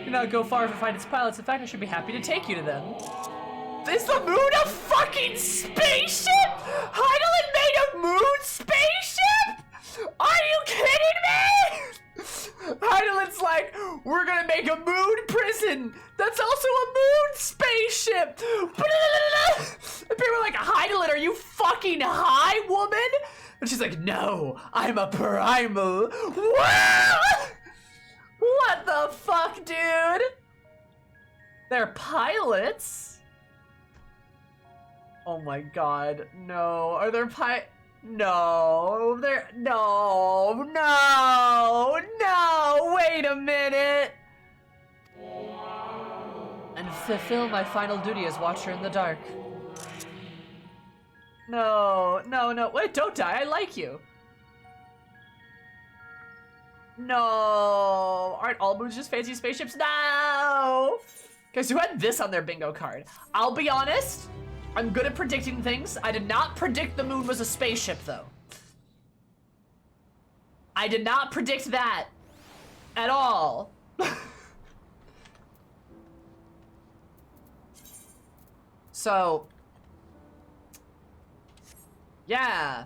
Do not go far to find its pilots. In fact, I should be happy to take you to them. Is the moon a fucking spaceship? Heidelin made a moon spaceship? Are you kidding me? Heidelin's like, we're gonna make a moon prison. That's also a moon spaceship. And people are like, Heidelin, are you fucking high, woman? And she's like, no, I'm a primal. What? What the fuck, dude? They're pilots? Oh my god, no. Are there No, they're... No, wait a minute. And fulfill my final duty as Watcher in the Dark. No, wait, don't die, I like you. No, aren't all moons just fancy spaceships? No! Guys, who had this on their bingo card? I'll be honest, I'm good at predicting things. I did not predict the moon was a spaceship, though. I did not predict that at all. So, yeah.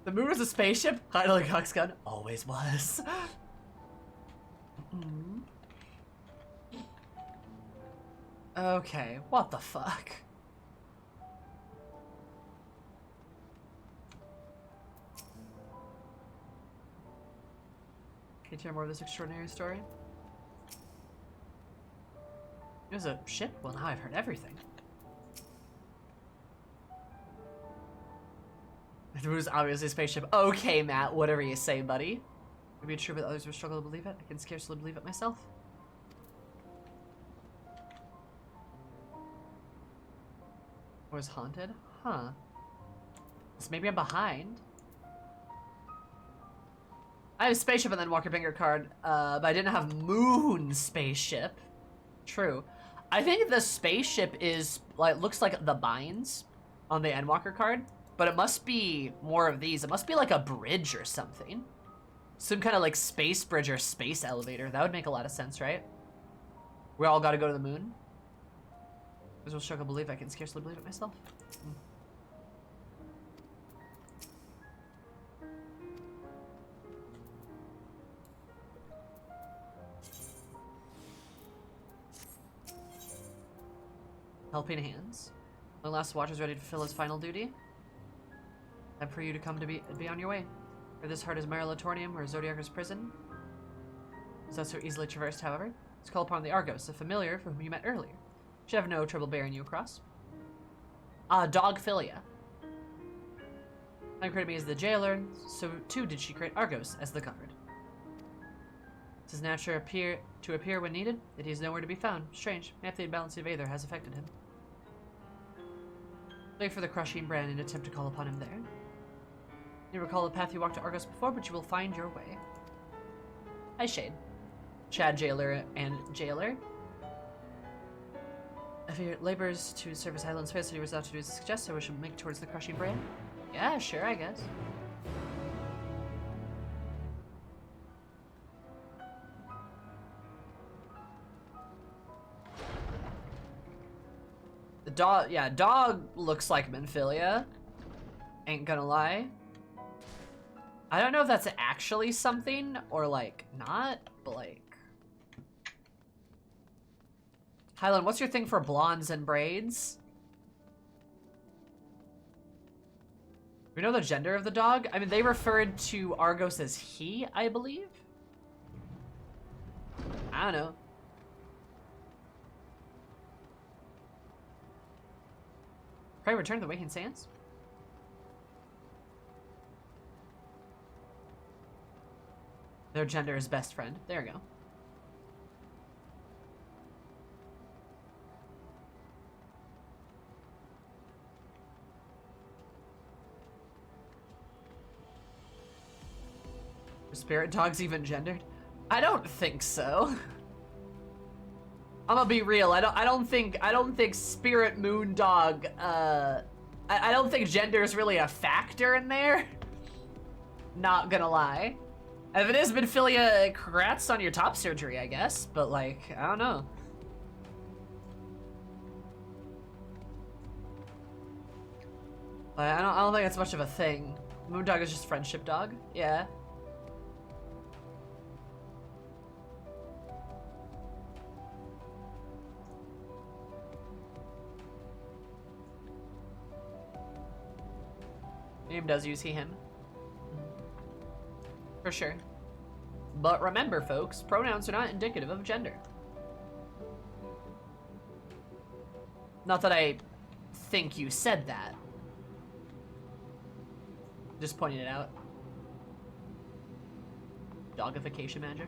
The moon was a spaceship? Heidelin Coxgun always was. Okay, what the fuck? Can you hear more of this extraordinary story? It was a ship? Well, now I've heard everything. It was obviously a spaceship. Okay, Matt, whatever you say, buddy. Maybe it's true, but others would struggle to believe it. I can scarcely believe it myself. Was haunted? Huh. So maybe I'm behind. I have a spaceship and then Walker Bingo card, but I didn't have moon spaceship. True. I think the spaceship is, like, looks like the binds on the Endwalker card, but it must be more of these. It must be like a bridge or something. Some kind of like space bridge or space elevator. That would make a lot of sense, right? We all gotta go to the moon. Because we'll struggle to believe I can scarcely believe it myself. Helping hands. My last watch is ready to fulfill his final duty. Time for you to come to be on your way. For this heart is Myralatornium or Zodiacar's prison. Is not so easily traversed, however. Let's call upon the Argos, a familiar for whom you met earlier. Should have no trouble bearing you across. Dogphilia. Created me as the jailer, so too did she create Argos as the guard. It is natural to appear when needed, yet he is nowhere to be found. Strange. Maybe the imbalance of Aether has affected him. Wait for the crushing brand and attempt to call upon him there. You recall the path you walked to Argos before, but you will find your way. Hi, Shade. Chad, Jailer, and Jailer. If your labors to service Highland's face, what you resolve to do is suggest, so we should make towards the crushing brand. Yeah, sure, I guess. The dog, yeah, dog looks like Minfilia. Ain't gonna lie. I don't know if that's actually something or like not, but like. Hyland, what's your thing for blondes and braids? We know the gender of the dog? I mean, they referred to Argos as he, I believe? I don't know. Pray return to the Waking Sands? Their gender is best friend. There we go. Are spirit dogs even gendered? I don't think so. I'm gonna be real. I don't think spirit moon dog. I don't think gender is really a factor in there. Not gonna lie. If it is Minfilia, congrats on your top surgery, I guess. But like, I don't know. I don't think it's much of a thing. Moondog is just friendship dog. Yeah. Name does use he, him. For sure. But remember, folks, pronouns are not indicative of gender. Not that I think you said that. Just pointing it out. Dogification manager.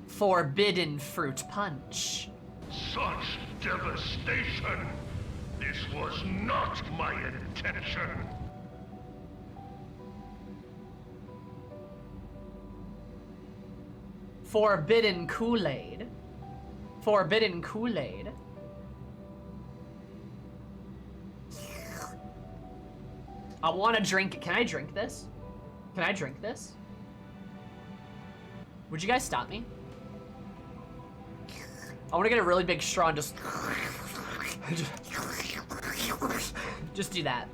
Forbidden fruit punch. Such devastation! This was not my intention! Forbidden Kool-Aid. Forbidden Kool-Aid. I want to drink it. Can I drink this? Can I drink this? Would you guys stop me? I want to get a really big straw and just do that.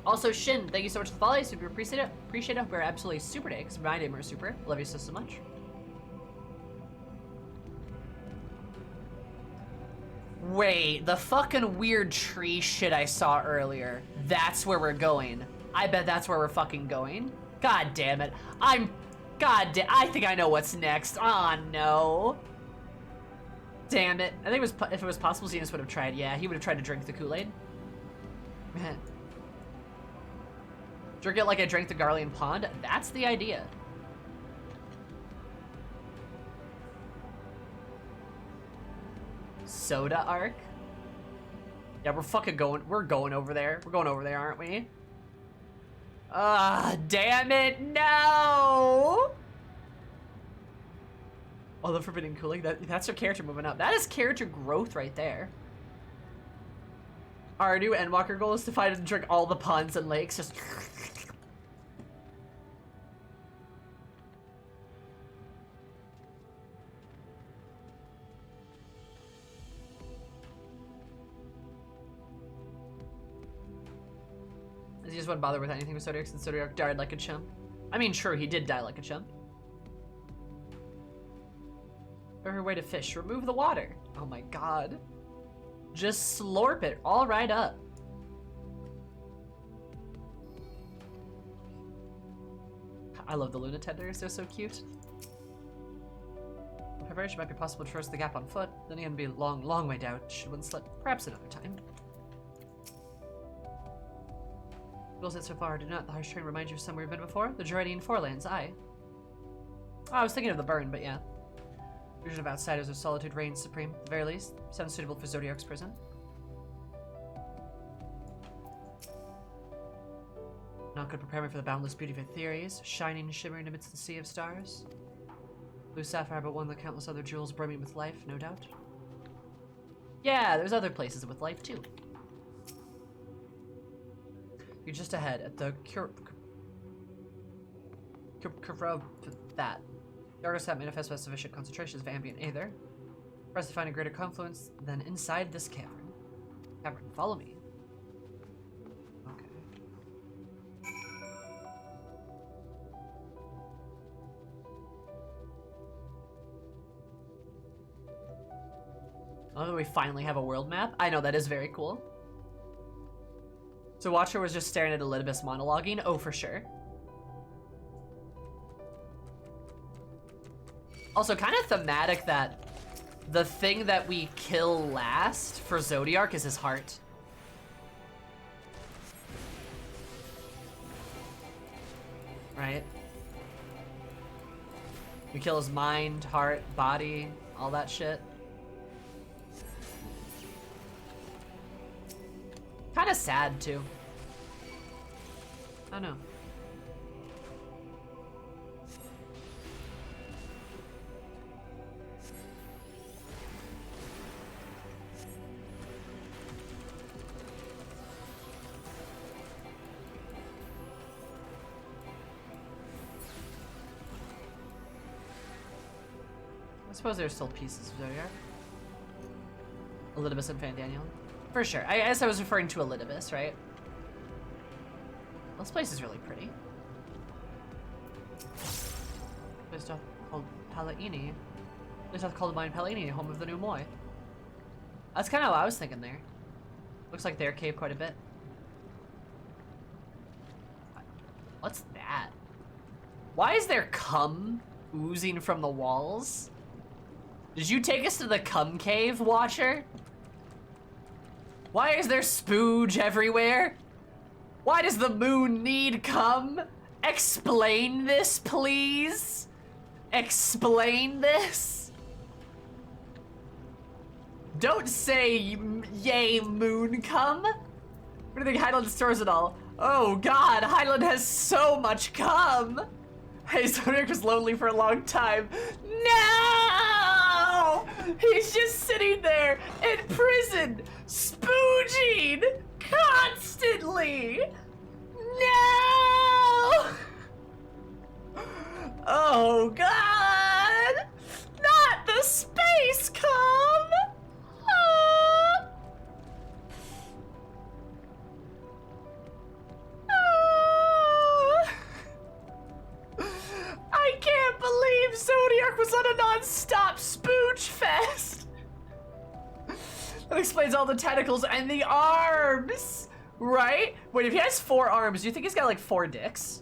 Also, Shin, thank you so much for the follow. Super appreciate it. Appreciate it. We're absolutely super day because my name is super. Love you so much. Wait, the fucking weird tree shit I saw earlier. That's where we're going. I bet that's where we're fucking going. God damn it. I think I know what's next. Aw, no. Damn it. I think if it was possible, Xenos would have tried. Yeah, he would have tried to drink the Kool-Aid. Drink it like I drank the Garlean Pond. That's the idea. Soda arc? Yeah, we're going over there. We're going over there, aren't we? Ah, damn it, no! Oh, the Forbidden Kool-Aid, that's her character moving up. That is character growth right there. Our new Endwalker goal is to find and drink all the ponds and lakes, just... He just wouldn't bother with anything with Zodiac since Zodiac died like a chump. I mean, sure, he did die like a chump. Every way to fish, remove the water. Oh my god. Just slurp it all right up. I love the Luna Tenders, they're so cute. Preparation might be possible to traverse the gap on foot, then again be a long, long way down should one slip. Perhaps another time. Goals that so far do not. The harsh terrain reminds you of somewhere you've been before. The Gerardian Forelands, aye. Oh, I was thinking of the burn, but yeah. Vision of outsiders of solitude reigns supreme. At the very least, sounds suitable for Zodiac's prison. Not could prepare me for the boundless beauty of your theories, shining and shimmering amidst the sea of stars. Blue sapphire, but one of the countless other jewels brimming with life, no doubt. Yeah, there's other places with life too. You're just ahead at the that. Darkness that manifests by sufficient concentrations of ambient aether. For us to find a greater confluence than inside this cavern. Cavern, follow me. Okay. Oh, we finally have a world map. I know, that is very cool. So Watcher was just staring at Elidibus monologuing. Oh, for sure. Also, kind of thematic that the thing that we kill last for Zodiark is his heart. Right? We kill his mind, heart, body, all that shit. Kind of sad, too. I don't know. I suppose there's still pieces of Zodiac. Elidibus and Fandaniel. For sure. I guess I was referring to Elidibus, right? This place is really pretty. Place called Palaini. Place called Mine Palaini, home of the new Moi. That's kind of what I was thinking there. Looks like their cave quite a bit. What's that? Why is there cum oozing from the walls? Did you take us to the cum cave, Watcher? Why is there spooge everywhere? Why does the moon need cum? Explain this, please. Explain this. Don't say yay moon cum. What do you think Highland stores it all? Oh god, Highland has so much cum. Hey, Zodiac was lonely for a long time. No! He's just sitting there in prison, spooging constantly. No! Oh god! Not the space cum! Ah! Ah! I can't believe Zodiac was on a non-stop spooge fest! That explains all the tentacles and the arms! Right? Wait, if he has 4 arms, do you think he's got like 4 dicks?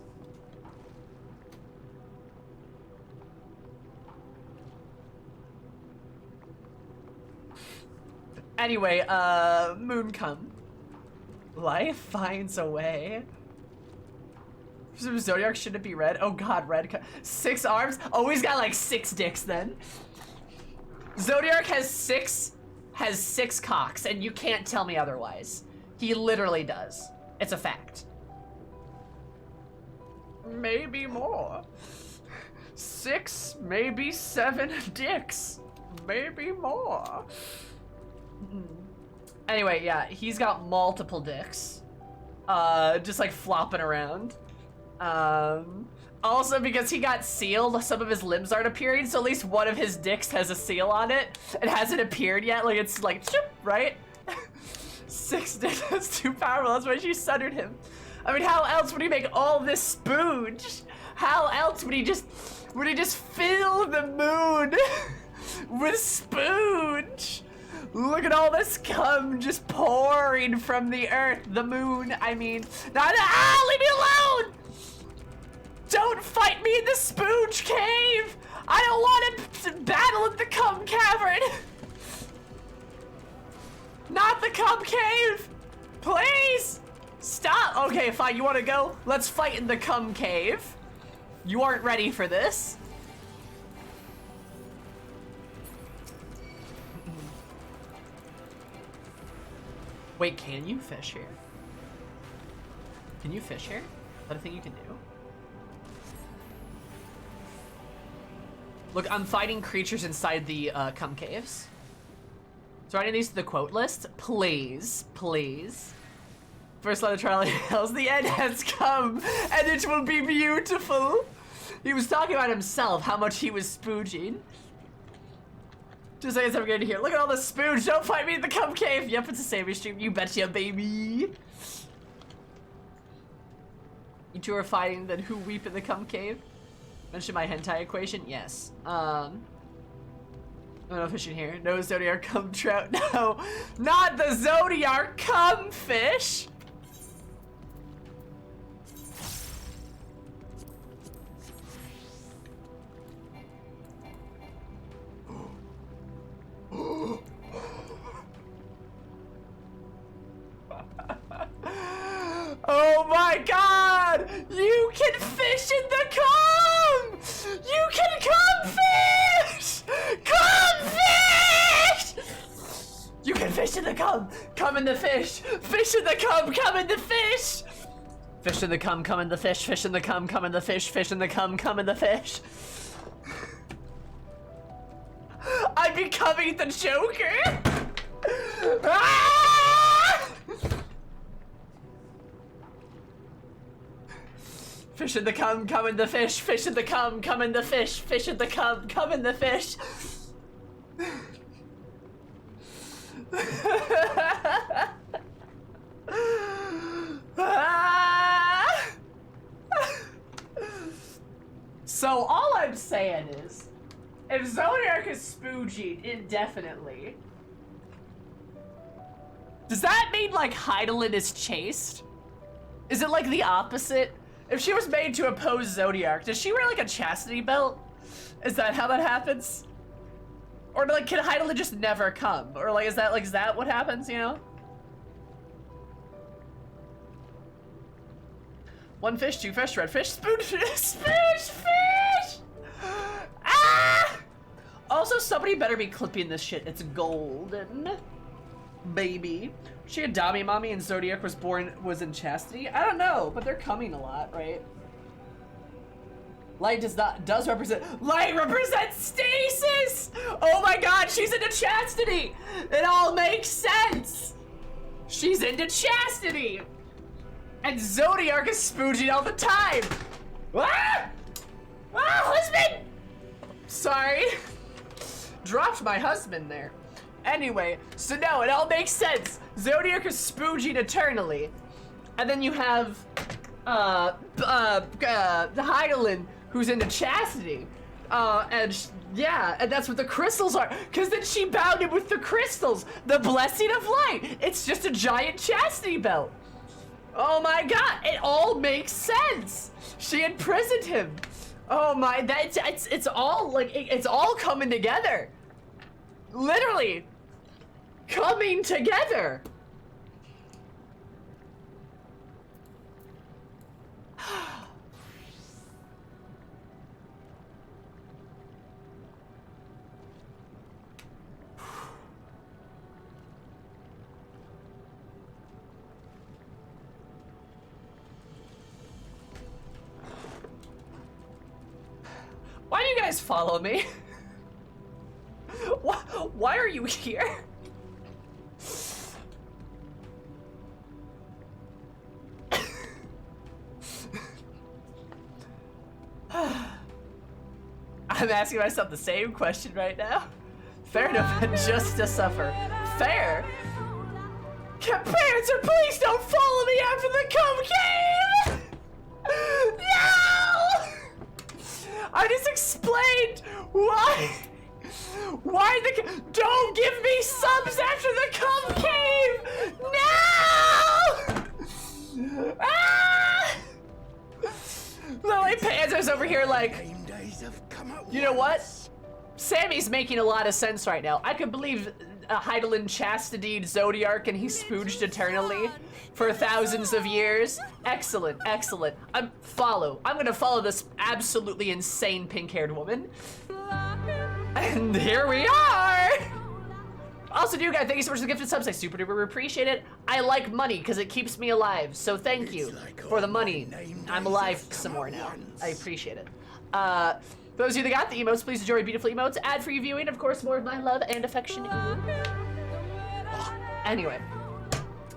Anyway, moon cum. Life finds a way. Zodiac shouldn't be red. Oh god, red. 6 arms? Oh, he's got like 6 dicks then. Zodiac has 6 cocks, and you can't tell me otherwise. He literally does. It's a fact. Maybe more. 6, maybe 7 dicks. Maybe more. Anyway, yeah, he's got multiple dicks. Just like flopping around. Also, because he got sealed, some of his limbs aren't appearing, so at least one of his dicks has a seal on it. It hasn't appeared yet, like it's like, right? 6 dicks, that's too powerful, that's why she sundered him. I mean, how else would he make all this spooge? How else would he just fill the moon with spooge? Look at all this cum just pouring from the earth, the moon, I mean. Leave me alone! Don't fight me in the spooge cave! I don't want to battle in the cum cavern! Not the cum cave! Please! Stop! Okay, fine, you want to go? Let's fight in the cum cave. You aren't ready for this. Wait, can you fish here? Can you fish here? Is that a thing you can do? Look, I'm fighting creatures inside the cum caves. So adding these to the quote list, please, please. First line of Trial Hills, the end has come, and it will be beautiful. He was talking about himself, how much he was spooging. Just like it's ever good to hear. Look at all the spooge. Don't fight me in the cum cave. Yep, it's a Sammy stream. You betcha, baby. You two are fighting, then who weep in the cum cave? Mention my hentai equation? Yes. I don't know if fishing here. No Zodiac cum trout. No, not the Zodiac cum fish. Oh my god! You can fish in the cum! You can cum fish! Cum fish! You can fish in the cum! Cum in the fish! Fish in the cum! Cum in the fish! Fish in the cum, cum in the fish, fish in the cum, cum in the fish, fish in the cum, cum in the fish. I'm becoming the Joker! Ah! Fish in the cum, cum in the fish, fish in the cum, cum in the fish, fish in the cum, cum in the fish. So all I'm saying is, if Zodiac is spooging indefinitely, does that mean like Heidelin is chaste? Is it like the opposite? If she was made to oppose Zodiac, does she wear like a chastity belt? Is that how that happens? Or like, can Heidelin just never come? Or like, is that what happens, you know? One fish, two fish, red fish, spoon fish, spooge fish! Ah! Also, somebody better be clipping this shit. It's golden. Baby. She a Dami mommy and Zodiac was in chastity? I don't know, but they're coming a lot, right? Light does represent stasis! Oh my god, she's into chastity! It all makes sense! She's into chastity! And Zodiac is spooging all the time! Ah! Ah, husband! Sorry. Dropped my husband there. Anyway, so no, it all makes sense. Zodiac is spooging eternally. And then you have, the Heidelin, who's into chastity. Yeah, and that's what the crystals are. Cause then she bound him with the crystals. The blessing of light. It's just a giant chastity belt. Oh my god, it all makes sense. She imprisoned him. Oh my, it's all like, it's all coming together. Literally. Coming together. Why do you guys follow me? Why are you here? I'm asking myself the same question right now. Fair enough, just to suffer. Fair? Parents, please don't follow me after the cum cave! No! I just explained why don't give me subs after the cum cave! No! Ah! Lily Panzer's over here like, you know what? Sammy's making a lot of sense right now. I could believe Heidelin chastitied Zodiac and he spooged eternally for thousands of years. Excellent, excellent. I'm gonna follow this absolutely insane pink-haired woman. And here we are! Also, you guys, thank you so much for the gifted subs. I super duper appreciate it. I like money because it keeps me alive. So thank you for the money. I'm alive some more now. I appreciate it. For those of you that got the emotes, please enjoy beautiful emotes. Ad-free viewing, of course, more of my love and affection. Anyway,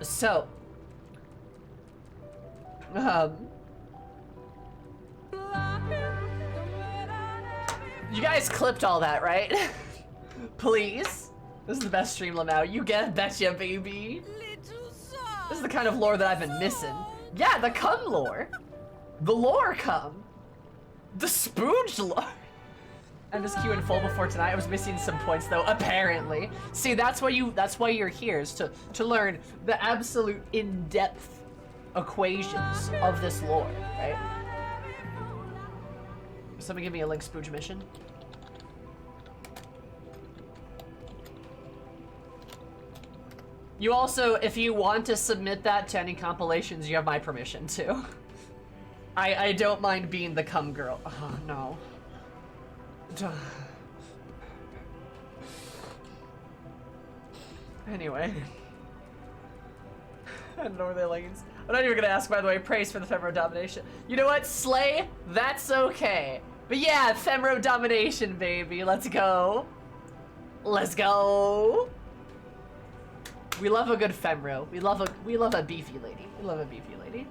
so you guys clipped all that, right? Please. This is the best stream now. You get betcha, baby. This is the kind of lore that I've been missing. Yeah, the cum lore. The lore cum. The spooge lore. MSQ in full before tonight. I was missing some points though, apparently. See, that's why you're here, is to learn the absolute in-depth equations of this lore, right? Somebody give me a link spooge mission. You also, if you want to submit that to any compilations, you have my permission too. I don't mind being the cum girl. Oh no. Anyway. I don't know where they're leggings. I'm not even gonna ask, by the way. Praise for the Femro domination. You know what? Slay? That's okay. But yeah, Femro domination, baby. Let's go. Let's go. We love a good Femro. We love a beefy lady. We love a beefy lady.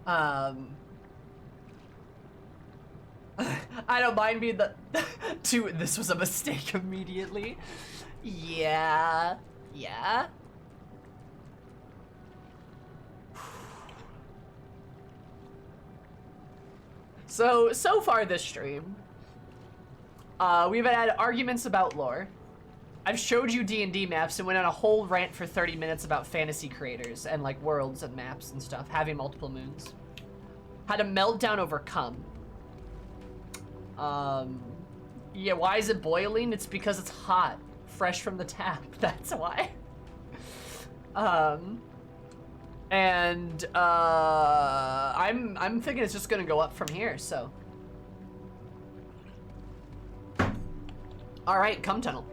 I don't mind being the this was a mistake immediately. Yeah. Yeah. So far this stream, we've had arguments about lore. I've showed you D&D maps and went on a whole rant for 30 minutes about fantasy creators and like worlds and maps and stuff, having multiple moons. Had a meltdown over cum. Yeah, why is it boiling? It's because it's hot, fresh from the tap. That's why. I'm thinking it's just gonna go up from here, so. All right, cum tunnel.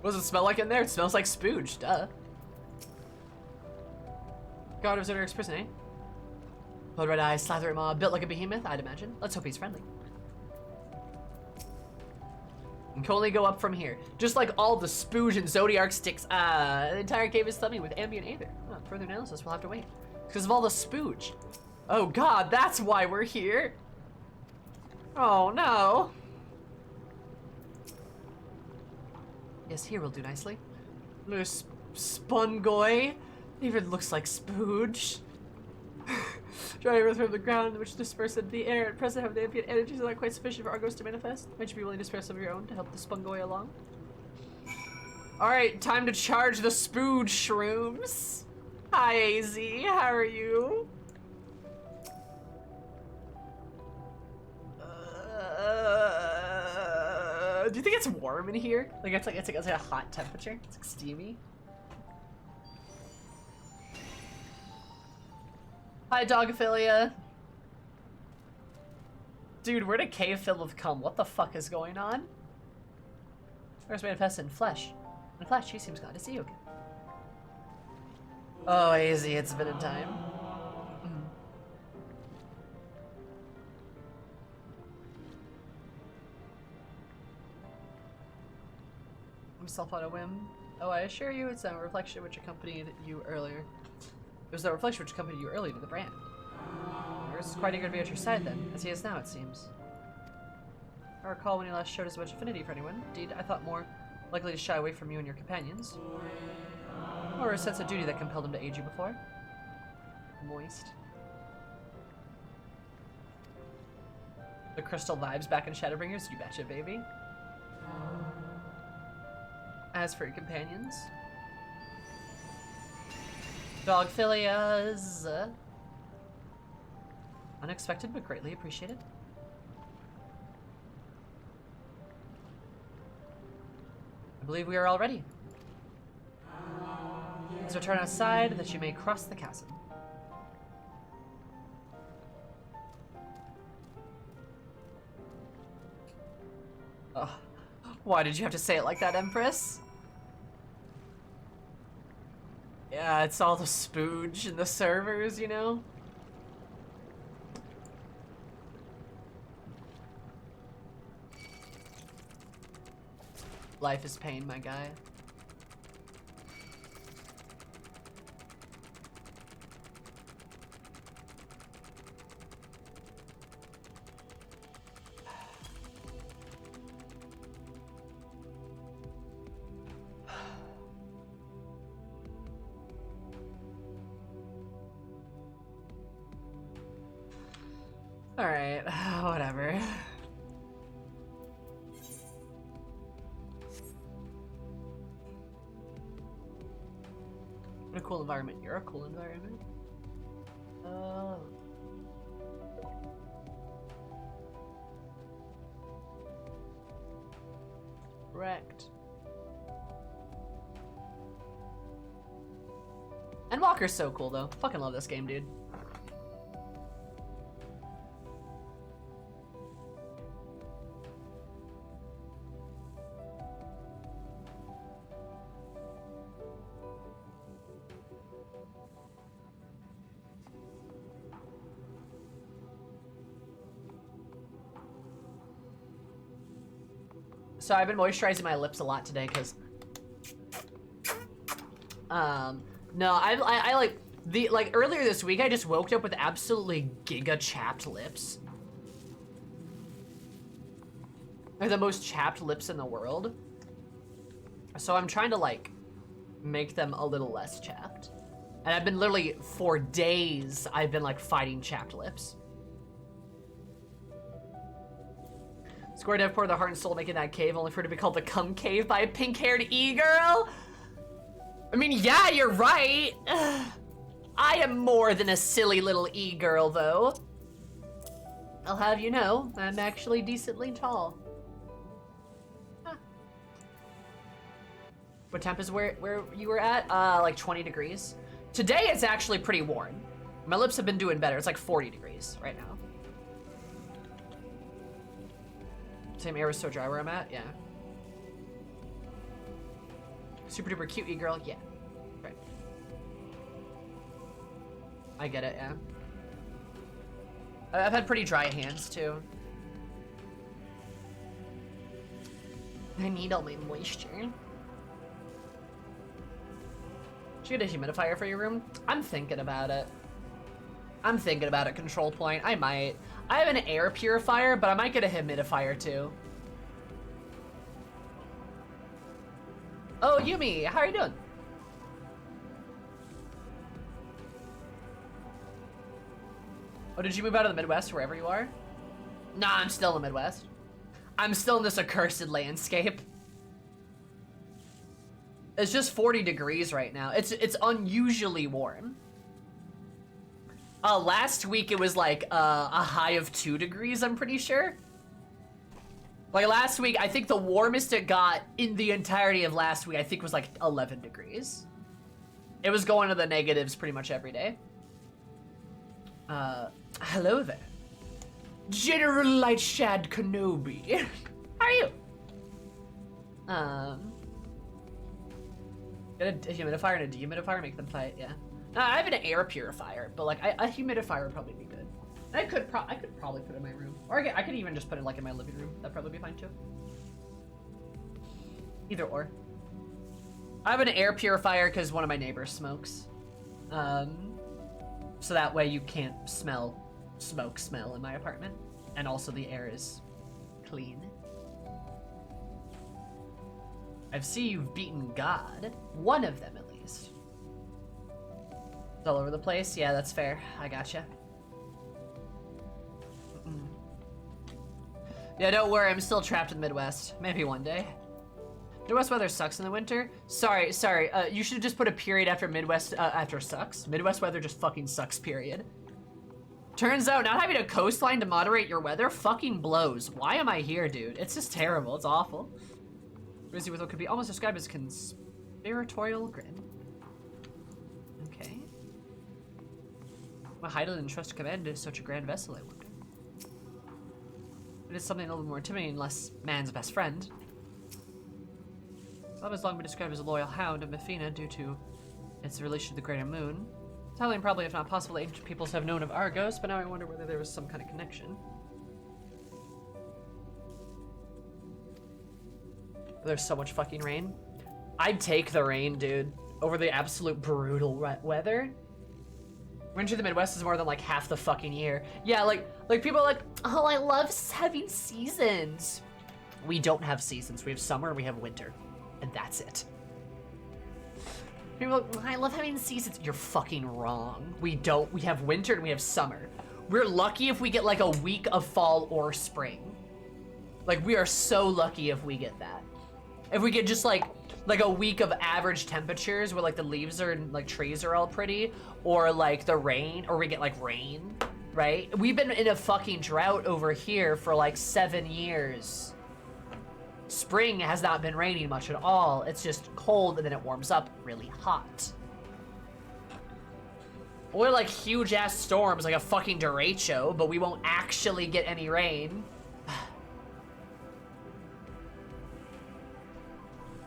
What does it smell like in there? It smells like spooge, duh. God of Zodiac's prison, eh? Blood red eyes, slather maw, built like a behemoth, I'd imagine. Let's hope he's friendly. And can only go up from here. Just like all the spooge and Zodiac sticks. The entire cave is thumbing with ambient aether. Oh, further analysis, we'll have to wait. Because of all the spooge. Oh god, that's why we're here. Oh no. Yes, here will do nicely. Loose Spungoy. Even looks like spooge. Dry earth from the ground, which disperse into the air. At present, have the ambient energies are not quite sufficient for Argos to manifest. Might you be willing to spare some of your own to help the Spungoy along? Alright, time to charge the spooge shrooms. Hi, AZ. How are you? Do you think it's warm in here? Like it's like a hot temperature. It's like steamy. Hi, Dogophilia. Dude, we're in a cave filled with cum. What the fuck is going on? First manifest in flesh. In flesh, he seems glad to see you again. Oh, AZ, it's been a time. Himself on a whim. Oh, I assure you, it's a reflection which accompanied you earlier. It was the reflection which accompanied you earlier to the brand. Yours is quite eager to be at your side then, as he is now, it seems. I recall when he last showed as much affinity for anyone. Indeed, I thought more likely to shy away from you and your companions. Or a sense of duty that compelled him to aid you before. Moist. The crystal vibes back in Shadowbringers? You betcha, baby. As for your companions, Dogphilias. Unexpected but greatly appreciated. I believe we are all ready. Let's return outside that you may cross the chasm. Why did you have to say it like that, Empress? Yeah, it's all the spooge in the servers, you know? Life is pain, my guy. Alright, whatever. What a cool environment. You're a cool environment. Oh. Wrecked. Endwalker's so cool though. Fucking love this game, dude. So I've been moisturizing my lips a lot today because no, I like earlier this week I just woke up with absolutely giga chapped lips. They're the most chapped lips in the world. So I'm trying to like make them a little less chapped. And I've been literally for days I've been like fighting chapped lips. Square dev poured the heart and soul making that cave, only for it to be called the cum cave by a pink-haired e-girl? I mean, yeah, you're right. I am more than a silly little e-girl, though. I'll have you know, I'm actually decently tall. Huh. What temp is where you were at? Like 20 degrees. Today it's actually pretty warm. My lips have been doing better. It's like 40 degrees right now. Same air is so dry where I'm at, yeah. Super duper cute e-girl, yeah. Right. I get it, yeah. I've had pretty dry hands too. I need all my moisture. Should you get a humidifier for your room? I'm thinking about it. I'm thinking about it, control point. I might. I have an air purifier, but I might get a humidifier too. Oh, Yumi, how are you doing? Oh, did you move out of the Midwest, wherever you are? Nah, I'm still in the Midwest. I'm still in this accursed landscape. It's just 40 degrees right now. It's unusually warm. Last week it was like a high of 2 degrees, I'm pretty sure. Like last week, I think the warmest it got in the entirety of last week, I think was like 11 degrees. It was going to the negatives pretty much every day. Hello there. General Lightshad Kenobi. How are you? Get a humidifier and a dehumidifier, make them fight, yeah. I have an air purifier, but like a humidifier would probably be good. I could probably put it in my room, or I could even just put it like in my living room. That'd probably be fine too. Either or. I have an air purifier because one of my neighbors smokes, so that way you can't smell smoke smell in my apartment, and also the air is clean. I've seen you've beaten God, one of them at least. It's all over the place. Yeah, that's fair. I gotcha. Yeah, don't worry, I'm still trapped in the Midwest. Maybe one day. Midwest weather sucks in the winter? Sorry, you should just put a period after Midwest, after sucks. Midwest weather just fucking sucks, period. Turns out, not having a coastline to moderate your weather fucking blows. Why am I here, dude? It's just terrible, it's awful. Busy with what could be almost described as conspiratorial grin. Okay. Why Heidel didn't trust to command is such a grand vessel, I wonder. It is something a little more intimidating, less man's best friend. Love has long been described as a loyal hound of Mefina due to its relation to the greater moon. Entirely and probably, if not possible, ancient peoples have known of Argos, but now I wonder whether there was some kind of connection. There's so much fucking rain. I'd take the rain, dude, over the absolute brutal weather. Winter in the Midwest is more than like half the fucking year. Yeah, like people are like, oh, I love having seasons. We don't have seasons. We have summer and we have winter, and that's it. People are like, I love having seasons. You're fucking wrong. We don't. We have winter and we have summer. We're lucky if we get like a week of fall or spring. Like, we are so lucky if we get that. If we get just like a week of average temperatures where like the leaves are and like trees are all pretty, or like the rain, or we get like rain, right? We've been in a fucking drought over here for like 7 years. Spring has not been raining much at all. It's just cold and then it warms up really hot. Or like huge ass storms like a fucking derecho, but we won't actually get any rain.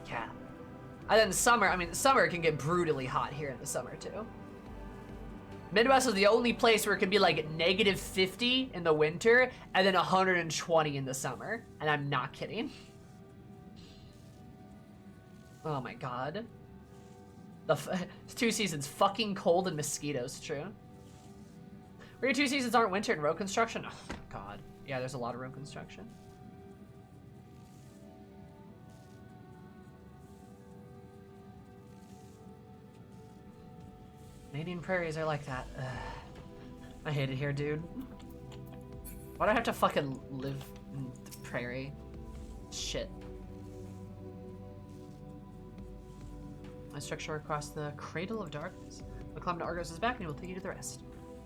Yeah. And then summer, I mean, summer can get brutally hot here in the summer too. Midwest is the only place where it can be like -50 in the winter and then 120 in the summer. And I'm not kidding. Oh my god. It's 2 seasons, fucking cold and mosquitoes, true. Where your 2 seasons aren't winter and road construction? Oh god. Yeah, there's a lot of road construction. Canadian prairies are like that. Ugh. I hate it here, dude. Why do I have to fucking live in the prairie? Shit. A structure across the Cradle of Darkness. The climb to Argos is back and he will take you to the rest.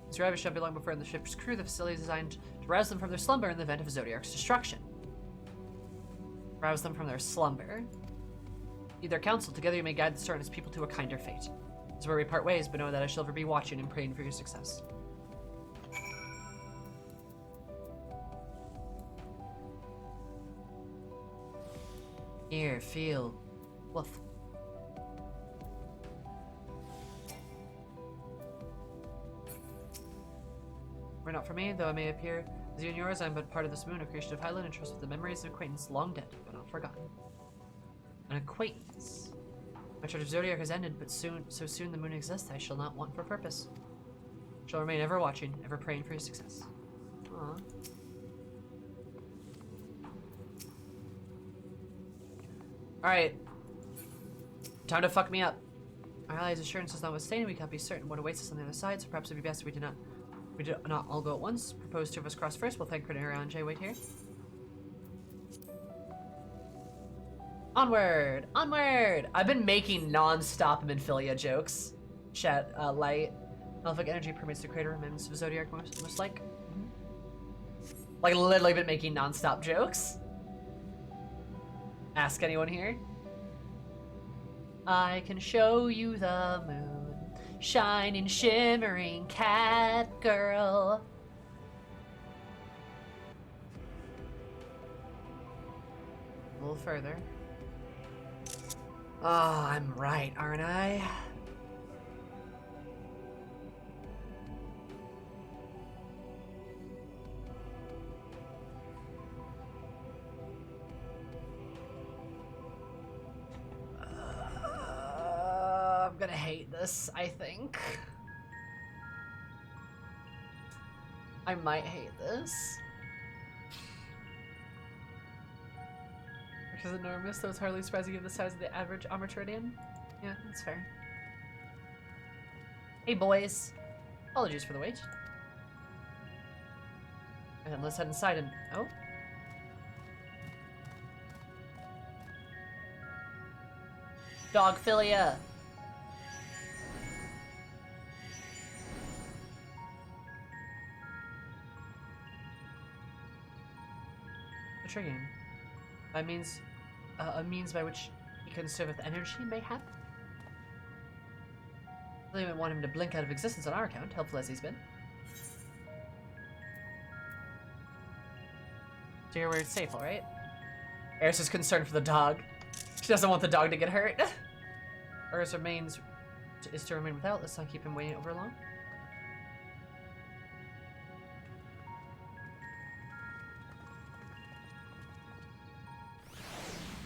These ravaged shall be long before in the ship's crew. The facility is designed to rouse them from their slumber in the event of Zodiark's destruction. Rouse them from their slumber. Lead their counsel. Together you may guide the star and his people to a kinder fate. This is where we part ways, but know that I shall ever be watching and praying for your success. Here, feel. Woof. Were not for me, though I may appear as you and yours, I am but part of this moon, a creation of Highland, and trust with the memories of acquaintance long dead, but not forgotten. An acquaintance. My charge of Zodiark has ended, but so soon the moon exists, I shall not want for purpose. Shall remain ever watching, ever praying for your success. Aww. Alright. Time to fuck me up. Our allies' assurances notwithstanding, we can't be certain what awaits us on the other side, so perhaps it would be best if we do not all go at once. Propose 2 of us cross first. We'll thank Cornelia and Jay wait here. Onward! Onward! I've been making non-stop Minfilia jokes. Chat, light. Elfic energy permeates the crater remnants of Zodiark most like. Like, literally been making non-stop jokes. Ask anyone here. I can show you the moon. Shining, shimmering cat girl. A little further. Oh, I'm right, aren't I? I'm gonna hate this, I think. I might hate this. Which is enormous, though it's hardly surprising given the size of the average Armaturdian. Yeah, that's fair. Hey boys. Apologies for the wait. And then let's head inside and... Oh. Dogphilia. A trigger game. By means, a means by which he can serve with energy, mayhap? I really wouldn't want him to blink out of existence on our account, helpful as he's been. So you're where it's safe, alright? Eris is concerned for the dog. She doesn't want the dog to get hurt. Urs is to remain without. Let's not keep him waiting over long.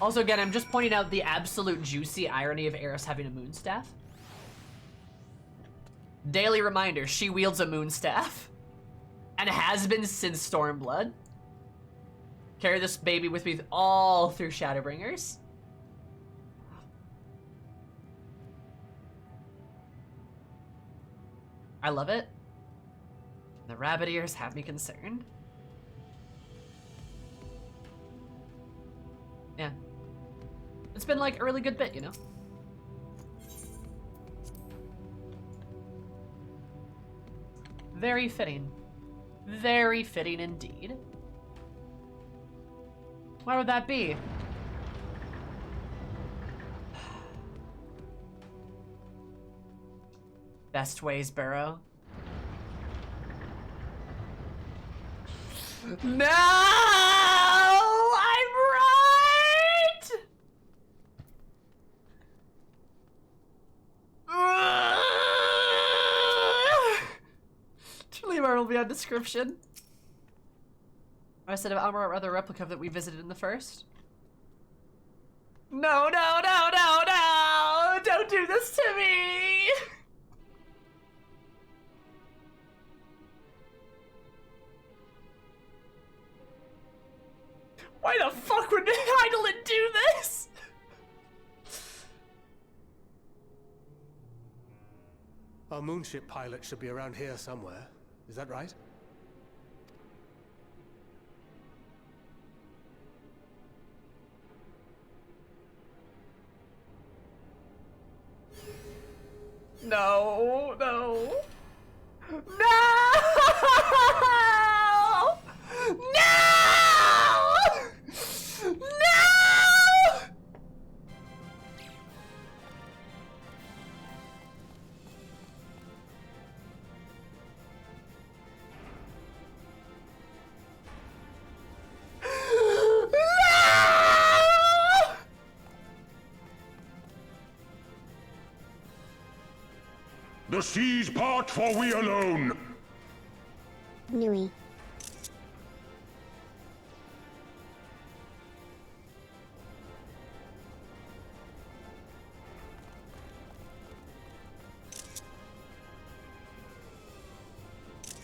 Also, again, I'm just pointing out the absolute juicy irony of Eris having a moon staff. Daily reminder, she wields a moon staff. And has been since Stormblood. Carry this baby with me all through Shadowbringers. I love it. The rabbit ears have me concerned. Yeah. It's been like a really good bit, you know? Very fitting. Very fitting indeed. Why would that be? Best ways, Burrow. No! I'm right! Truly, Armor will be on description. I said of Armor, or other replica that we visited in the first. No, no, no, no, no! Don't do this to me! Why the fuck would Heidelin do this? Our moonship pilot should be around here somewhere. Is that right? No, no. No! No! No! The seas part for we alone. Nui.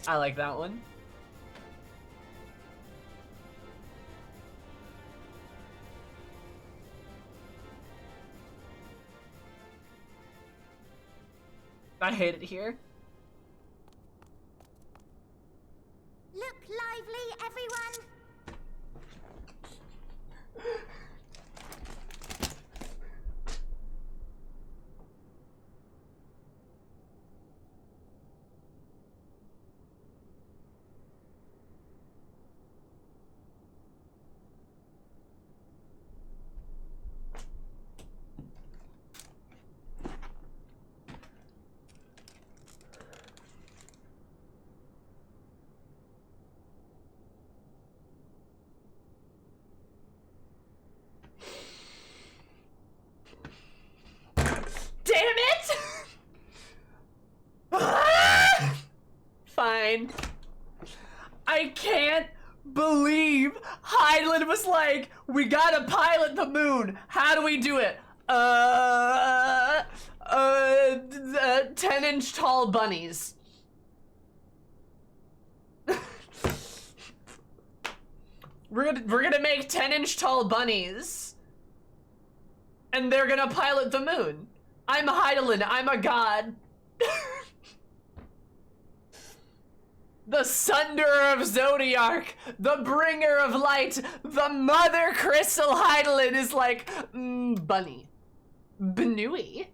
I like that one. I hate it here. Look lively, everyone! Fine. I can't believe Heidelin was like, we gotta pilot the moon. How do we do it? 10-inch tall bunnies. We're gonna make 10-inch tall bunnies. And they're gonna pilot the moon. I'm Heidelin, I'm a god. The Sunderer of Zodiark, the Bringer of Light, the Mother Crystal Heidelin is like, bunny. Benui.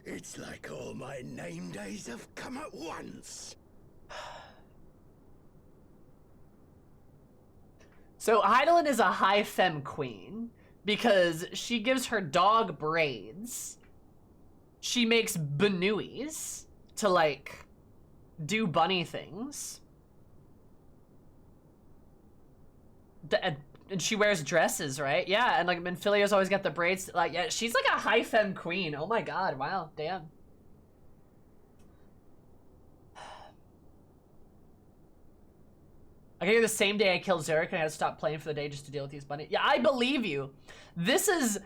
It's like all my name days have come at once. So Heidelin is a high femme queen. because she gives her dog braids. She makes Banuis to, like, do bunny things. And she wears dresses, right? Yeah, and, like, Minfilia's always got the braids. Like, yeah, she's, like, a high femme queen. Oh, my God. Wow. Damn. I got here the same day I killed Zurich and I had to stop playing for the day just to deal with these bunnies. Yeah, I believe you. This is...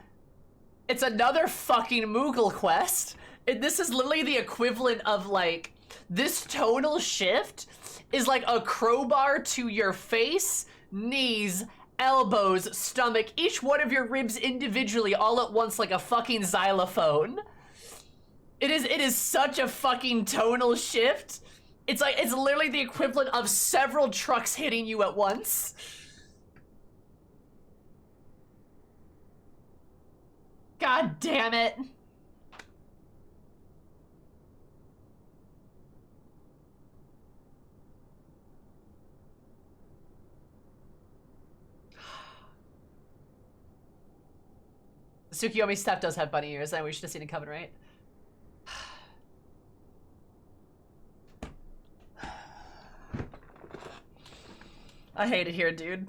It's another fucking Moogle quest. This is literally the equivalent of, like... This tonal shift is like a crowbar to your face, knees, elbows, stomach, each one of your ribs individually all at once like a fucking xylophone. It is such a fucking tonal shift. It's like, it's literally the equivalent of several trucks hitting you at once. God damn it. Tsukiyomi's stuff does have bunny ears, and we should have seen it coming, right? I hate it here, dude.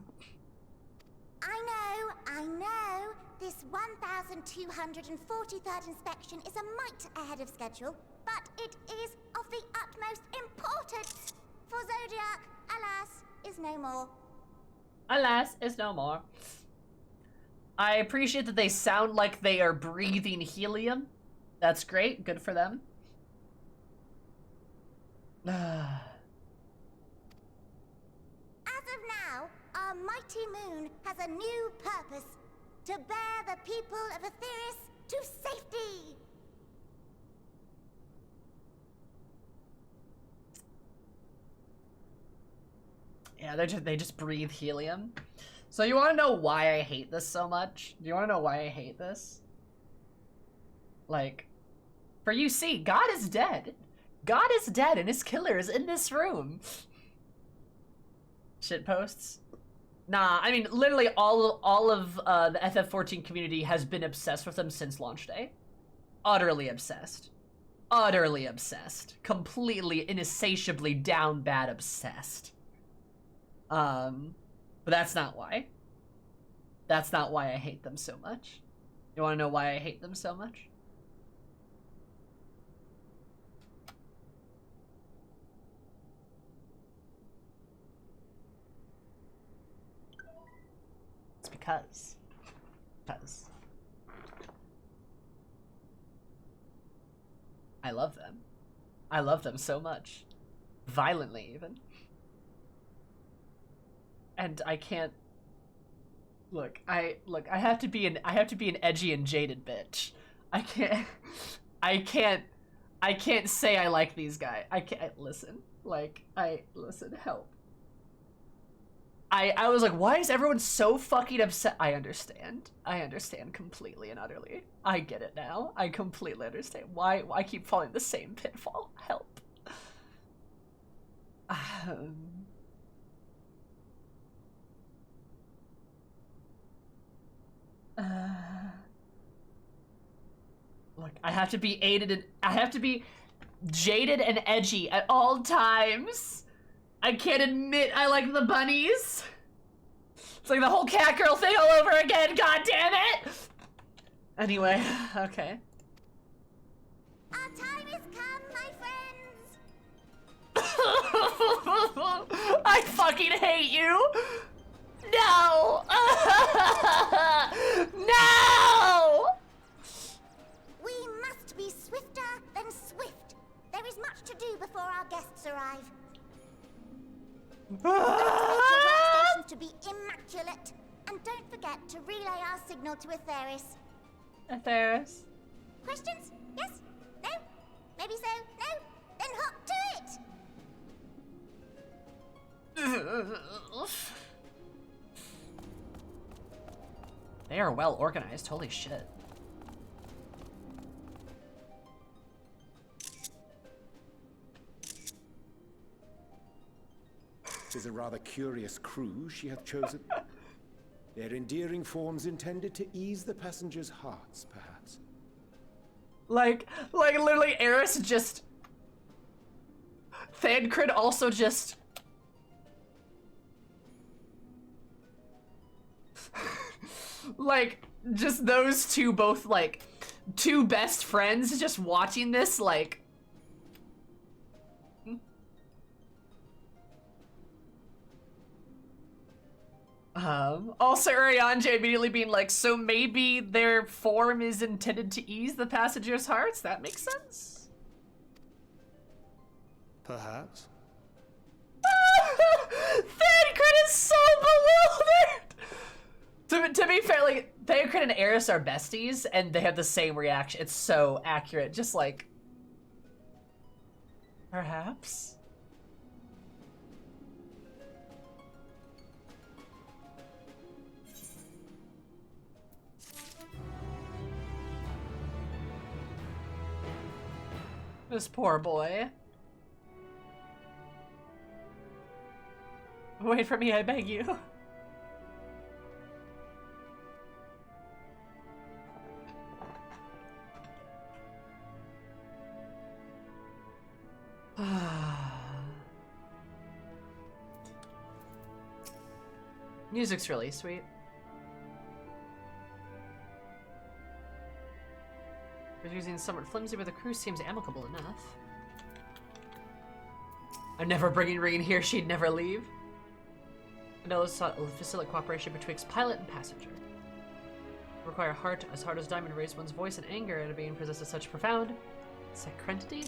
I know. This 1243rd inspection is a mite ahead of schedule, but it is of the utmost importance. For Zodiac, alas, is no more. Alas, is no more. I appreciate that they sound like they are breathing helium. That's great. Good for them. As of now, our mighty moon has a new purpose. To bear the people of Aetheris to safety. Yeah, they just breathe helium. So you want to know why I hate this so much? Do you want to know why I hate this? Like, for you see, God is dead. God is dead and his killer is in this room. Shit posts. Nah, I mean, literally all of the FF14 community has been obsessed with them since launch day. Utterly obsessed. Utterly obsessed. Completely, insatiably down bad obsessed. But that's not why. That's not why I hate them so much. You wanna know why I hate them so much? It's because I love them. I love them so much. Violently, even. And I can't... Look, I have to be an edgy and jaded bitch. I can't say I like these guys. I can't listen. Listen, help. I was like, why is everyone so fucking upset? I understand completely and utterly. I get it now. I completely understand why I keep falling the same pitfall. Help. Look, I have to be jaded and edgy at all times. I can't admit I like the bunnies. It's like the whole cat girl thing all over again, god damn it! Anyway, okay. Our time has come, my friends. I fucking hate you! No! No! We must be swifter than swift. There is much to do before our guests arrive. Don't expect your workstations to be immaculate. And don't forget to relay our signal to Aetheris. Aetheris? Questions? Yes? No? Maybe so? No? Then hop to it! They are well organized, holy shit. Tis a rather curious crew she hath chosen. Their endearing forms intended to ease the passengers' hearts, perhaps. Like literally Eris just... Thancred also just... like, just those two both, like, two best friends just watching this, like... Also Urianger immediately being like, so maybe their form is intended to ease the passengers' hearts? That makes sense. Perhaps. Thancred is so bewildered! To be fair, like, Thancred and Eris are besties, and they have the same reaction. It's so accurate. Just like... Perhaps? This poor boy. Wait for me, I beg you. Music's really sweet. We're using somewhat flimsy, but the crew seems amicable enough. I'm never bringing Reen here, she'd never leave. Anello sought a facilitate cooperation betwixt pilot and passenger. Require heart as hard as diamond to raise one's voice in anger at a being possessed of such profound sacrantity.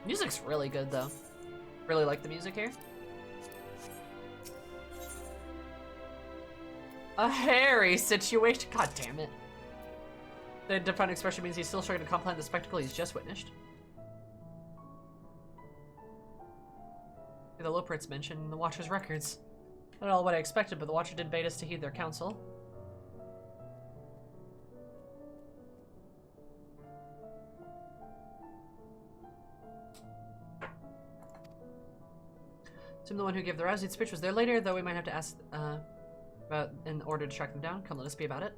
Music's really good though. Really like the music here. A hairy situation. God damn it. The defined expression means he's still struggling to comprehend the spectacle he's just witnessed. The Loperts mentioned the Watcher's records. Not all what I expected, but the Watcher did bait us to heed their counsel. Tim, the one who gave the rousing speech, was there later, though we might have to ask about in order to track them down. Come, let us be about it.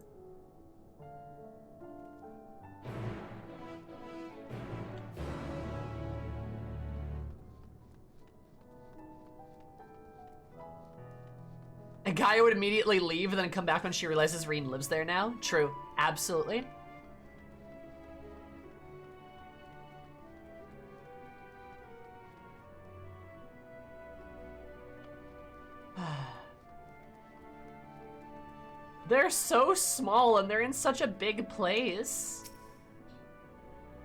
A guy would immediately leave and then come back when she realizes Reen lives there now. True. Absolutely. They're so small and they're in such a big place.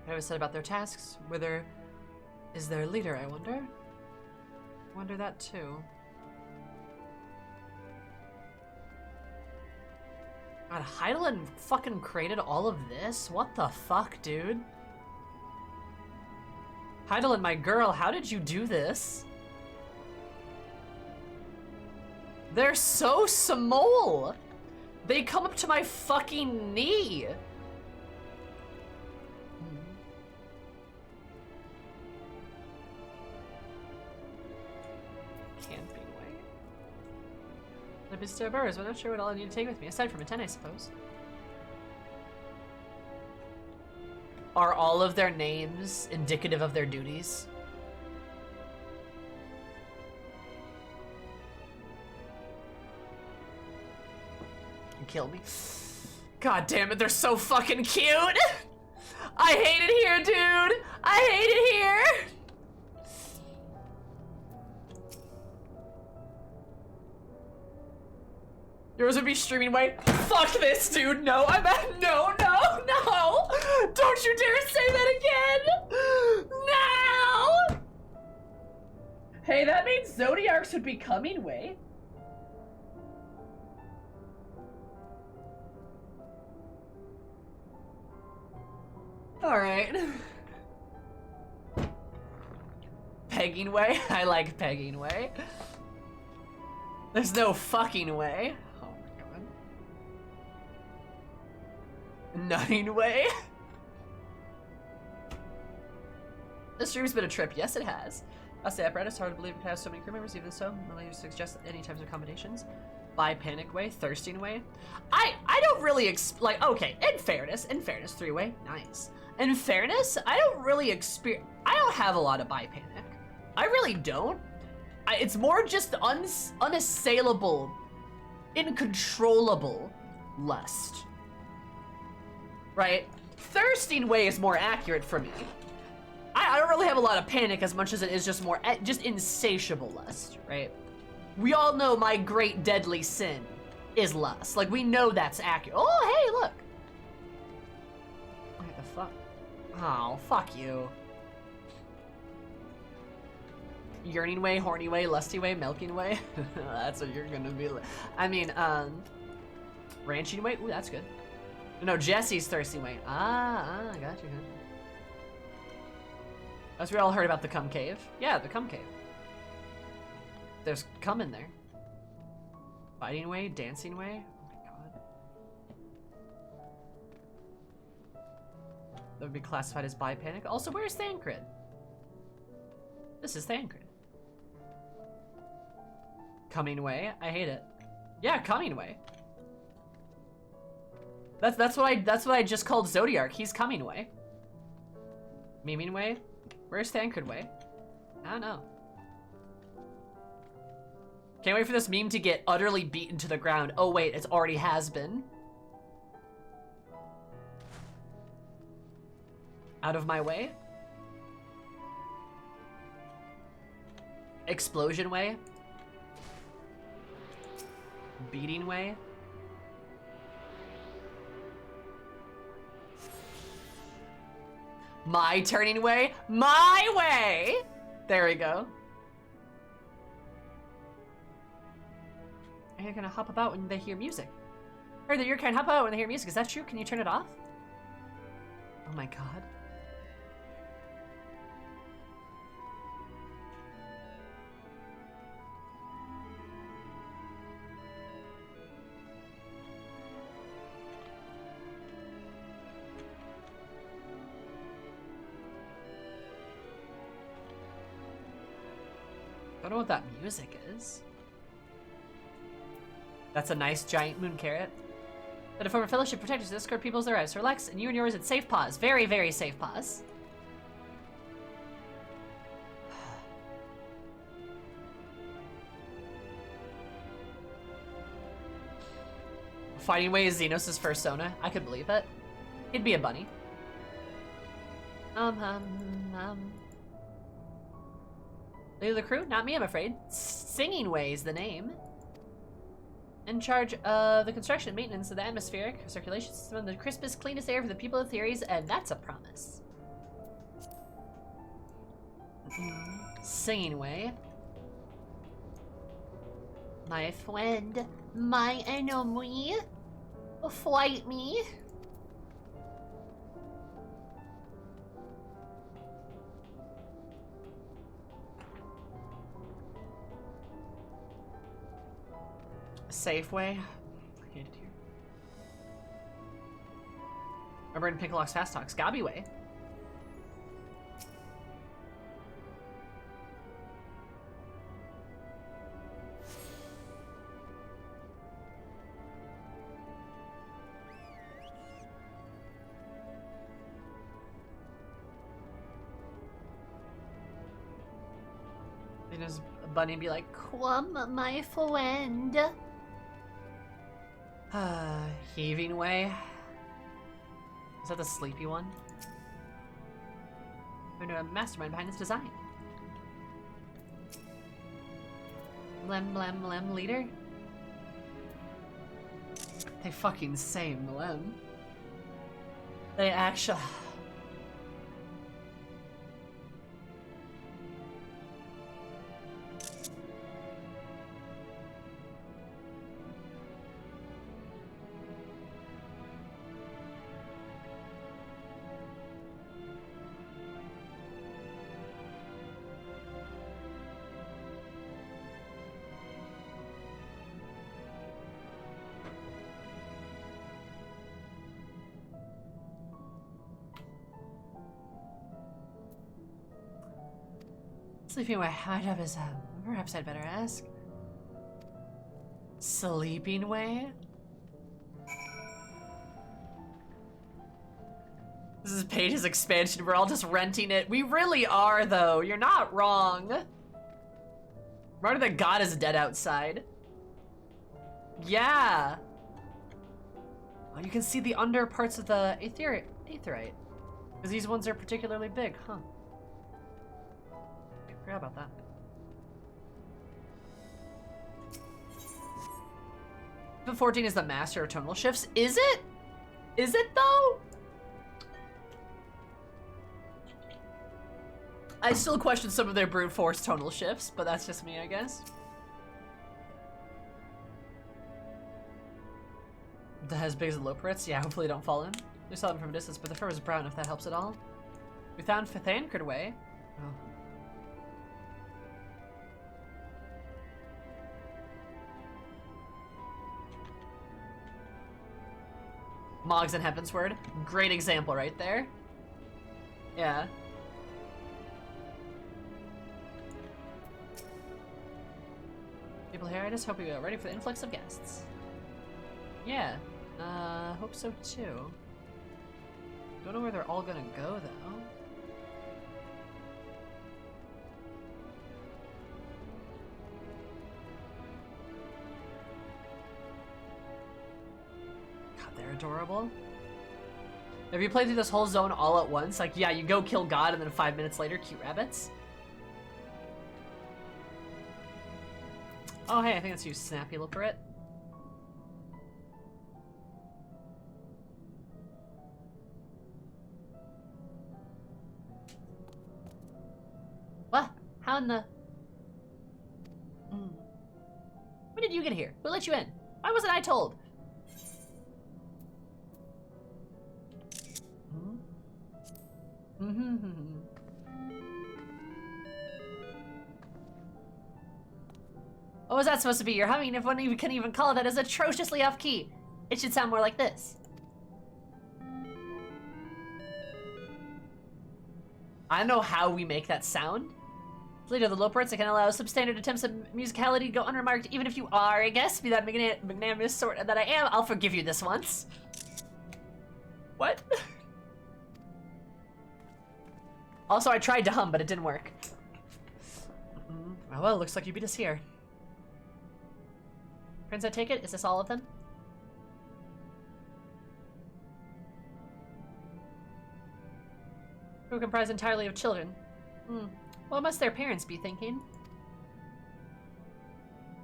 What was said about their tasks? Is there a leader, I wonder? I wonder that too. God, Hydaelyn fucking created all of this? What the fuck, dude? Hydaelyn, my girl, how did you do this? They're so small! They come up to my fucking knee! Camping way. The bestow burrows, but I'm not sure what all I need to take with me, aside from a tent, I suppose. Are all of their names indicative of their duties? Kill me. God damn it, they're so fucking cute! I hate it here, dude! I hate it here! Yours would be streaming way. Fuck this, dude! No, no! Don't you dare say that again! No! Hey, that means Zodiarcs would be coming, way. Alright. Pegging way? I like pegging way. There's no fucking way. Oh my god. Nutting way? This stream's been a trip. Yes, it has. That's the apparatus. Hard to believe it has so many crew members. Even so, I'll you suggest any types of combinations. By panic way, thirsting way. I don't really like. Okay, in fairness, three-way, nice. In fairness, I don't really experience. I don't have a lot of by panic. I really don't. It's more just unassailable, incontrollable lust. Right? Thirsting way is more accurate for me. I don't really have a lot of panic as much as it is just more, just insatiable lust, right? We all know my great deadly sin is lust. Like, we know that's accurate. Oh, hey, look. What the fuck? Oh, fuck you. Yearning way, horny way, lusty way, milking way. That's what you're gonna be like. I mean, ranching way. Ooh, that's good. No, Jesse's thirsty way. Gotcha. As we all heard about the cum cave. Yeah, the cum cave. There's cum in there. Fighting way, dancing way. Oh my god. That would be classified as bi panic. Also, where's Thancred? This is Thancred. Coming way. I hate it. Yeah, coming way. That's what I just called Zodiark. He's coming way. Memeing way. Where's Thancred way? I don't know. Can't wait for this meme to get utterly beaten to the ground. Oh wait, it already has been. Out of my way. Explosion way. Beating way. My turning way. My way! There we go. Are you gonna hop about when they hear music? Or that your kind hop out when they hear music. Is that true? Can you turn it off? Oh my god. I don't know what that music is. That's a nice giant moon carrot. That a former fellowship protectors to escort people's arrives. Relax, and you and yours at safe pause. Very, very safe pause. Fighting way is Xenos' persona. I could believe it. He'd be a bunny. Leader of the crew? Not me, I'm afraid. Singing Way is the name. In charge of the construction and maintenance of the atmospheric circulation system and the crispest, cleanest air for the people of Theories, and that's a promise. Singing Way. My friend, my enemy, fight me. Safeway. I hate it here. Remember in Pinkalock's Fast Talks, Gabi Way. And his bunny be like, "Come, my friend." Heaving Way. Is that the sleepy one? Or no, a mastermind behind this design. Mlem leader? They fucking say Mlem. They actually... Sleeping way. My job is, perhaps I'd better ask. Sleeping way? This is Paige's expansion. We're all just renting it. We really are, though. You're not wrong. Remember that God is dead outside. Yeah. Oh, you can see the under parts of the aetherite. Because these ones are particularly big, huh? I forgot about that. The 14 is the master of tonal shifts. Is it? Is it though? I still question some of their brute force tonal shifts, but that's just me, I guess. That has big as the Loporits? Yeah, hopefully they don't fall in. We saw them from a distance, but the fur was brown, if that helps at all. We found Fifth Anchored Way. Oh. Moggs and Heavensward. Great example right there. Yeah. People here, I just hope we are ready for the influx of guests. Yeah, hope so too. Don't know where they're all gonna go though. God, they're adorable. Have you played through this whole zone all at once? Like, yeah, you go kill God and then 5 minutes later, cute rabbits. Oh, hey, I think that's you, Snappy Loporrit. What? How in the... When did you get here? Who let you in? Why wasn't I told? What was that supposed to be? You're humming if one even can even call it that is atrociously off key. It should sound more like this. I don't know how we make that sound. As leader of the Loporits, I can allow substandard attempts at musicality to go unremarked, even if you are a guest, be that magnanimous sort that I am. I'll forgive you this once. What? Also, I tried to hum, but it didn't work. Oh, well, looks like you beat us here. Friends, I take it? Is this all of them? Who comprise entirely of children? What must their parents be thinking?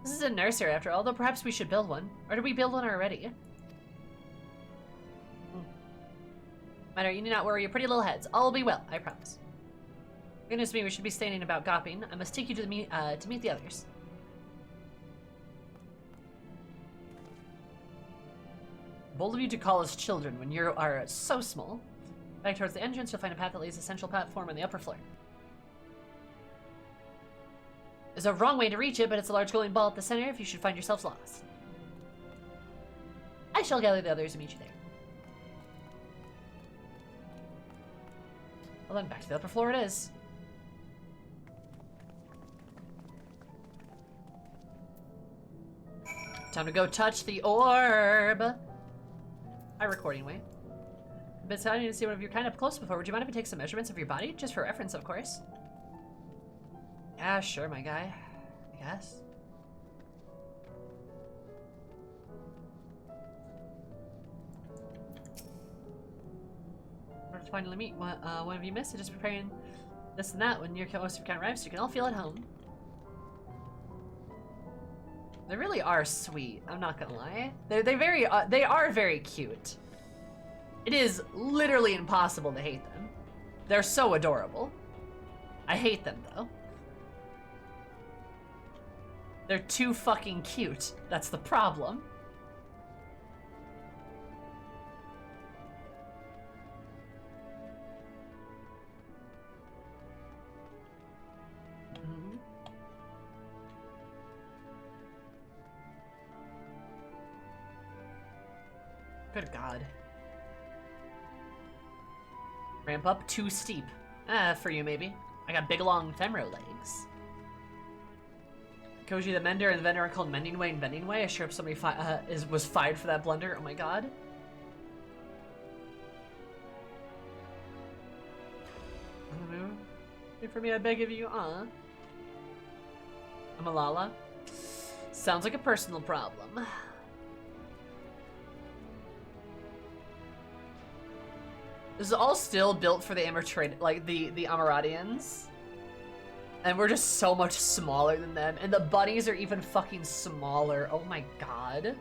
This is a nursery after all, though perhaps we should build one. Or did we build one already? Matter, you need not worry your pretty little heads. All will be well, I promise. Goodness me, we should be standing about gawping. I must take you to meet the others. Bold of you to call us children when you are so small. Back towards the entrance, you'll find a path that leads to a central platform on the upper floor. There's a wrong way to reach it, but it's a large glowing ball at the center if you should find yourselves lost. I shall gather the others and meet you there. Well then, back to the upper floor it is. Time to go touch the orb. Hi, recording way. But I need to see one of you kind of close before. Would you mind if I take some measurements of your body? Just for reference, of course. Yeah, sure, my guy. I guess. We're to finally meet. One of you missed. Just preparing this and that when your most of your arrives, so you can all feel at home. They really are sweet. I'm not gonna lie. They are very cute. It is literally impossible to hate them. They're so adorable. I hate them though. They're too fucking cute. That's the problem. Good God. Ramp up too steep. For you maybe. I got big long femoral legs. Koji the Mender and the vendor are called Mending Way and Vending Way. I sure hope somebody was fired for that blunder. Oh my god. Wait for me, I beg of you. I'm a Lala. Sounds like a personal problem. This is all still built for the like the Amaradians. And we're just so much smaller than them. And the bunnies are even fucking smaller. Oh my god.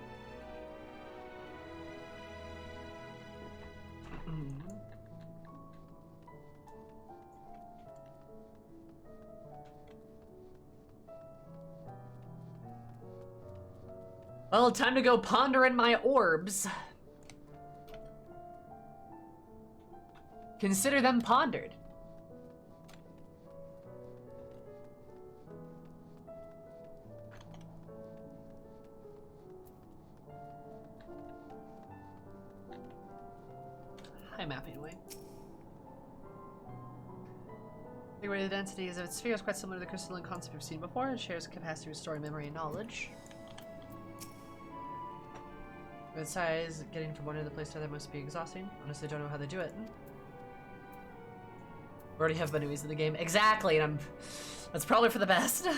Well, time to go ponder in my orbs. Consider them pondered. Hi, mapping way. The rate of the densities of its sphere is quite similar to the crystalline concept we've seen before. It shares a capacity to store memory and knowledge. With size, getting from one end of the place to the other must be exhausting. Honestly, I don't know how they do it. We already have Banuis in the game. Exactly, and that's probably for the best.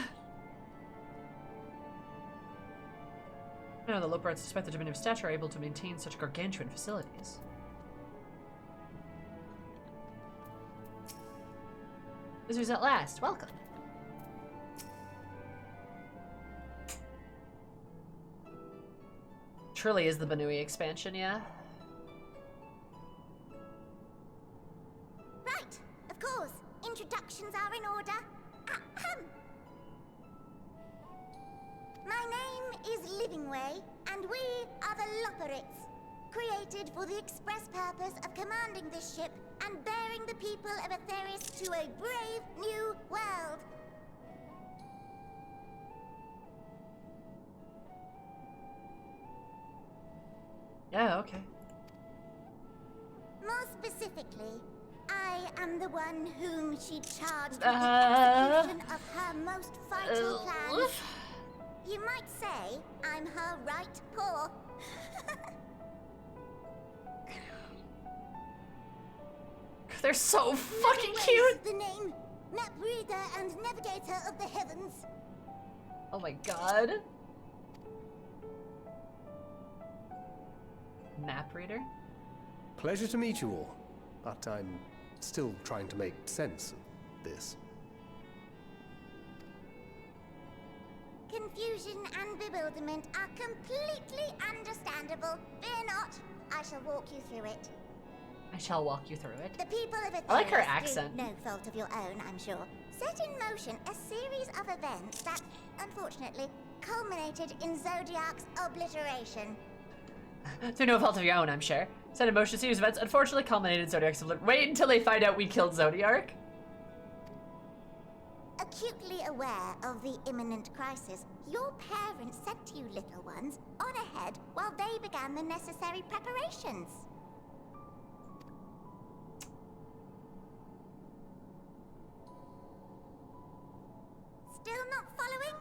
No, the Lopards, despite their diminutive stature, are able to maintain such gargantuan facilities. Visitors at last, welcome. Truly is the Banui expansion, yeah? Right, of course. Introductions are in order. Ahem. My name is Livingway, and we are the Loparits, created for the express purpose of commanding this ship and bearing the people of Atheris to a brave new world. Yeah, okay. More specifically, I am the one whom she charged with the execution of her most vital plans. You might say I'm her right paw. They're so fucking Livingway cute! is the name, map reader and navigator of the heavens. Oh my god. Map reader? Pleasure to meet you all, but I'm still trying to make sense of this. Confusion and bewilderment are completely understandable. Fear not, I shall walk you through it. I shall walk you through it. The people of Atheris, I like her accent. through no fault of your own, I'm sure, set in motion a series of events that, unfortunately, culminated in Zodiac's obliteration. Through no fault of your own, I'm sure. Set in motion a series of events unfortunately culminated in Zodiac's Wait until they find out we killed Zodiac. Acutely aware of the imminent crisis, your parents sent you little ones on ahead while they began the necessary preparations. Still not following?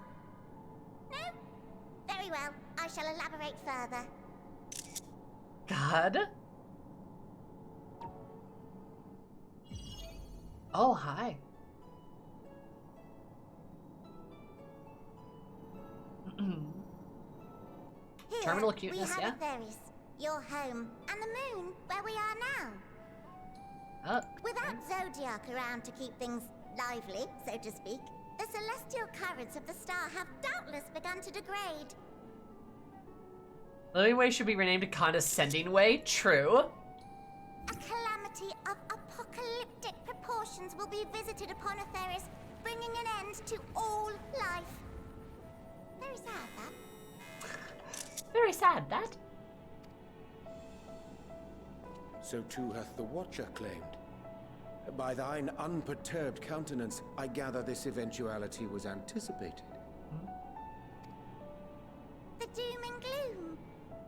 No? Very well, I shall elaborate further. God. Oh, hi. Here, Terminal cuteness, we yeah? have Atheris, your home, and the moon, where we are now. Oh. Without Zodiac around to keep things lively, so to speak, the celestial currents of the star have doubtless begun to degrade. Living Way should be renamed Condescending Way. True. A calamity of apocalyptic proportions will be visited upon Atheris, bringing an end to all life. Very sad, that. Very sad, that. So too hath the Watcher claimed. By thine unperturbed countenance, I gather this eventuality was anticipated. The doom and gloom.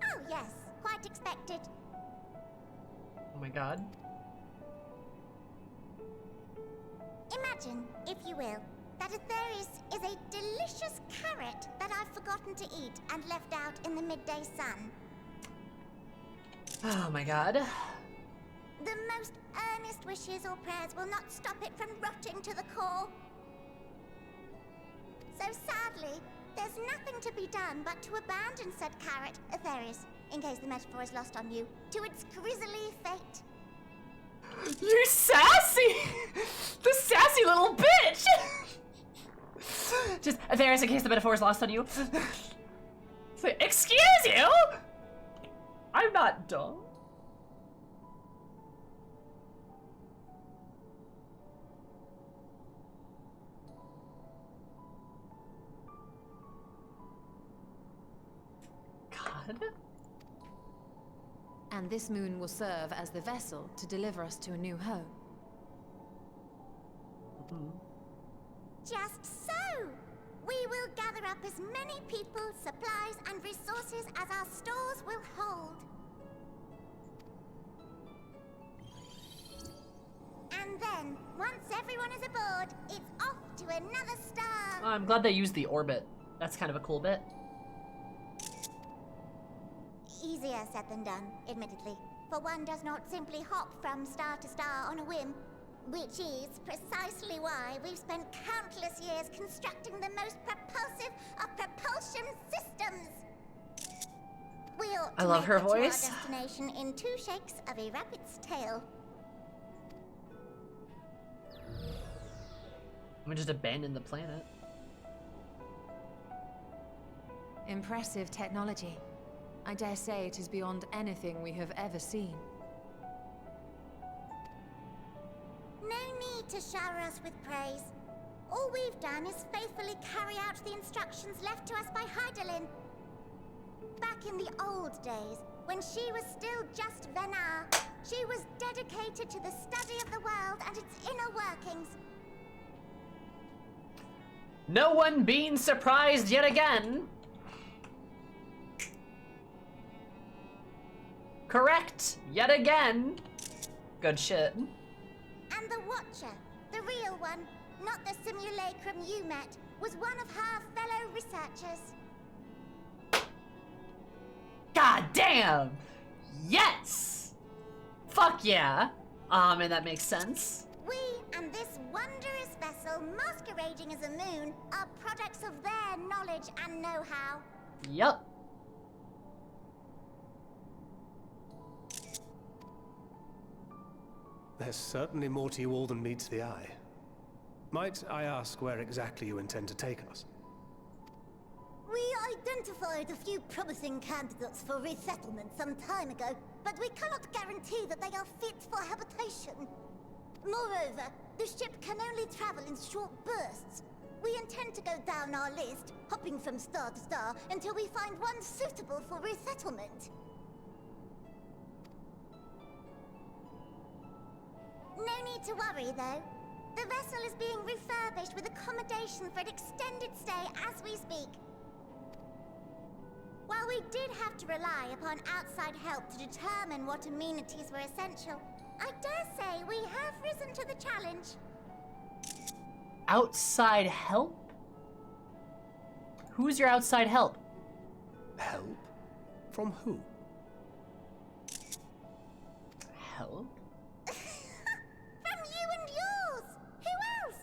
Oh yes, quite expected. Oh my god. Imagine, if you will, that Aetherius is a delicious carrot that I've forgotten to eat and left out in the midday sun. Oh my god. The most earnest wishes or prayers will not stop it from rotting to the core. So sadly, there's nothing to be done but to abandon said carrot, Aetherius, in case the metaphor is lost on you, to its grisly fate. You sassy! The sassy little bitch! Just, Aetherius, in case the metaphor is lost on you. Say, excuse you? I'm not dumb. God. And this moon will serve as the vessel to deliver us to a new home. Just so! We will gather up as many people, supplies, and resources as our stores will hold. And then, once everyone is aboard, it's off to another star. I'm glad they used the orbit. That's kind of a cool bit. Easier said than done, admittedly. For one does not simply hop from star to star on a whim. Which is precisely why we've spent countless years constructing the most propulsive of propulsion systems. We ought to I love make her it to our voice. destination in 2 shakes of a rabbit's tail. I'm gonna just abandon the planet. Impressive technology. I dare say it is beyond anything we have ever seen. No need to shower us with praise. All we've done is faithfully carry out the instructions left to us by Hydaelyn. Back in the old days, when she was still just Venar, she was dedicated to the study of the world and its inner workings. No one being surprised yet again. Correct, yet again. Good shit. And the Watcher, the real one, not the simulacrum you met, was one of her fellow researchers. God damn! Yes! Fuck yeah! And that makes sense. We and this wondrous vessel masquerading as a moon are products of their knowledge and know-how. Yup. There's certainly more to you all than meets the eye. Might I ask where exactly you intend to take us? We identified a few promising candidates for resettlement some time ago, but we cannot guarantee that they are fit for habitation. Moreover, the ship can only travel in short bursts. We intend to go down our list, hopping from star to star, until we find one suitable for resettlement. No need to worry, though. The vessel is being refurbished with accommodation for an extended stay as we speak. While we did have to rely upon outside help to determine what amenities were essential, I dare say we have risen to the challenge. Outside help? Who's your outside help? Help? From who? Help? From you and yours! Who else?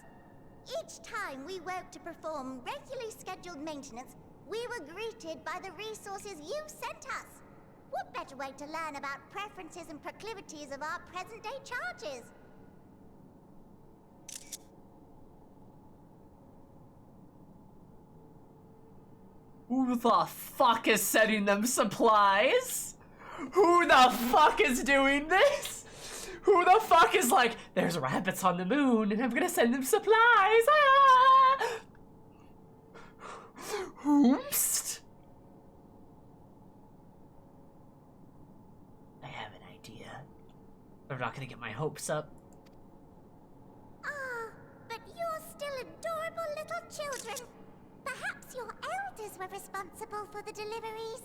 Each time we woke to perform regularly scheduled maintenance, we were greeted by the resources you sent us. What better way to learn about preferences and proclivities of our present-day charges? Who the fuck is sending them supplies? Who the fuck is doing this? Who the fuck is like, there's rabbits on the moon and I'm gonna send them supplies? Ah! Oops. I have an idea. I'm not gonna get my hopes up. Ah, but you're still adorable little children. Perhaps your elders were responsible for the deliveries.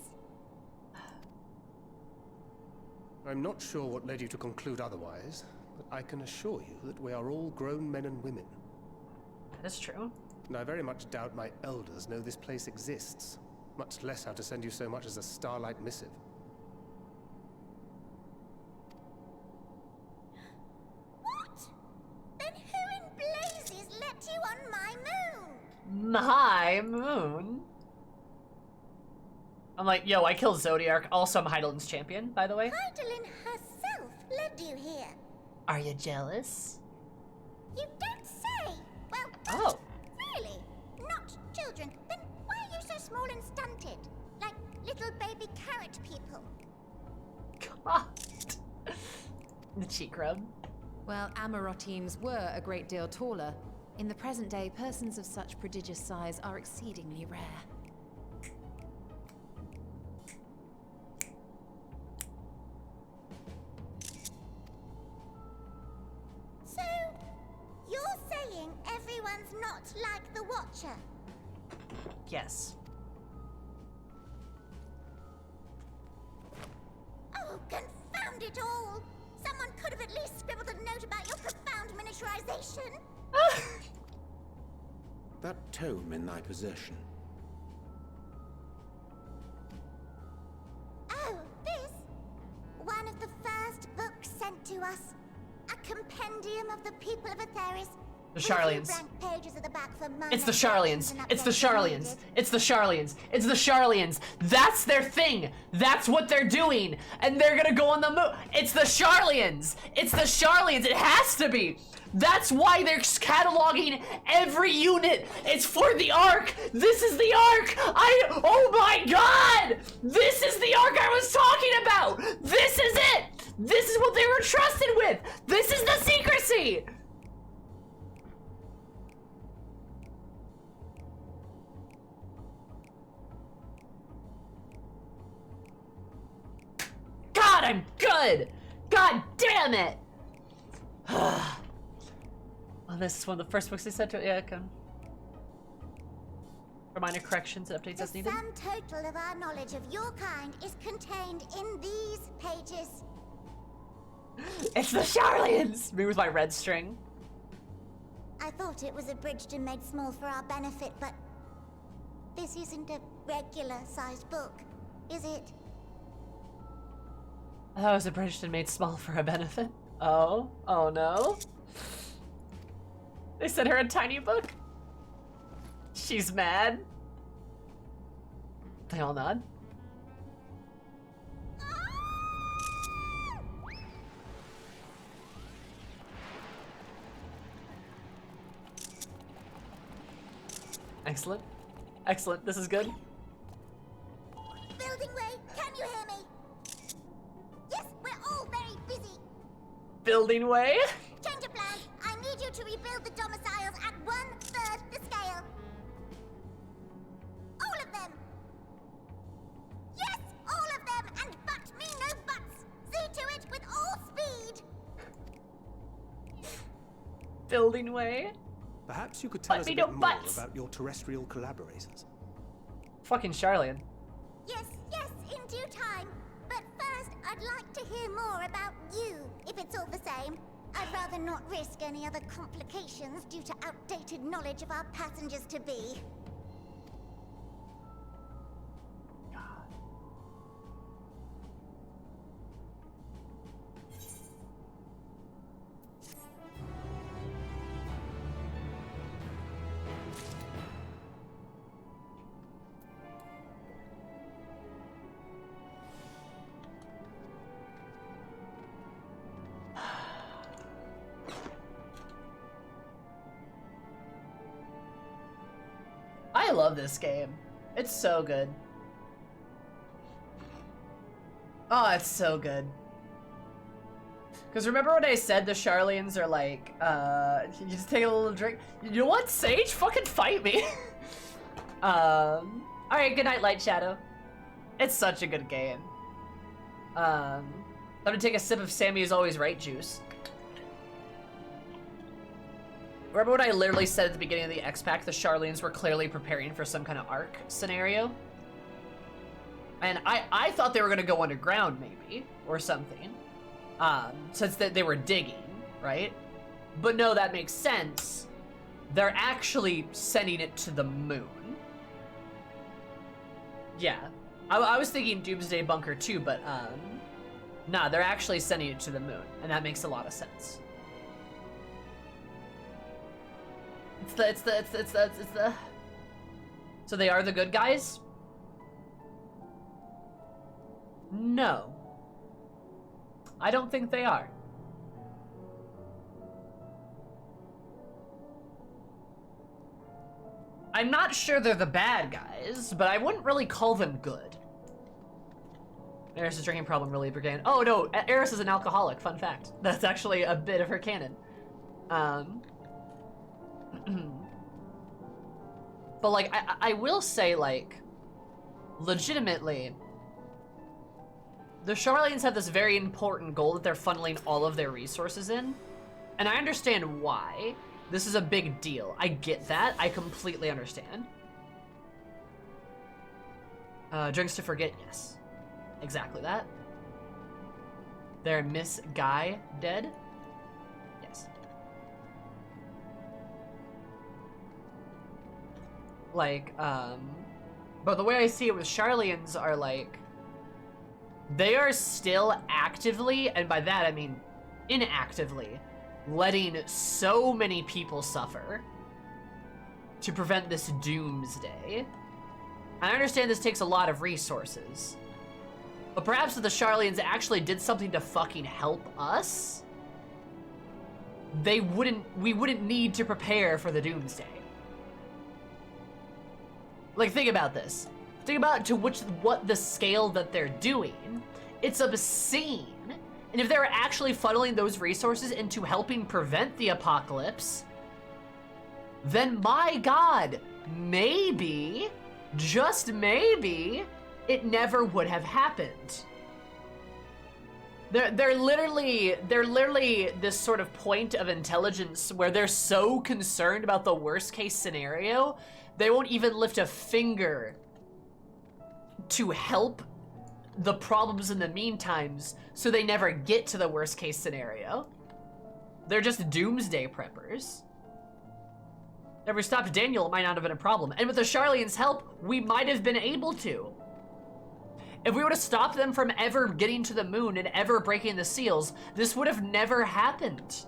I'm not sure what led you to conclude otherwise, but I can assure you that we are all grown men and women. That is true. And I very much doubt my elders know this place exists, much less how to send you so much as a starlight missive. What? Then who in blazes let you on my moon? My moon? I'm like, yo, I killed Zodiark. Also, I'm Heidelin's champion, by the way. Heidelin herself led you here. Are you jealous? You don't say. Well, Oh. really? Not children. Then why are you so small and stunted? Like little baby carrot people. God. The cheek rub. Well, Amarotimes were a great deal taller. In the present day, persons of such prodigious size are exceedingly rare. So, you're saying everyone's not like the Watcher? Yes. Oh, confound it all! Someone could have at least scribbled a note about your profound miniaturization. That tome in thy possession. Oh, this? One of the first books sent to us. A compendium of the people of Atheris. The Charlians. Blank pages at the back for It's the Charlians. It's the Charlians. It's the Charlians. It's the Charlians. That's their thing. That's what they're doing. And they're gonna go on the moon. It's the Charlians. It's the Charlians. It has to be. That's why they're cataloging every unit. It's for the Ark. This is the Ark. Oh my God. This is the Ark I was talking about. This is it. This is what they were trusted with. This is the secrecy. God, I'm good! God damn it! Well, this is one of the first books they sent to. Yeah, okay. For minor corrections and updates as The needed. sum total of our knowledge of your kind is contained in these pages. It's the Charlians! Me with my red string. I thought it was abridged and made small for our benefit, but this isn't a regular-sized book, is it? That was abridged and made small for a benefit. Oh no. They sent her a tiny book. She's mad. They all nod. Excellent. Excellent. This is good. Building Way, can you hear me? Yes, we're all very busy. Building way. Change of plans. I need you to rebuild the domiciles at 1/3 the scale. All of them. Yes, all of them, and but me no buts. See to it with all speed. Building way. Perhaps you could tell But us me a no bit more butts. about your terrestrial collaborators. Fucking Charlian. Yes, in due time. But first, I'd like to hear more about you, if it's all the same. I'd rather not risk any other complications due to outdated knowledge of our passengers-to-be. I love this game. It's so good. Oh, it's so good. Because remember when I said the Charlians are like, you just take a little drink? You know what, Sage? Fucking fight me. Alright, good night, Light Shadow. It's such a good game. I'm gonna take a sip of Sammy is Always Right juice. Remember when I literally said at the beginning of the X-Pack the Charlians were clearly preparing for some kind of Ark scenario? And I thought they were gonna go underground maybe, or something. Since they were digging. right? But no, that makes sense. They're actually sending it to the moon. Yeah. I was thinking Doomsday Bunker too, but, nah, they're actually sending it to the moon, and that makes a lot of sense. It's the... So they are the good guys? No. I don't think they are. I'm not sure they're the bad guys, but I wouldn't really call them good. Eris' drinking problem really began. Oh no, Eris is an alcoholic, fun fact. That's actually a bit of her canon. But like, I will say, like, legitimately, the Charlians have this very important goal that they're funneling all of their resources in. And I understand why. This is a big deal. I get that. I completely understand. Drinks to forget, yes. Exactly that. They're Miss Guy dead? Yes. Like, but the way I see it with Charlians are like, they are still actively, and by that I mean inactively, letting so many people suffer to prevent this doomsday. I understand this takes a lot of resources, but perhaps if the Charlians actually did something to fucking help us, we wouldn't need to prepare for the doomsday. Like, think about this. Think about what the scale that they're doing. It's obscene. And if they were actually funneling those resources into helping prevent the apocalypse, then my God, maybe, just maybe, it never would have happened. They're literally this sort of point of intelligence where they're so concerned about the worst case scenario, they won't even lift a finger to help the problems in the meantimes, so they never get to the worst case scenario. They're just doomsday preppers. If we stopped Daniel, it might not have been a problem. And with the Charlians' help, we might have been able to. If we were to stop them from ever getting to the moon and ever breaking the seals, this would have never happened.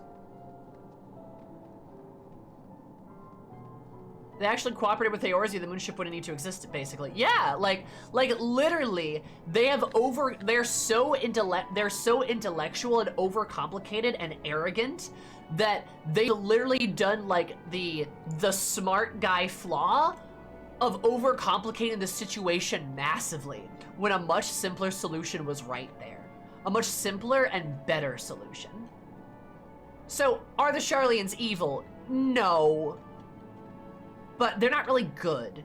They actually cooperated with Eorzea, the moonship wouldn't need to exist, basically. Yeah, like literally, they're so intellectual and overcomplicated and arrogant that they literally done like the smart guy flaw of overcomplicating the situation massively when a much simpler solution was right there. A much simpler and better solution. So, are the Charlians evil? No. But they're not really good.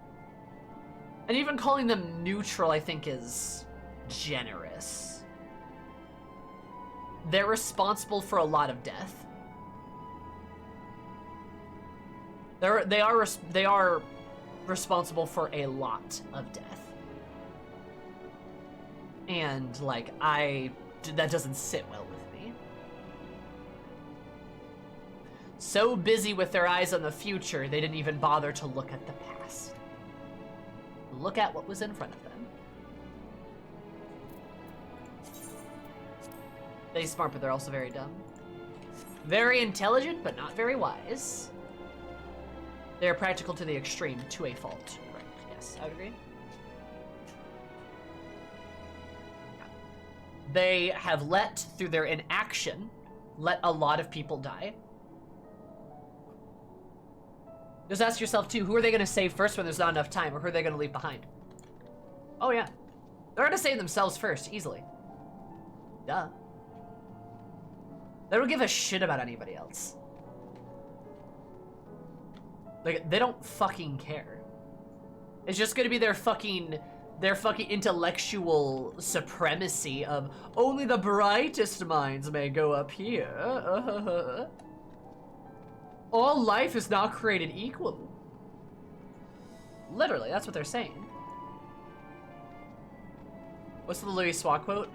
And even calling them neutral, I think, is generous. They're responsible for a lot of death. They are responsible for a lot of death. And, like, that doesn't sit well with me. So busy with their eyes on the future, they didn't even bother to look at the past. Look at what was in front of them. They're smart, but they're also very dumb. Very intelligent, but not very wise. They are practical to the extreme, to a fault. Right, yes, I would agree. They have through their inaction, let a lot of people die. Just ask yourself, too, who are they going to save first when there's not enough time, or who are they going to leave behind? Oh, yeah. They're going to save themselves first, easily. Duh. They don't give a shit about anybody else. Like, they don't fucking care. It's just going to be their fucking intellectual supremacy of only the brightest minds may go up here. All life is not created equal. Literally, that's what they're saying. What's the Louis Swat quote?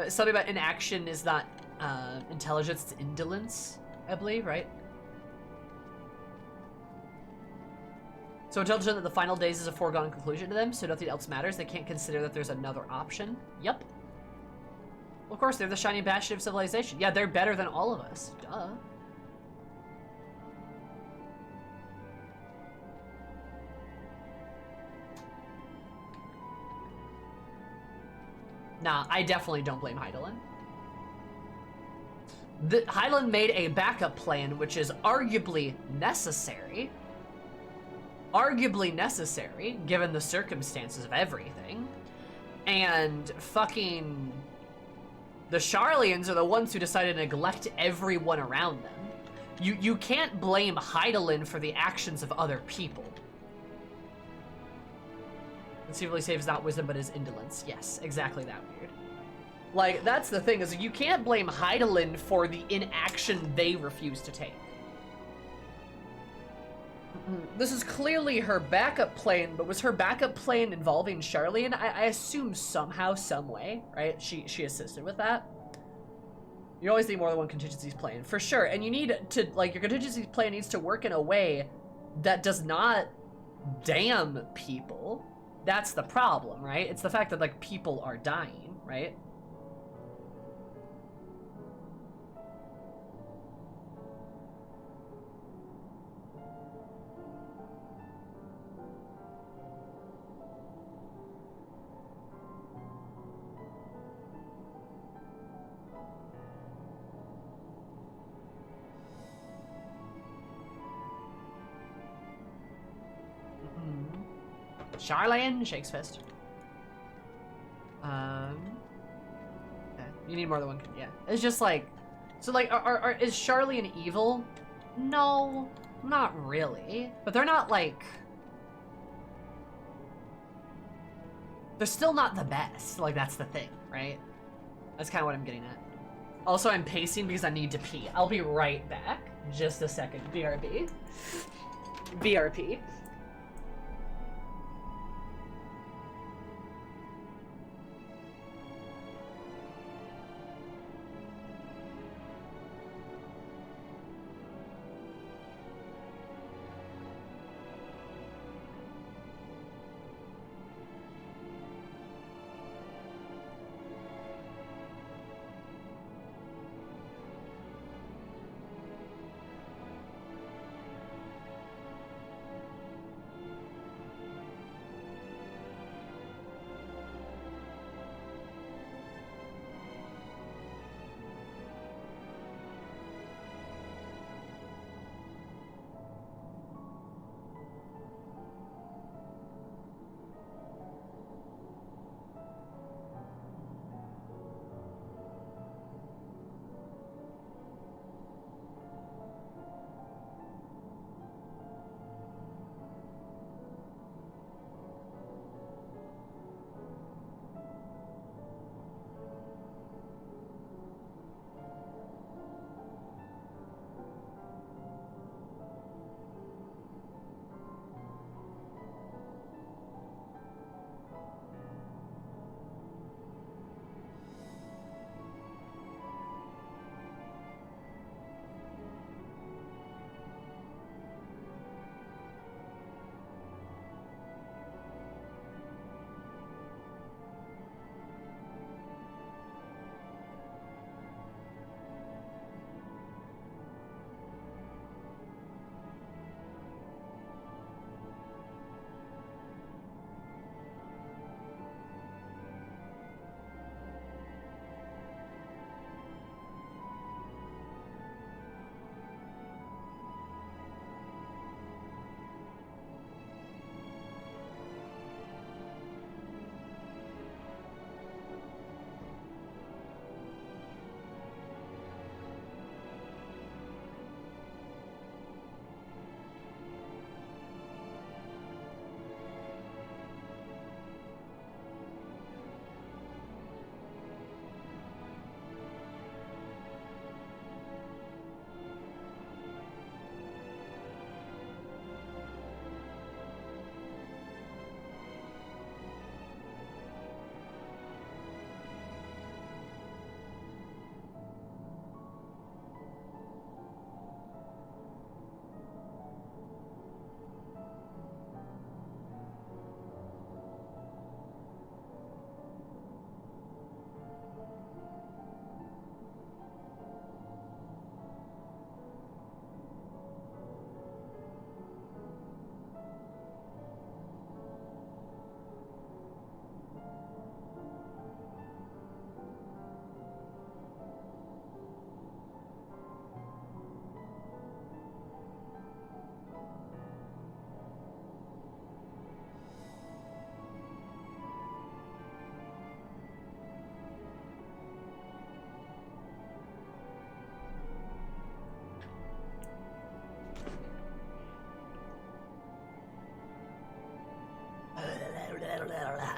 Something about inaction is not intelligence, it's indolence. I believe, right? So intelligent that the final days is a foregone conclusion to them, so nothing else matters. They can't consider that there's another option. Yep. Well, of course, they're the shining bastion of civilization. Yeah, they're better than all of us. Duh. Nah, I definitely don't blame Hydaelyn. Hydaelyn made a backup plan, which is arguably necessary. Arguably necessary, given the circumstances of everything. And fucking... the Sharlayans are the ones who decided to neglect everyone around them. You can't blame Hydaelyn for the actions of other people. Conceivably saves not wisdom, but his indolence. Yes, exactly that weird. Like, that's the thing, is you can't blame Hydaelyn for the inaction they refuse to take. This is clearly her backup plan, but was her backup plan involving Sharlayan? I assume somehow, some way, right? She assisted with that. You always need more than one contingency plan, for sure. And you need to, like, your contingency plan needs to work in a way that does not damn people. That's the problem, right? It's the fact that, like, people are dying, right? Sharlayan shakes fist. Yeah, you need more than one. Yeah, it's just like, so like, is Sharlayan evil? No, not really. But they're not like, they're still not the best. Like, that's the thing, right? That's kind of what I'm getting at. Also, I'm pacing because I need to pee. I'll be right back. Just a second. BRB. BRP.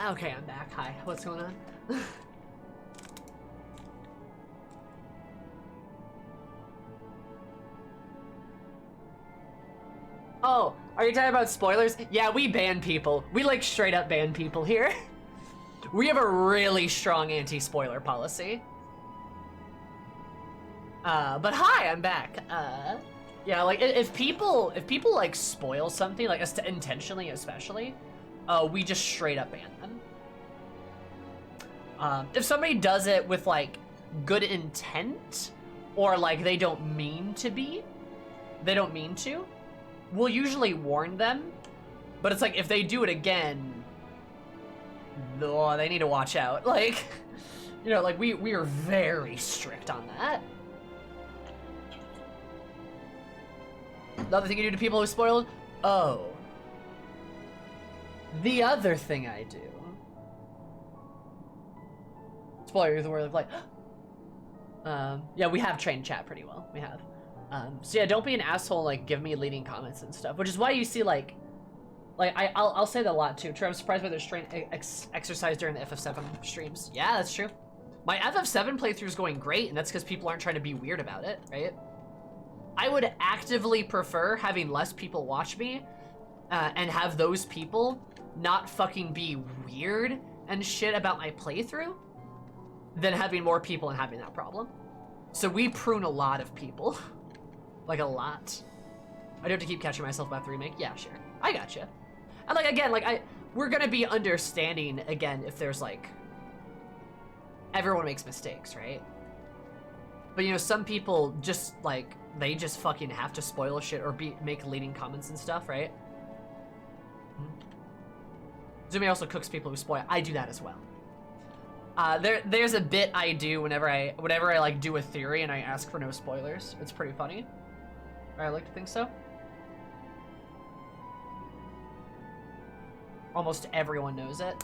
Okay, I'm back. Hi, what's going on? Oh, are you talking about spoilers? Yeah, we ban people. We like straight up ban people here. We have a really strong anti-spoiler policy. But hi, I'm back. Yeah, like if people like spoil something, like intentionally especially, we just straight up ban them. If somebody does it with like good intent, or like they don't mean to, we'll usually warn them. But it's like if they do it again, oh, they need to watch out. Like, you know, like we are very strict on that. Another thing you do to people who spoiled? Oh. The other thing I do. Spoiler the word of like. Yeah, we have trained chat pretty well. We have. So yeah, don't be an asshole. Like, give me leading comments and stuff, which is why you see like I'll say that a lot too. True, I'm surprised by their strain exercise during the FF7 streams. Yeah, that's true. My FF7 playthrough is going great, and that's because people aren't trying to be weird about it, right? I would actively prefer having less people watch me, and have those people not fucking be weird and shit about my playthrough, than having more people and having that problem. So we prune a lot of people. Like a lot. I do have to keep catching myself about the remake. Yeah, sure. I gotcha. And like, again, like we're gonna be understanding again if there's like, everyone makes mistakes, right? But you know, some people just like, they just fucking have to spoil shit or make leading comments and stuff, right? Zumi also cooks people who spoil. I do that as well. There's a bit I do whenever I like do a theory and I ask for no spoilers. It's pretty funny. I like to think so. Almost everyone knows it.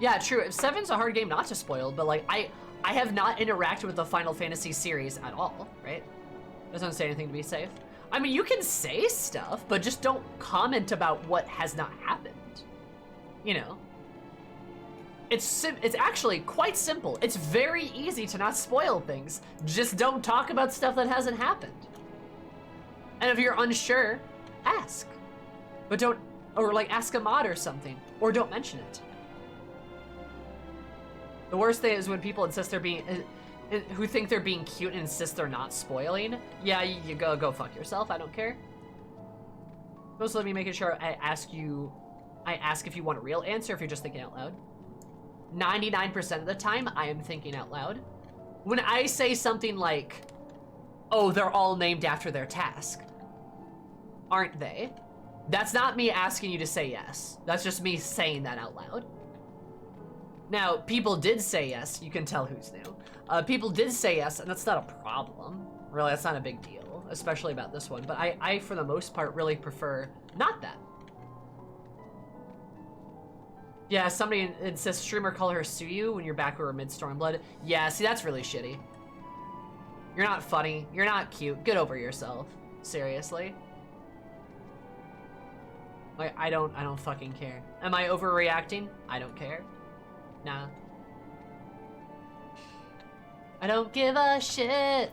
Yeah, true. 7's a hard game not to spoil, but like I have not interacted with the Final Fantasy series at all, right? Doesn't say anything to be safe. I mean, you can say stuff, but just don't comment about what has not happened. You know? It's actually quite simple. It's very easy to not spoil things. Just don't talk about stuff that hasn't happened. And if you're unsure, ask. But don't, or like ask a mod or something, or don't mention it. The worst thing is when people insist they're being, who think they're being cute and insist they're not spoiling. Yeah, you go fuck yourself. I don't care. Also, let me make sure I ask if you want a real answer, if you're just thinking out loud. 99% of the time, I am thinking out loud. When I say something like, oh, they're all named after their task, aren't they? That's not me asking you to say yes. That's just me saying that out loud. Now, people did say yes. You can tell who's new. People did say yes, and that's not a problem. Really, that's not a big deal, especially about this one. But I for the most part, really prefer not that. Yeah, somebody insists streamer call her Suyu when you're back over mid Stormblood. Yeah, see, that's really shitty. You're not funny. You're not cute. Get over yourself. Seriously. Like, I don't fucking care. Am I overreacting? I don't care. Nah. I don't give a shit.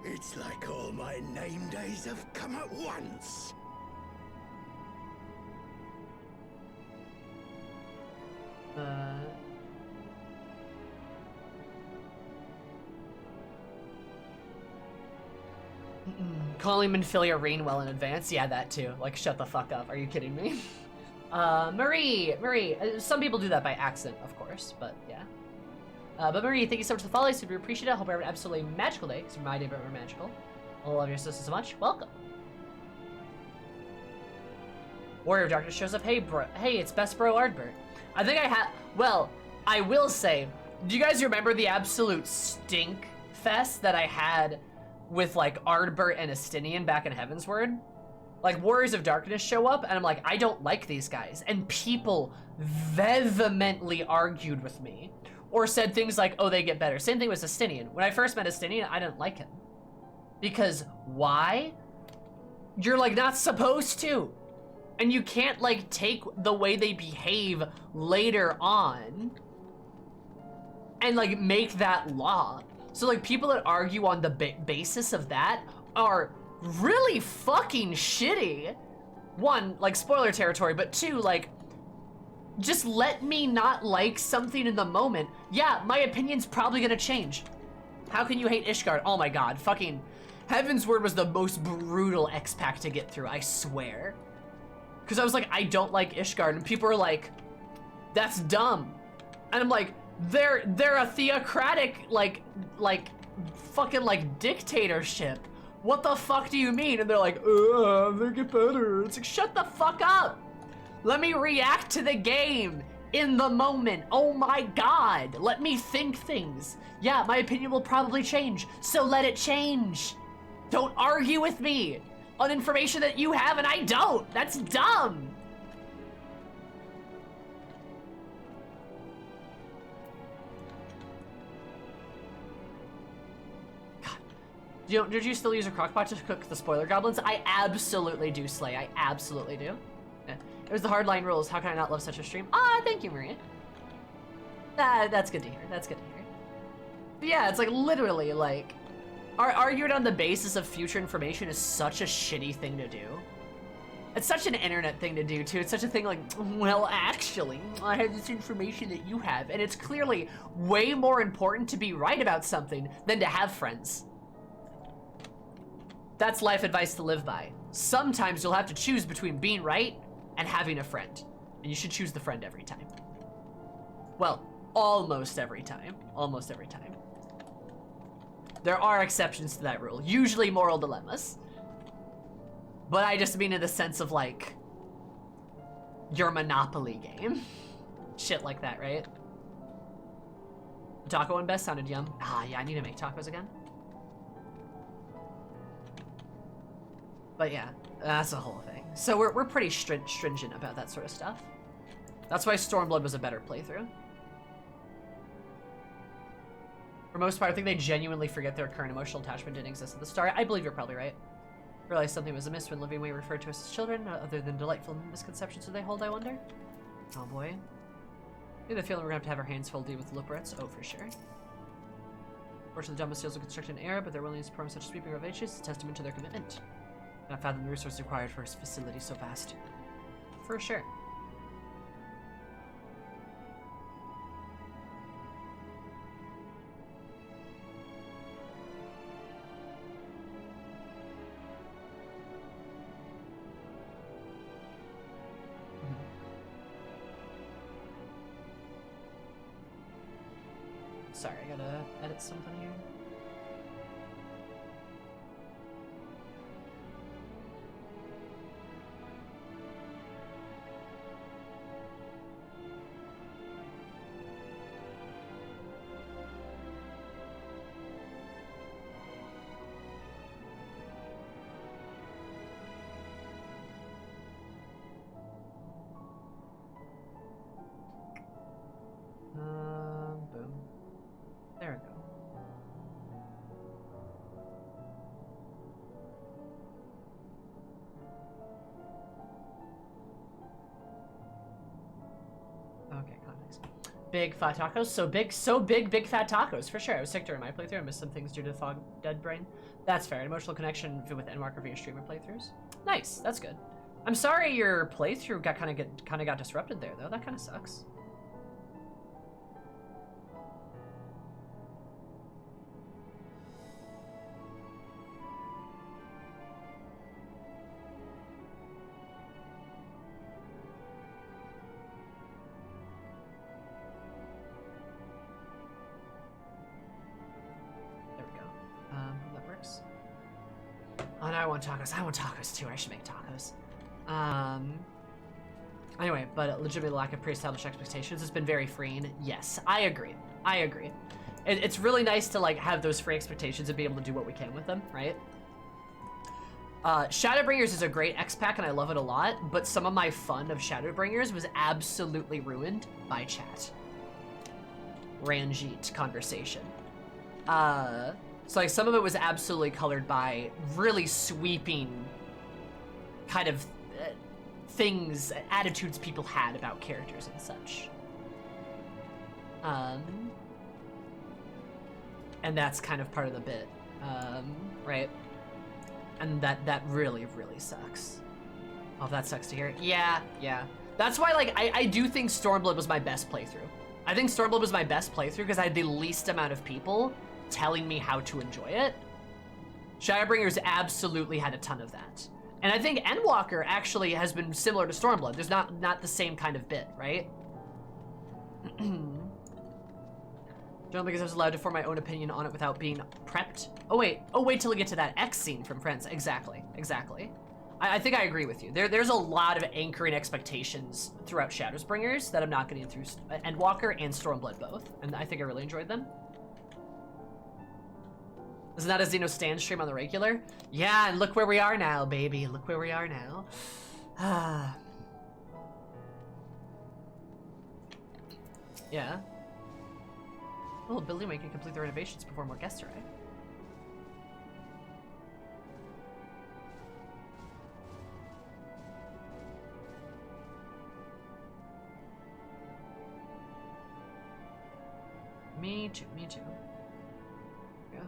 It's like all my name days have come at once. Calling Minfilia rain well in advance? Yeah, that too. Like, shut the fuck up. Are you kidding me? Marie, some people do that by accident, of course, but yeah. But Marie, thank you so much for the follow. Super appreciate it. Hope you have an absolutely magical day, because my day but more magical. I love your sister so much. Welcome. Warrior of Darkness shows up. Hey, bro. Hey, it's best bro Ardbert. I think I had. Well, I will say, do you guys remember the absolute stink fest that I had with like Ardbert and Estinian back in Heavensward? Like, Warriors of Darkness show up, and I'm like, I don't like these guys. And people vehemently argued with me. Or said things like, oh, they get better. Same thing with Justinian. When I first met Justinian, I didn't like him. Because why? You're, like, not supposed to. And you can't, like, take the way they behave later on and, like, make that law. So, like, people that argue on the basis of that are really fucking shitty. One, like, spoiler territory, but two, like, just let me not like something in the moment. Yeah, my opinion's probably gonna change. How can you hate Ishgard? Oh my god, fucking Heaven's Word was the most brutal X-Pack to get through, I swear. Because I was like, I don't like Ishgard, and people are like, that's dumb. And I'm like, they're a theocratic, like fucking, like, dictatorship. What the fuck do you mean? And they're like, they get better. It's like, shut the fuck up. Let me react to the game in the moment. Oh my god. Let me think things. Yeah, my opinion will probably change, so let it change. Don't argue with me on information that you have and I don't. That's dumb. Did you still use a crockpot to cook the spoiler goblins? I absolutely do, Slay. I absolutely do. Yeah. It was the hardline rules. How can I not love such a stream? Ah, thank you, Maria. That's good to hear. That's good to hear. But yeah, it's like literally like, arguing on the basis of future information is such a shitty thing to do. It's such an internet thing to do too. It's such a thing like, well, actually, I have this information that you have, and it's clearly way more important to be right about something than to have friends. That's life advice to live by. Sometimes you'll have to choose between being right and having a friend. And you should choose the friend every time. Well, almost every time. Almost every time. There are exceptions to that rule. Usually moral dilemmas. But I just mean in the sense of, like, your Monopoly game. Shit like that, right? Taco one best sounded yum. Ah, yeah, I need to make tacos again. But yeah, that's the whole thing. So we're pretty stringent about that sort of stuff. That's why Stormblood was a better playthrough. For most part, I think they genuinely forget their current emotional attachment didn't exist at the start. I believe you're probably right. Realized something was amiss when Living Way referred to us as children, other than delightful misconceptions do they hold, I wonder? Oh boy. I get the feeling we're gonna have to have our hands full deal with the Luperets. Oh, for sure. Fortunately, the Jumbo Seals were constructed in era, but their willingness to perform such sweeping renovations is a testament to their commitment. I fathom the resources required for a facility so vast. For sure. Sorry, I gotta edit something here. Boom. There we go. Okay, context. Big fat tacos. So big fat tacos, for sure. I was sick during my playthrough. I missed some things due to the fog dead brain. That's fair. An emotional connection with Endwalker via streamer playthroughs. Nice, that's good. I'm sorry your playthrough got kind of got disrupted there though. That kind of sucks. Oh, no, I want tacos. I want tacos too. I should make tacos. Anyway, but legitimate lack of pre-established expectations has been very freeing. Yes, I agree. I agree. It's really nice to like have those free expectations and be able to do what we can with them, right? Shadowbringers is a great X-Pack and I love it a lot, but some of my fun of Shadowbringers was absolutely ruined by chat. Ranjit conversation. So like some of it was absolutely colored by really sweeping kind of things, attitudes people had about characters and such. And that's kind of part of the bit, right? And that really, really sucks. Oh, that sucks to hear. Yeah. That's why, like, I do think Stormblood was my best playthrough. I think Stormblood was my best playthrough because I had the least amount of people telling me how to enjoy it. Shadowbringers absolutely had a ton of that. And I think Endwalker actually has been similar to Stormblood. There's not the same kind of bit, right? Don't because I was allowed to form my own opinion on it without being prepped. Oh wait till we get to that X scene from Friends. Exactly. I think I agree with you. There's a lot of anchoring expectations throughout Shadowbringers that I'm not getting through Endwalker and Stormblood both, and I think I really enjoyed them. Isn't that a Xeno stand stream on the regular? Yeah, and look where we are now, baby. Look where we are now. Yeah. Well, building we can complete the renovations before more guests arrive. Me too. Yeah.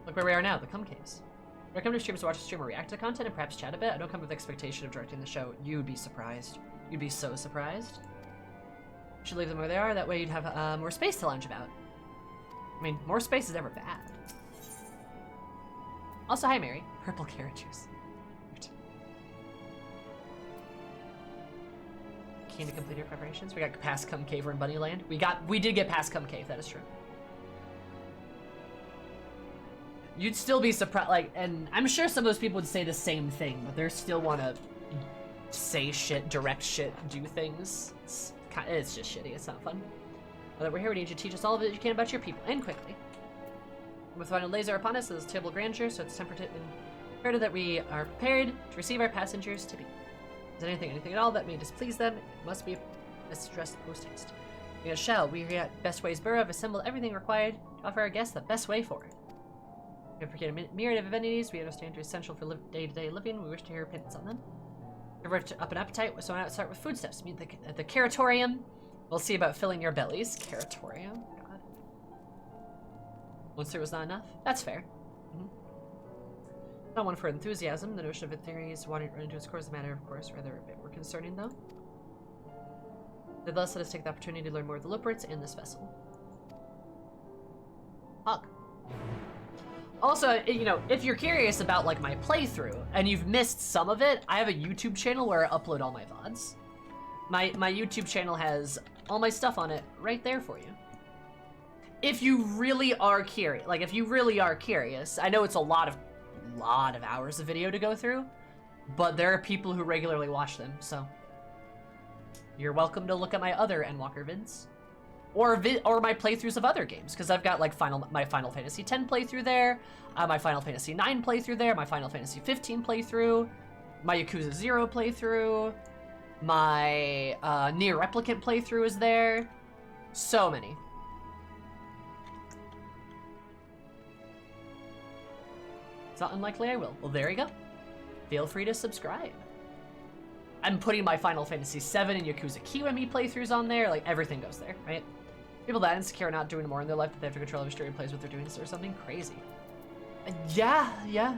Look where we are now, the Cum Caves. I come to streamers to watch the stream or react to content and perhaps chat a bit. I don't come with the expectation of directing the show. You'd be surprised. You'd be so surprised. Should leave them where they are, that way you'd have more space to lounge about. I mean, more space is never bad. Also, hi Mary. Purple carrot juice. Keen to complete your preparations. We got past Cum Cave or in Bunnyland. We did get past Cum Cave, that is true. You'd still be surprised, like, and I'm sure some of those people would say the same thing, but they still want to say shit, direct shit, do things. It's just shitty, it's not fun. Now that we're here, we need you to teach us all of it you can about your people, and quickly. With final laser upon us, there's table grandeur, so it's imperative that we are prepared to receive our passengers to be. Is there anything at all that may displease them? It must be addressed post-haste. We shall, we at Best Ways Borough have assembled everything required to offer our guests the best way forward. We have created a myriad of amenities we understand are essential for day-to-day living. We wish to hear your opinions on them. Convert up an appetite, so why not start with foodstuffs? Meet the Curatorium. We'll see about filling your bellies. Curatorium? God. Once there was not enough? That's fair. Not one for enthusiasm. The notion of a theory is wanting to run into its course is a matter, of course, rather a bit more concerning, though. Nevertheless, let us take the opportunity to learn more of the Loporits in this vessel. Hug. Also, you know, if you're curious about, like, my playthrough, and you've missed some of it, I have a YouTube channel where I upload all my VODs. My YouTube channel has all my stuff on it right there for you. If you really are curious, I know it's a lot of hours of video to go through, but there are people who regularly watch them, so you're welcome to look at my other Endwalker vids. Or my playthroughs of other games, because I've got like my Final Fantasy X playthrough there, my Final Fantasy IX playthrough there, my Final Fantasy 15 playthrough, my Yakuza 0 playthrough, my Nier Replicant playthrough is there. So many. It's not unlikely I will. Well, there you go. Feel free to subscribe. I'm putting my Final Fantasy 7 and Yakuza Kiwami playthroughs on there. Like, everything goes there, right? People that insecure are not doing more in their life, but they have to control every story and plays what they're doing, or something crazy. Yeah.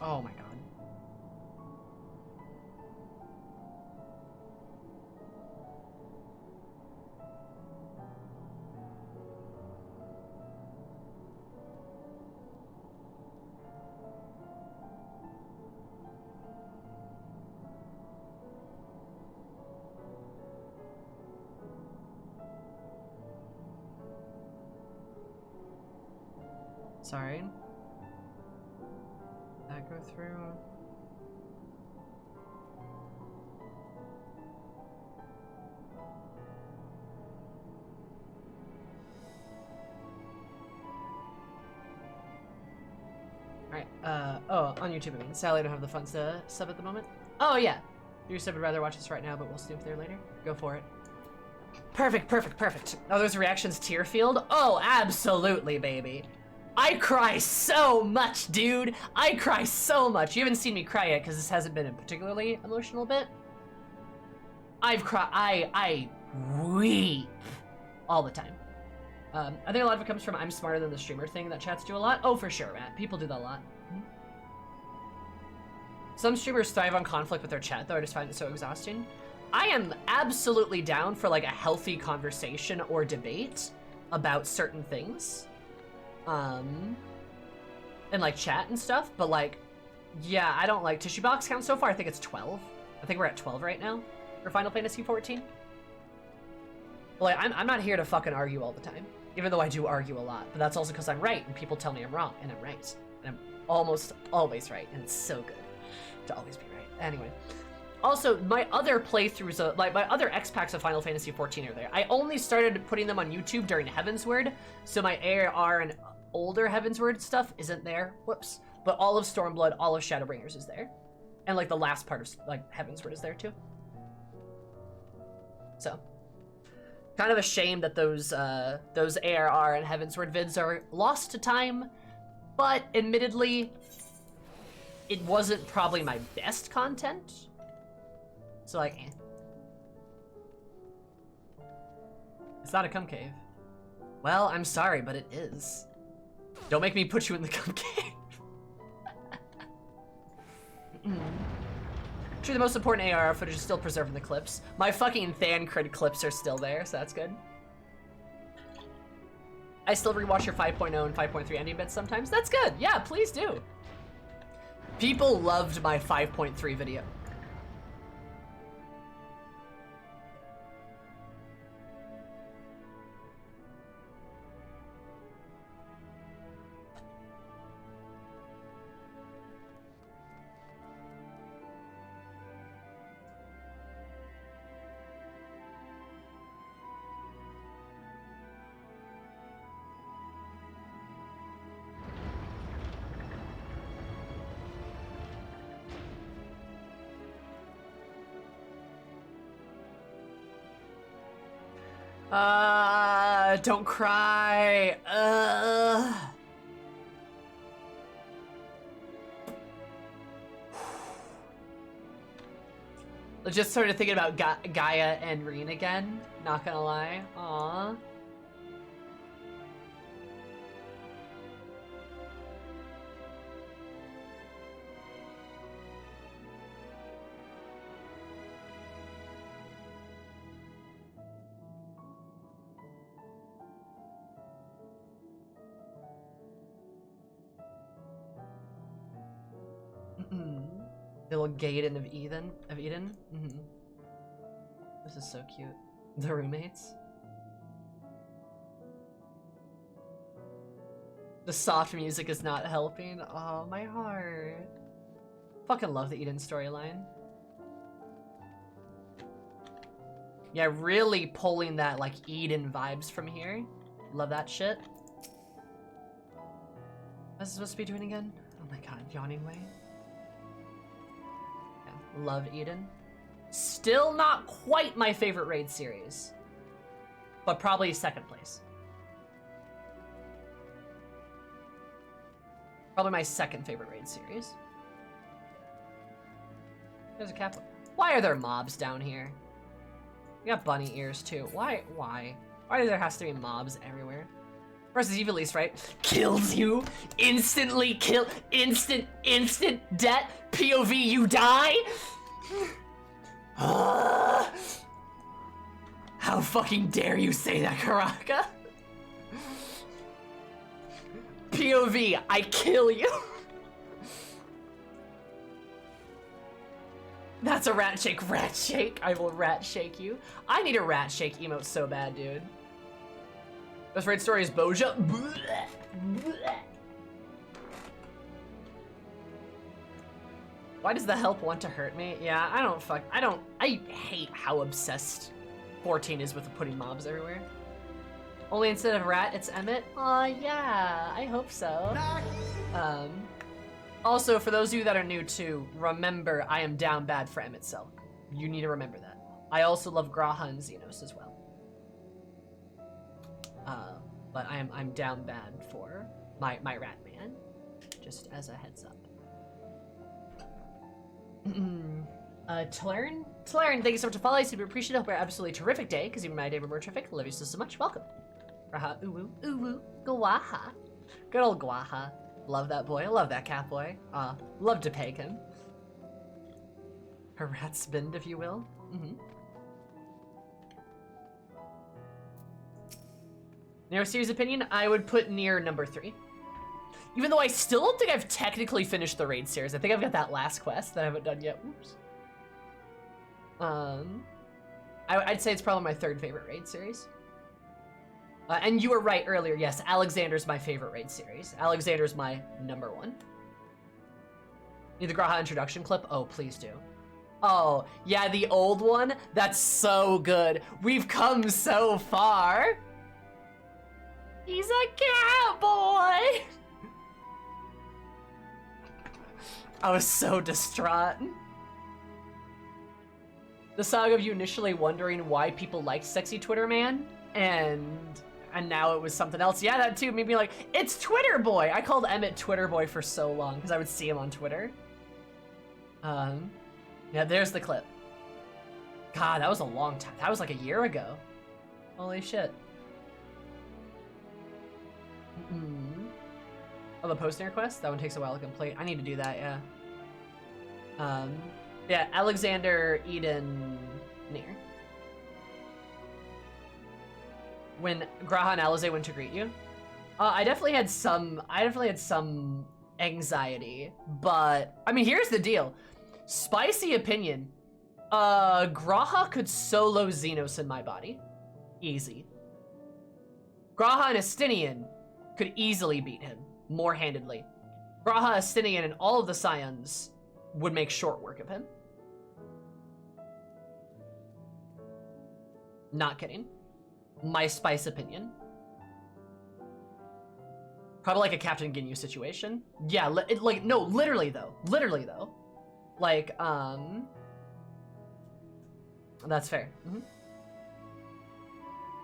Oh my god. Sorry. That go through. Alright, oh, on YouTube, I mean. Sally, I don't have the funds to sub at the moment. Oh, yeah. Your sub would rather watch this right now, but we'll snoop there later. Go for it. Perfect, perfect, perfect. Oh, there's reactions tier field? Oh, absolutely, baby. I cry so much, dude. I cry so much. You haven't seen me cry yet because this hasn't been a particularly emotional bit. I've cried. I weep all the time. I think a lot of it comes from I'm smarter than the streamer thing that chats do a lot. Oh, for sure, Matt. People do that a lot. Some streamers thrive on conflict with their chat, though. I just find it so exhausting. I am absolutely down for like a healthy conversation or debate about certain things. And like chat and stuff, but like, yeah, I don't like tissue box count so far. I think it's 12. I think we're at 12 right now for Final Fantasy 14. But like, I'm not here to fucking argue all the time, even though I do argue a lot, but that's also because I'm right and people tell me I'm wrong, and I'm right. And I'm almost always right, and it's so good to always be right. Anyway. Also, my other playthroughs, like my other X-Packs of Final Fantasy 14 are there. I only started putting them on YouTube during Heavensward, so my AR and older Heavensward stuff isn't there. Whoops. But all of Stormblood, all of Shadowbringers is there. And like the last part of like Heavensward is there too. So, kind of a shame that those ARR and Heavensward vids are lost to time, but admittedly, it wasn't probably my best content. So like, eh. It's not a cum cave. Well, I'm sorry, but it is. Don't make me put you in the cum cave. Actually, the most important AR footage is still preserved in the clips. My fucking Thancred clips are still there, so that's good. I still rewatch your 5.0 and 5.3 ending bits sometimes. That's good. Yeah, please do. People loved my 5.3 video. Don't cry. I just started thinking about Gaia and Reen again. Not gonna lie. Aww. The little Gaiden of Eden. This is so cute. The roommates. The soft music is not helping. Oh, my heart. Fucking love the Eden storyline. Yeah, really pulling that like Eden vibes from here. Love that shit. What's it supposed to be doing again? Oh my god, yawning way. Love Eden. Still not quite my favorite raid series, but probably second place. Probably my second favorite raid series. There's a cap. Why are there mobs down here? We got bunny ears too. Why? Why does there has to be mobs everywhere? Versus Eve at least, right? Kills you, instantly kill, instant death, POV, you die? How fucking dare you say that, Karaka? POV, I kill you. That's a rat shake, I will rat shake you. I need a rat shake emote so bad, dude. Best raid story is Boja. Why does the help want to hurt me? Yeah, I hate how obsessed 14 is with putting mobs everywhere. Only instead of rat, it's Emmett? Aw, yeah, I hope so. Also, for those of you that are new too, remember I am down bad for Emmett Cell. You need to remember that. I also love Graha and Xenos as well. But I'm down bad for my rat man, just as a heads up. Tlarin, thank you so much for following. Super appreciate it. Hope you're absolutely terrific day, because even my day were more terrific. Love you so much. Welcome. Raha, uwu, Gwaha. Good old Gwaha. Love that boy. I love that cat boy. Love to peg him. Her rat spinned, if you will. Nero series opinion, I would put near number 3. Even though I still don't think I've technically finished the raid series. I think I've got that last quest that I haven't done yet. Oops. I'd say it's probably my 3rd favorite raid series. And you were right earlier. Yes, Alexander's my favorite raid series. Alexander's my number 1. Need the Graha introduction clip? Oh, please do. Oh, yeah, the old one? That's so good. We've come so far. He's a cat boy. I was so distraught. The saga of you initially wondering why people liked Sexy Twitter Man, and now it was something else. Yeah, that too made me like, it's Twitter Boy! I called Emmett Twitter Boy for so long, because I would see him on Twitter. Yeah, there's the clip. God, that was a long time. That was like a year ago. Holy shit. Oh, the posting request? That one takes a while to complete. I need to do that, yeah. Yeah, Alexander, Eden, Near. When Graha and Alize went to greet you, I definitely had some anxiety, but I mean, here's the deal. Spicy opinion. Graha could solo Xenos in my body. Easy. Graha and Estinian could easily beat him, more handedly. Graha, Estinian, and all of the Scions would make short work of him. Not kidding. My spice opinion. Probably like a Captain Ginyu situation. Yeah, no, literally though. Literally though. Like, that's fair.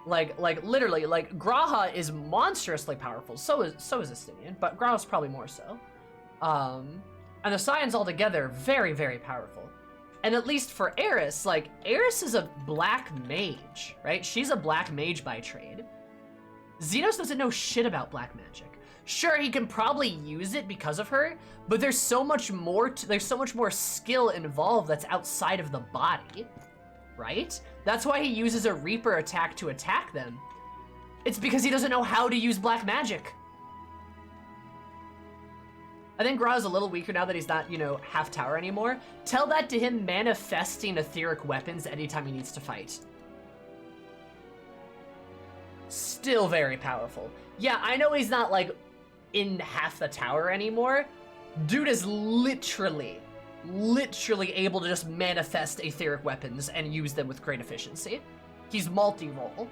Like literally, like Graha is monstrously powerful. So is Estinian, but Graha's probably more so. And the Scions altogether, very, very powerful. And at least for Eris, like, Eris is a black mage, right? She's a black mage by trade. Xenos doesn't know shit about black magic. Sure, he can probably use it because of her, but there's so much more skill involved that's outside of the body, right? That's why he uses a Reaper attack to attack them. It's because he doesn't know how to use black magic. I think Graha's a little weaker now that he's not, you know, half tower anymore. Tell that to him manifesting etheric weapons anytime he needs to fight. Still very powerful. Yeah, I know he's not, like, in half the tower anymore. Dude is literally able to just manifest etheric weapons and use them with great efficiency. He's multi-roll.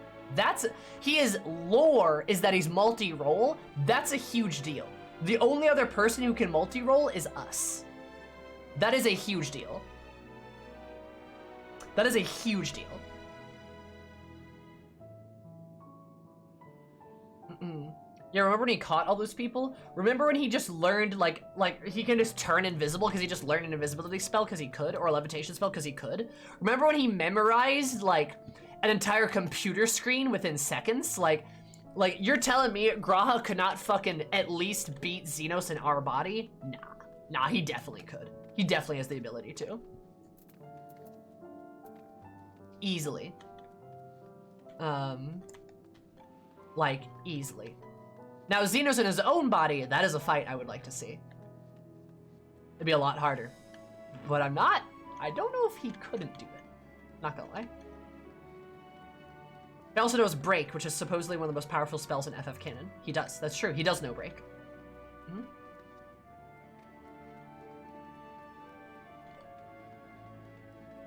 His lore is that he's multi-roll. That's a huge deal. The only other person who can multi-roll is us. That is a huge deal. That is a huge deal. Yeah, remember when he caught all those people? Remember when he just learned, like he can just turn invisible because he just learned an invisibility spell because he could, or a levitation spell because he could? Remember when he memorized, like, an entire computer screen within seconds? Like, you're telling me Graha could not fucking at least beat Xenos in our body? Nah, he definitely could. He definitely has the ability to. Easily. Like, easily. Now, Xenos in his own body, that is a fight I would like to see. It'd be a lot harder. But I don't know if he couldn't do it. Not gonna lie. He also knows Break, which is supposedly one of the most powerful spells in FF canon. He does, that's true. He does know Break.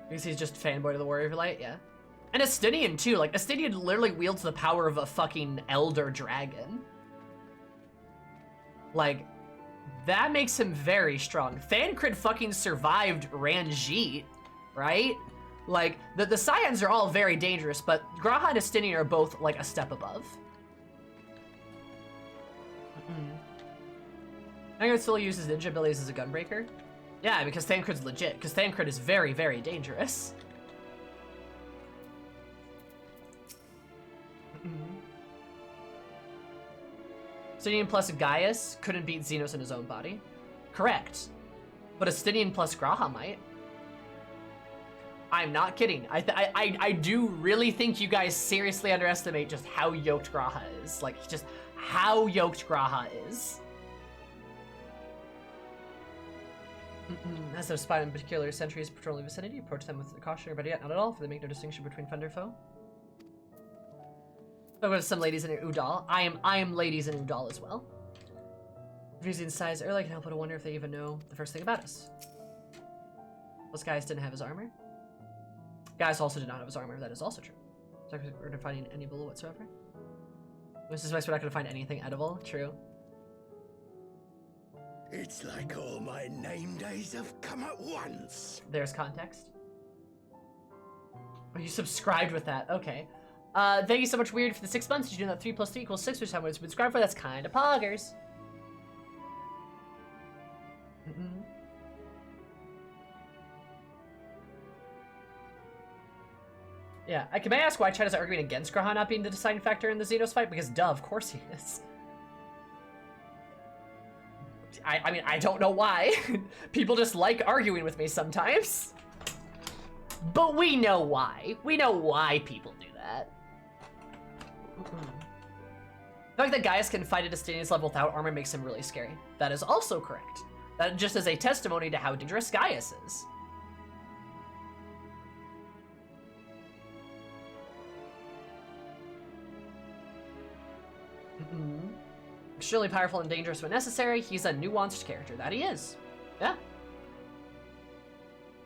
Because he's just fanboy to the Warrior of Light, yeah. And Estinian too, like Estinian literally wields the power of a fucking elder dragon. Like, that makes him very strong. Thancred fucking survived Ranjit, right? Like, the Saiyans are all very dangerous, but G'raha and Estinian are both, like, a step above. Thancred still uses ninja abilities as a gunbreaker? Yeah, because Thancred's legit, because Thancred is very, very dangerous. Estinian plus Gaius couldn't beat Xenos in his own body. Correct. But Estinian plus G'raha might. I'm not kidding. I do really think you guys seriously underestimate just how yoked G'raha is. Like, just how yoked G'raha is. As no spot in particular sentries patrolling the vicinity, approach them with caution, but yet not at all, for they make no distinction between friend or foe. But with some ladies in an Udal, I am ladies in Udal as well. Refusing size early can help but to wonder if they even know the first thing about us. Those guys didn't have his armor. Guys also did not have his armor, that is also true. So we're not finding any bullet whatsoever. This is we're not gonna find anything edible, true. It's like all my name days have come at once. There's context. Oh, you subscribed with that, okay. Thank you so much, Weird, for the 6 months. Did you know that 3 plus 3 equals 6, which is how much subscribe for? That's kinda poggers. Yeah, may I ask why China's arguing against G'raha not being the deciding factor in the Xenos fight? Because duh, of course he is. I mean, I don't know why. People just like arguing with me sometimes. But we know why. We know why people do that. The fact that Gaius can fight at Estinian's level without armor makes him really scary. That is also correct. That just is a testimony to how dangerous Gaius is. Extremely powerful and dangerous when necessary. He's a nuanced character. That he is. Yeah.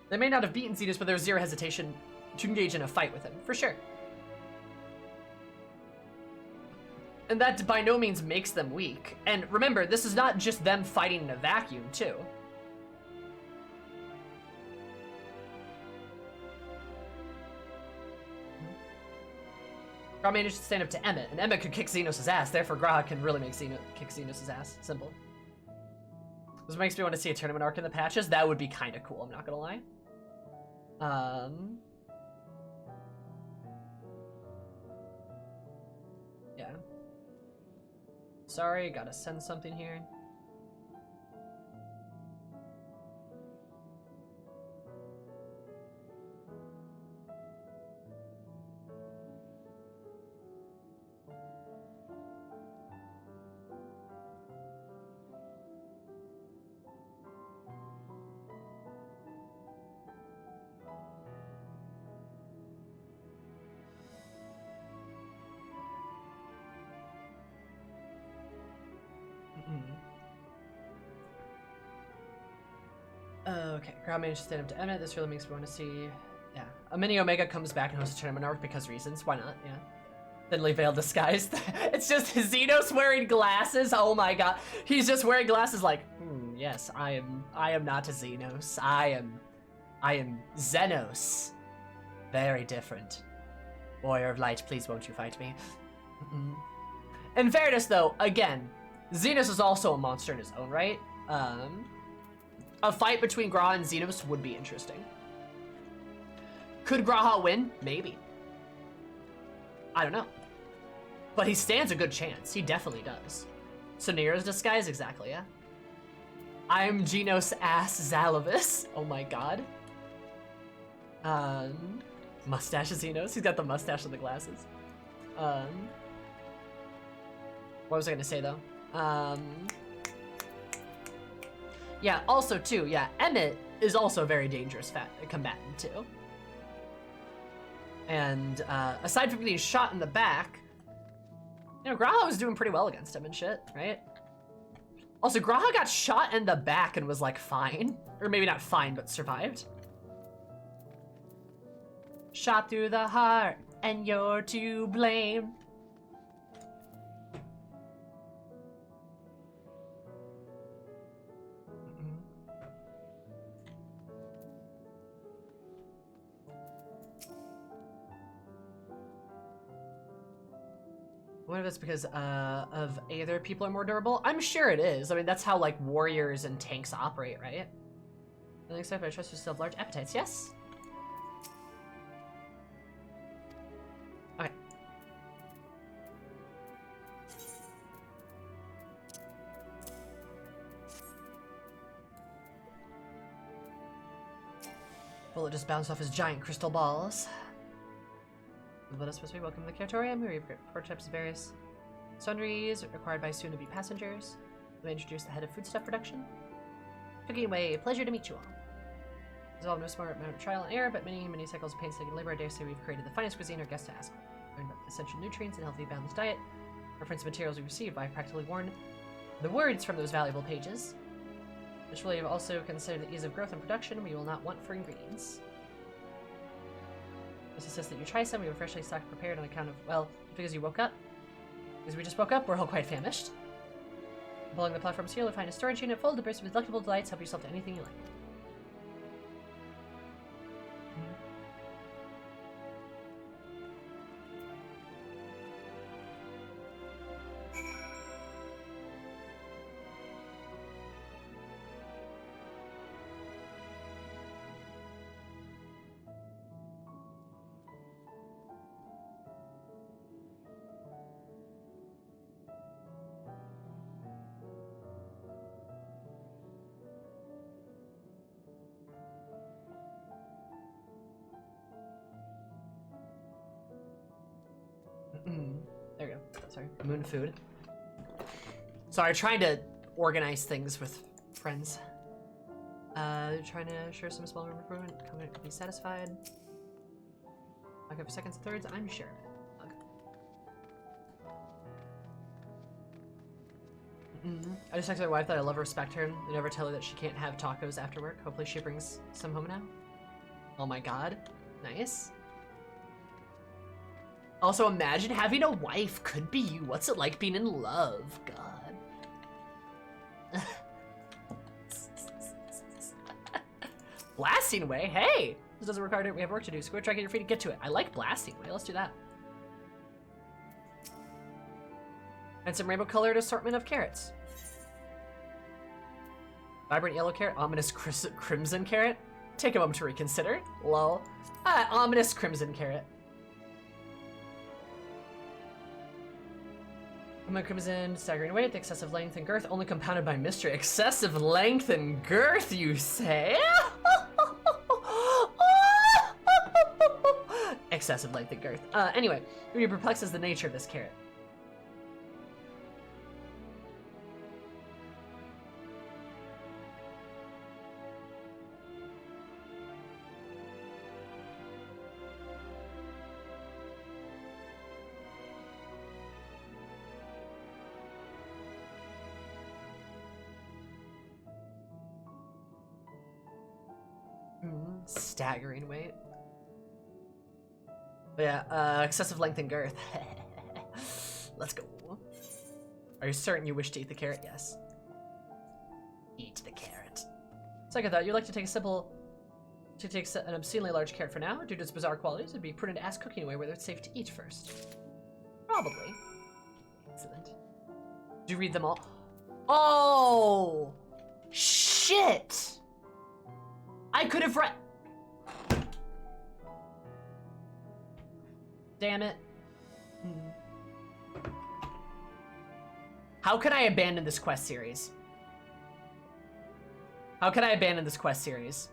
They may not have beaten Xenos, but there was zero hesitation to engage in a fight with him, for sure. And that by no means makes them weak. And remember, this is not just them fighting in a vacuum, too. G'raha managed to stand up to Emmett, and Emmett could kick Xenos' ass, therefore G'raha can really make kick Xenos' ass. Simple. This makes me want to see a tournament arc in the patches. That would be kind of cool, I'm not gonna lie. Yeah. Sorry, gotta send something here. Okay, G'raha managed to stand up to Emmett. This really makes me want to see... Yeah. A mini Omega comes back and hosts a tournament arc because reasons. Why not? Yeah. Thinly veiled disguise. It's just Xenos wearing glasses. Oh my god. He's just wearing glasses like, yes, I am not a Xenos. I am Xenos. Very different. Warrior of Light, please won't you fight me? In fairness though, again, Xenos is also a monster in his own right. A fight between G'raha and Xenos would be interesting. Could G'raha win? Maybe. I don't know. But he stands a good chance. He definitely does. So Nero's disguise? Exactly, yeah. I'm Genos ass Zalavis. Oh my god. Mustache Xenos. He's got the mustache and the glasses. What was I gonna say though? Yeah, also too, yeah, Emmett is also a very dangerous combatant too. And aside from getting shot in the back, you know, G'raha was doing pretty well against him and shit, right? Also, G'raha got shot in the back and was like fine. Or maybe not fine, but survived. Shot through the heart, and you're to blame. What if it's because of either people are more durable? I'm sure it is. I mean, that's how like warriors and tanks operate, right? I think so, but I trust you still have large appetites. Yes. Okay. Bullet just bounced off his giant crystal balls. Let us supposed to be welcome to the Curatorium. We have prototypes of various sundries required by soon-to-be passengers. We introduce the head of foodstuff production. Cooking away, pleasure to meet you all. There's all no smart amount of trial and error, but many cycles of painstaking labor. I dare say we've created the finest cuisine our guests ask for. Learned about essential nutrients and healthy, balanced diet. Reference materials we receive. I've practically worn the words from those valuable pages. Which will also consider the ease of growth and production. We will not want for ingredients. This insists that you try some. We were freshly stocked prepared on account of, well, because you woke up. Because we just woke up, we're all quite famished. Pulling the platforms here, you'll find a storage unit full to burst with delectable delights. Help yourself to anything you like. There we go. Sorry. Moon food. Sorry, trying to organize things with friends. Trying to share some small improvement. Comment to be satisfied. Okay, for seconds and thirds, I'm sure. Okay. I just texted my wife that I love her, respect her, and never tell her that she can't have tacos after work. Hopefully she brings some home now. Oh my god. Nice. Also, imagine having a wife. Could be you. What's it like being in love? God. Blasting Way? Hey! This doesn't require it. We have work to do. So go try to get your feet and get to it. I like Blasting Way. Let's do that. And some rainbow-colored assortment of carrots. Vibrant yellow carrot. Ominous crimson carrot. Take a moment to reconsider. Lol. Ominous crimson carrot. Crimson, staggering weight, the excessive length and girth, only compounded by mystery. Excessive length and girth, you say? Excessive length and girth. Anyway, what perplexes the nature of this carrot. Staggering weight. But yeah, excessive length and girth. Let's go. Are you certain you wish to eat the carrot? Yes. Eat the carrot. Second thought, you'd like to take an obscenely large carrot for now. Due to its bizarre qualities, it'd be prudent to ask Cooking Away whether it's safe to eat first. Probably. Excellent. Do you read them all? Oh! Shit! I could have read. Damn it. How can I abandon this quest series? How can I abandon this quest series?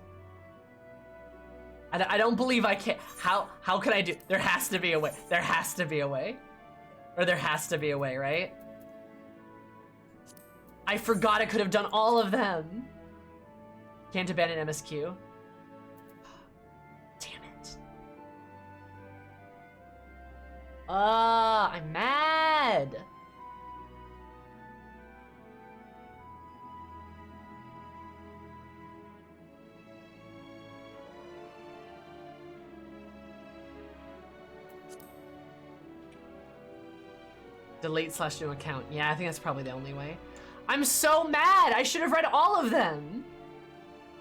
I don't believe I can. How can I do? There has to be a way. There has to be a way. Or there has to be a way, right? I forgot I could have done all of them. Can't abandon MSQ. Damn it. I'm mad. Delete/new account. Yeah, I think that's probably the only way. I'm so mad! I should have read all of them!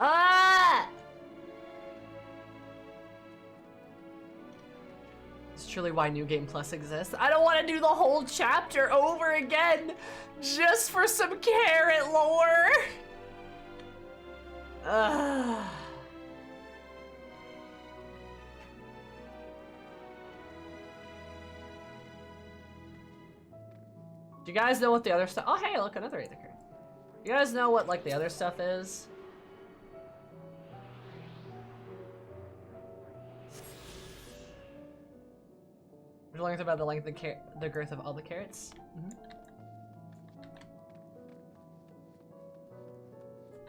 Ah! It's truly why New Game Plus exists. I don't want to do the whole chapter over again just for some carrot lore! Do you guys know what the other stuff? Oh, hey, look, another Aether. You guys know what, like, the other stuff is? We're learning about the length and the girth of all the carrots.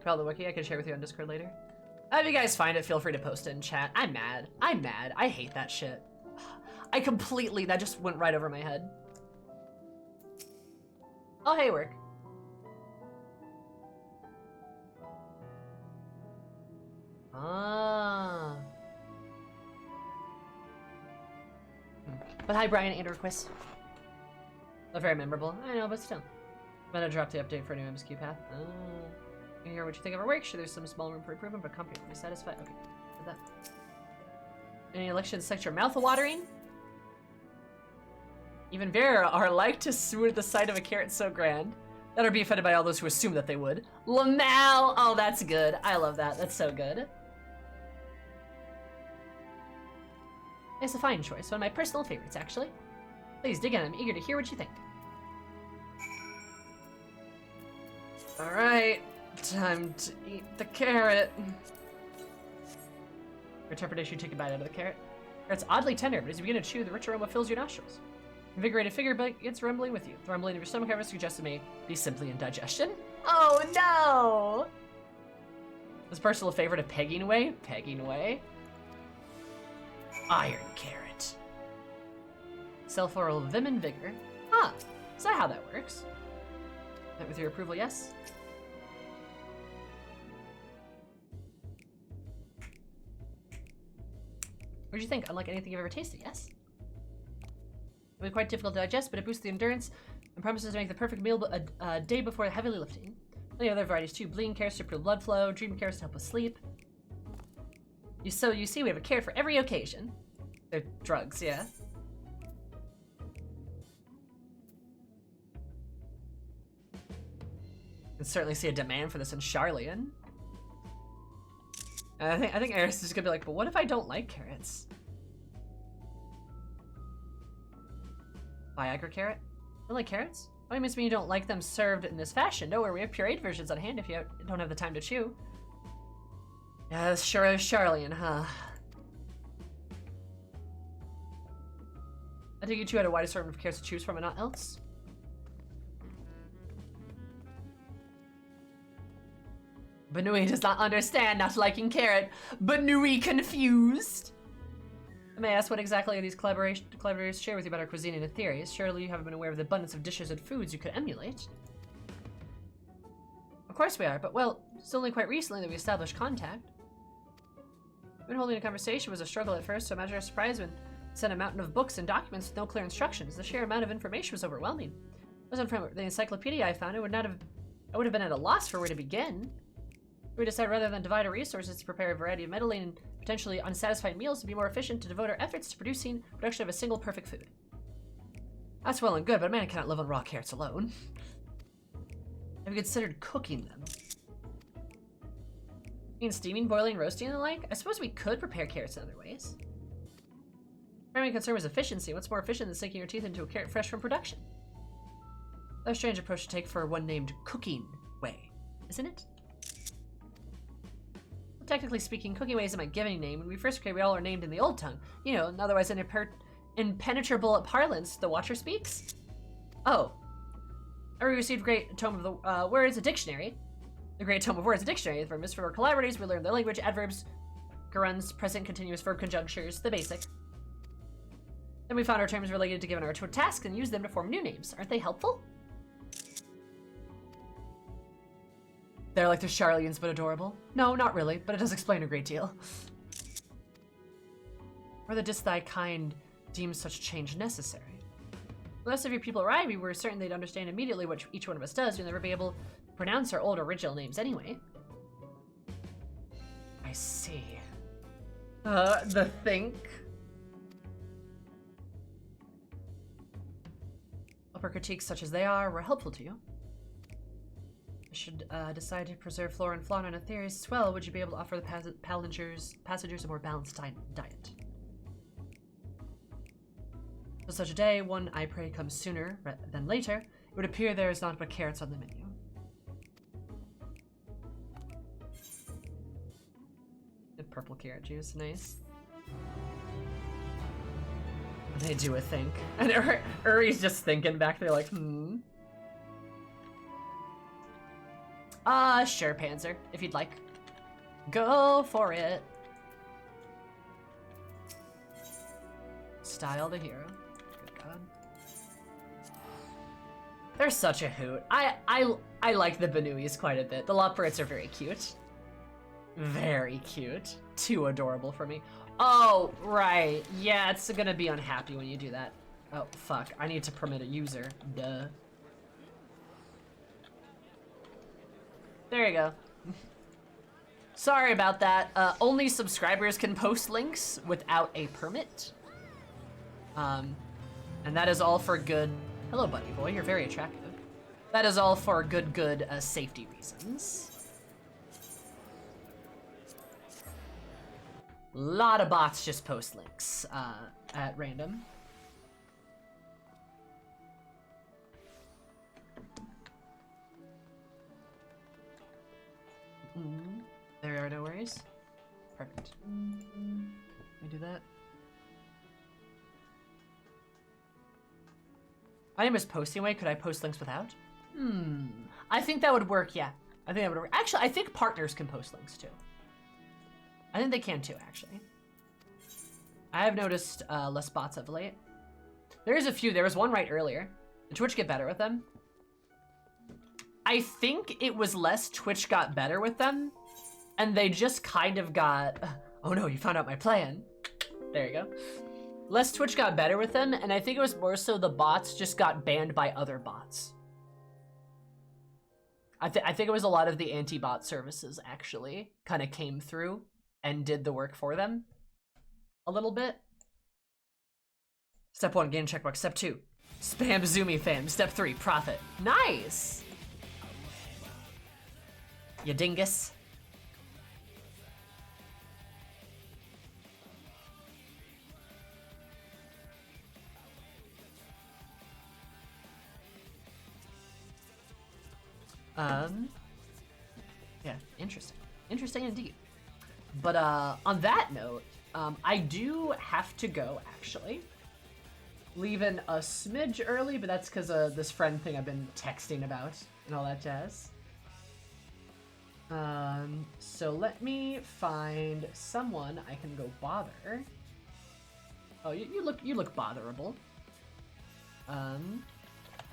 Call the wiki. I can share with you on Discord later. If you guys find it, feel free to post it in chat. I'm mad. I'm mad. I hate that shit. That just went right over my head. Oh, hey, work. Ah. But hi, Brian, and requests. Not very memorable. I know, but still. I'm gonna drop the update for a new MSQ path. Can you hear what you think of our work? Sure, there's some small room for improvement, but completely satisfied. Okay, with that. Any elections sector mouth-watering? Even Vera are like to swoon at the sight of a carrot so grand that are be offended by all those who assume that they would. Lamal! Oh, that's good. I love that. That's so good. It's a fine choice. One of my personal favorites, actually. Please dig in. I'm eager to hear what you think. Alright. Time to eat the carrot. Your interpretation, take a bite out of the carrot. It's oddly tender, but as you begin to chew, the rich aroma fills your nostrils. Invigorated figure, but it's rumbling with you. The rumbling of your stomach, however, suggests it may be simply indigestion. Oh no! This personal favorite of pegging away? Pegging away? Iron carrot. Self-oral vim and vigor. Huh. Is that how that works? With your approval, yes? What did you think? Unlike anything you've ever tasted, yes? It'll be quite difficult to digest, but it boosts the endurance and promises to make the perfect meal a day before heavily lifting. Many other varieties too. Bleeding carrots to improve blood flow, dream carrots to help with sleep. So you see, we have a carrot for every occasion. They're drugs, yeah. You can certainly see a demand for this in Charlian. I think Eris is gonna be like, but what if I don't like carrots? Viagra carrot? Don't like carrots? What do you mean you don't like them served in this fashion? Don't worry, we have pureed versions on hand if you don't have the time to chew. Yeah, this sure is Charlian, huh? I think you two had a wide assortment of carrots to choose from and not else. Banui does not understand not liking carrot. Banui confused. I may ask what exactly are these collaborators share with you about our cuisine and theories? Surely you haven't been aware of the abundance of dishes and foods you could emulate. Of course we are, but well, it's only quite recently that we established contact. When holding a conversation was a struggle at first, so imagine our surprise when sent a mountain of books and documents with no clear instructions. The sheer amount of information was overwhelming. It wasn't from the encyclopedia I found. I would have been at a loss for where to begin. We decided rather than divide our resources to prepare a variety of meddling and potentially unsatisfying meals, to be more efficient to devote our efforts to production of a single perfect food. That's well and good, but a man cannot live on raw carrots alone. Have you considered cooking them? You mean steaming, boiling, roasting, and the like? I suppose we could prepare carrots in other ways. Primary concern was efficiency. What's more efficient than sinking your teeth into a carrot fresh from production? A strange approach to take for one named cooking way, isn't it? Well, technically speaking, cooking way isn't my given name. When we first created, we all are named in the old tongue. You know, otherwise impenetrable parlance, the Watcher speaks. Oh. I received Great Tome of the Words, a dictionary. The Great Tome of Words, a dictionary. From our collaborators, we learned their language, adverbs, gerunds, present continuous verb conjunctures, the basic. Then we found our terms related to given our task and used them to form new names. Aren't they helpful? They're like the Charlians, but adorable. No, not really, but it does explain a great deal. Or the didst thy kind deem such change necessary? Most of your people arrive, we were certain they'd understand immediately what each one of us does. You'll never be able to pronounce our old original names anyway. I see. The think. Upper critiques such as they are were helpful to you. I should decide to preserve flora and fauna in a theory as well. Would you be able to offer the passengers a more balanced diet? For such a day, one I pray comes sooner than later. It would appear there is not but carrots on the menu. The purple carrot juice, nice. They do a think. And Uri's just thinking back there like, sure, Panzer, if you'd like. Go for it. Style the hero. Good God. They're such a hoot. I like the Banuis quite a bit. The Loporrits are very cute. Very cute. Too adorable for me. Oh, right. Yeah, it's gonna be unhappy when you do that. Oh, fuck. I need to permit a user. Duh. There you go. Sorry about that. Only subscribers can post links without a permit. And that is all for good... Hello, buddy boy. You're very attractive. That is all for good safety reasons. Lot of bots just post links at random. There are no worries. Perfect. Let me do that. My name is Posting Way. Could I post links without? I think that would work, yeah. I think that would work. Actually, I think partners can post links too. I think they can too, actually. I have noticed less bots of late. There is a few. There was one right earlier. Did Twitch get better with them? I think it was less Twitch got better with them, and they just kind of got... Oh no, you found out my plan. There you go. Less Twitch got better with them, and I think it was more so the bots just got banned by other bots. I think it was a lot of the anti-bot services actually kind of came through and did the work for them a little bit. Step 1, gain checkbox. Step 2, spam Zoomy fam. Step 3, profit. Nice! You dingus. Yeah, interesting. Interesting indeed. But on that note, I do have to go, actually. Leaving a smidge early, but that's because of this friend thing I've been texting about and all that jazz. So let me find someone I can go bother. Oh, you look botherable.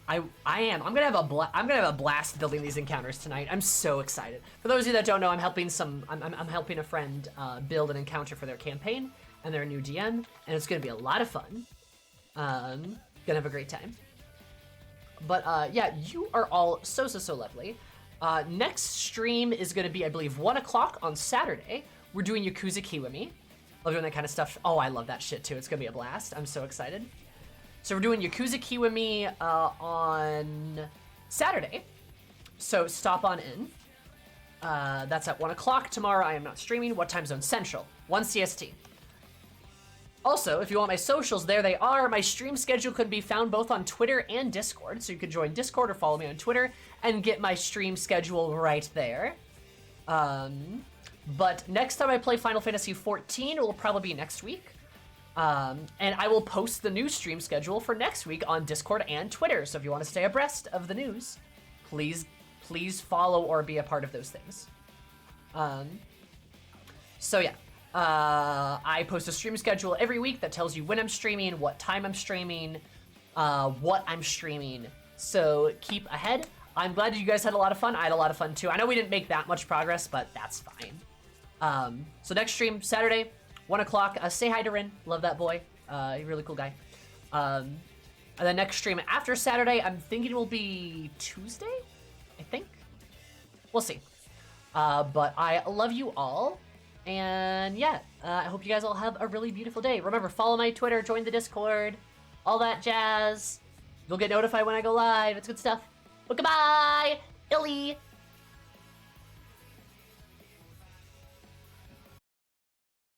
I am. I'm gonna have a blast building these encounters tonight. I'm so excited. For those of you that don't know, I'm helping I'm helping a friend build an encounter for their campaign and their new DM, and it's gonna be a lot of fun. Gonna have a great time. But yeah, you are all so lovely. Next stream is gonna be, I believe, 1 o'clock on Saturday. We're doing Yakuza Kiwami. Love doing that kind of stuff. Oh, I love that shit too. It's gonna be a blast. I'm so excited. So we're doing Yakuza Kiwami on Saturday. So stop on in. That's at 1 o'clock tomorrow. I am not streaming. What time zone? Central. 1 CST. Also, if you want my socials, there they are. My stream schedule could be found both on Twitter and Discord. So you could join Discord or follow me on Twitter and get my stream schedule right there. But next time I play Final Fantasy XIV, it will probably be next week. And I will post the new stream schedule for next week on Discord and Twitter. So if you want to stay abreast of the news, please follow or be a part of those things. So yeah, I post a stream schedule every week that tells you when I'm streaming, what time I'm streaming, what I'm streaming. So keep ahead. I'm glad you guys had a lot of fun. I had a lot of fun too. I know we didn't make that much progress, but that's fine. So next stream, Saturday, 1 o'clock. Say hi to Rin. Love that boy. He's a really cool guy. And the next stream after Saturday, I'm thinking will be Tuesday, I think. We'll see. But I love you all. And yeah, I hope you guys all have a really beautiful day. Remember, follow my Twitter, join the Discord, all that jazz. You'll get notified when I go live. It's good stuff. But goodbye, Illy.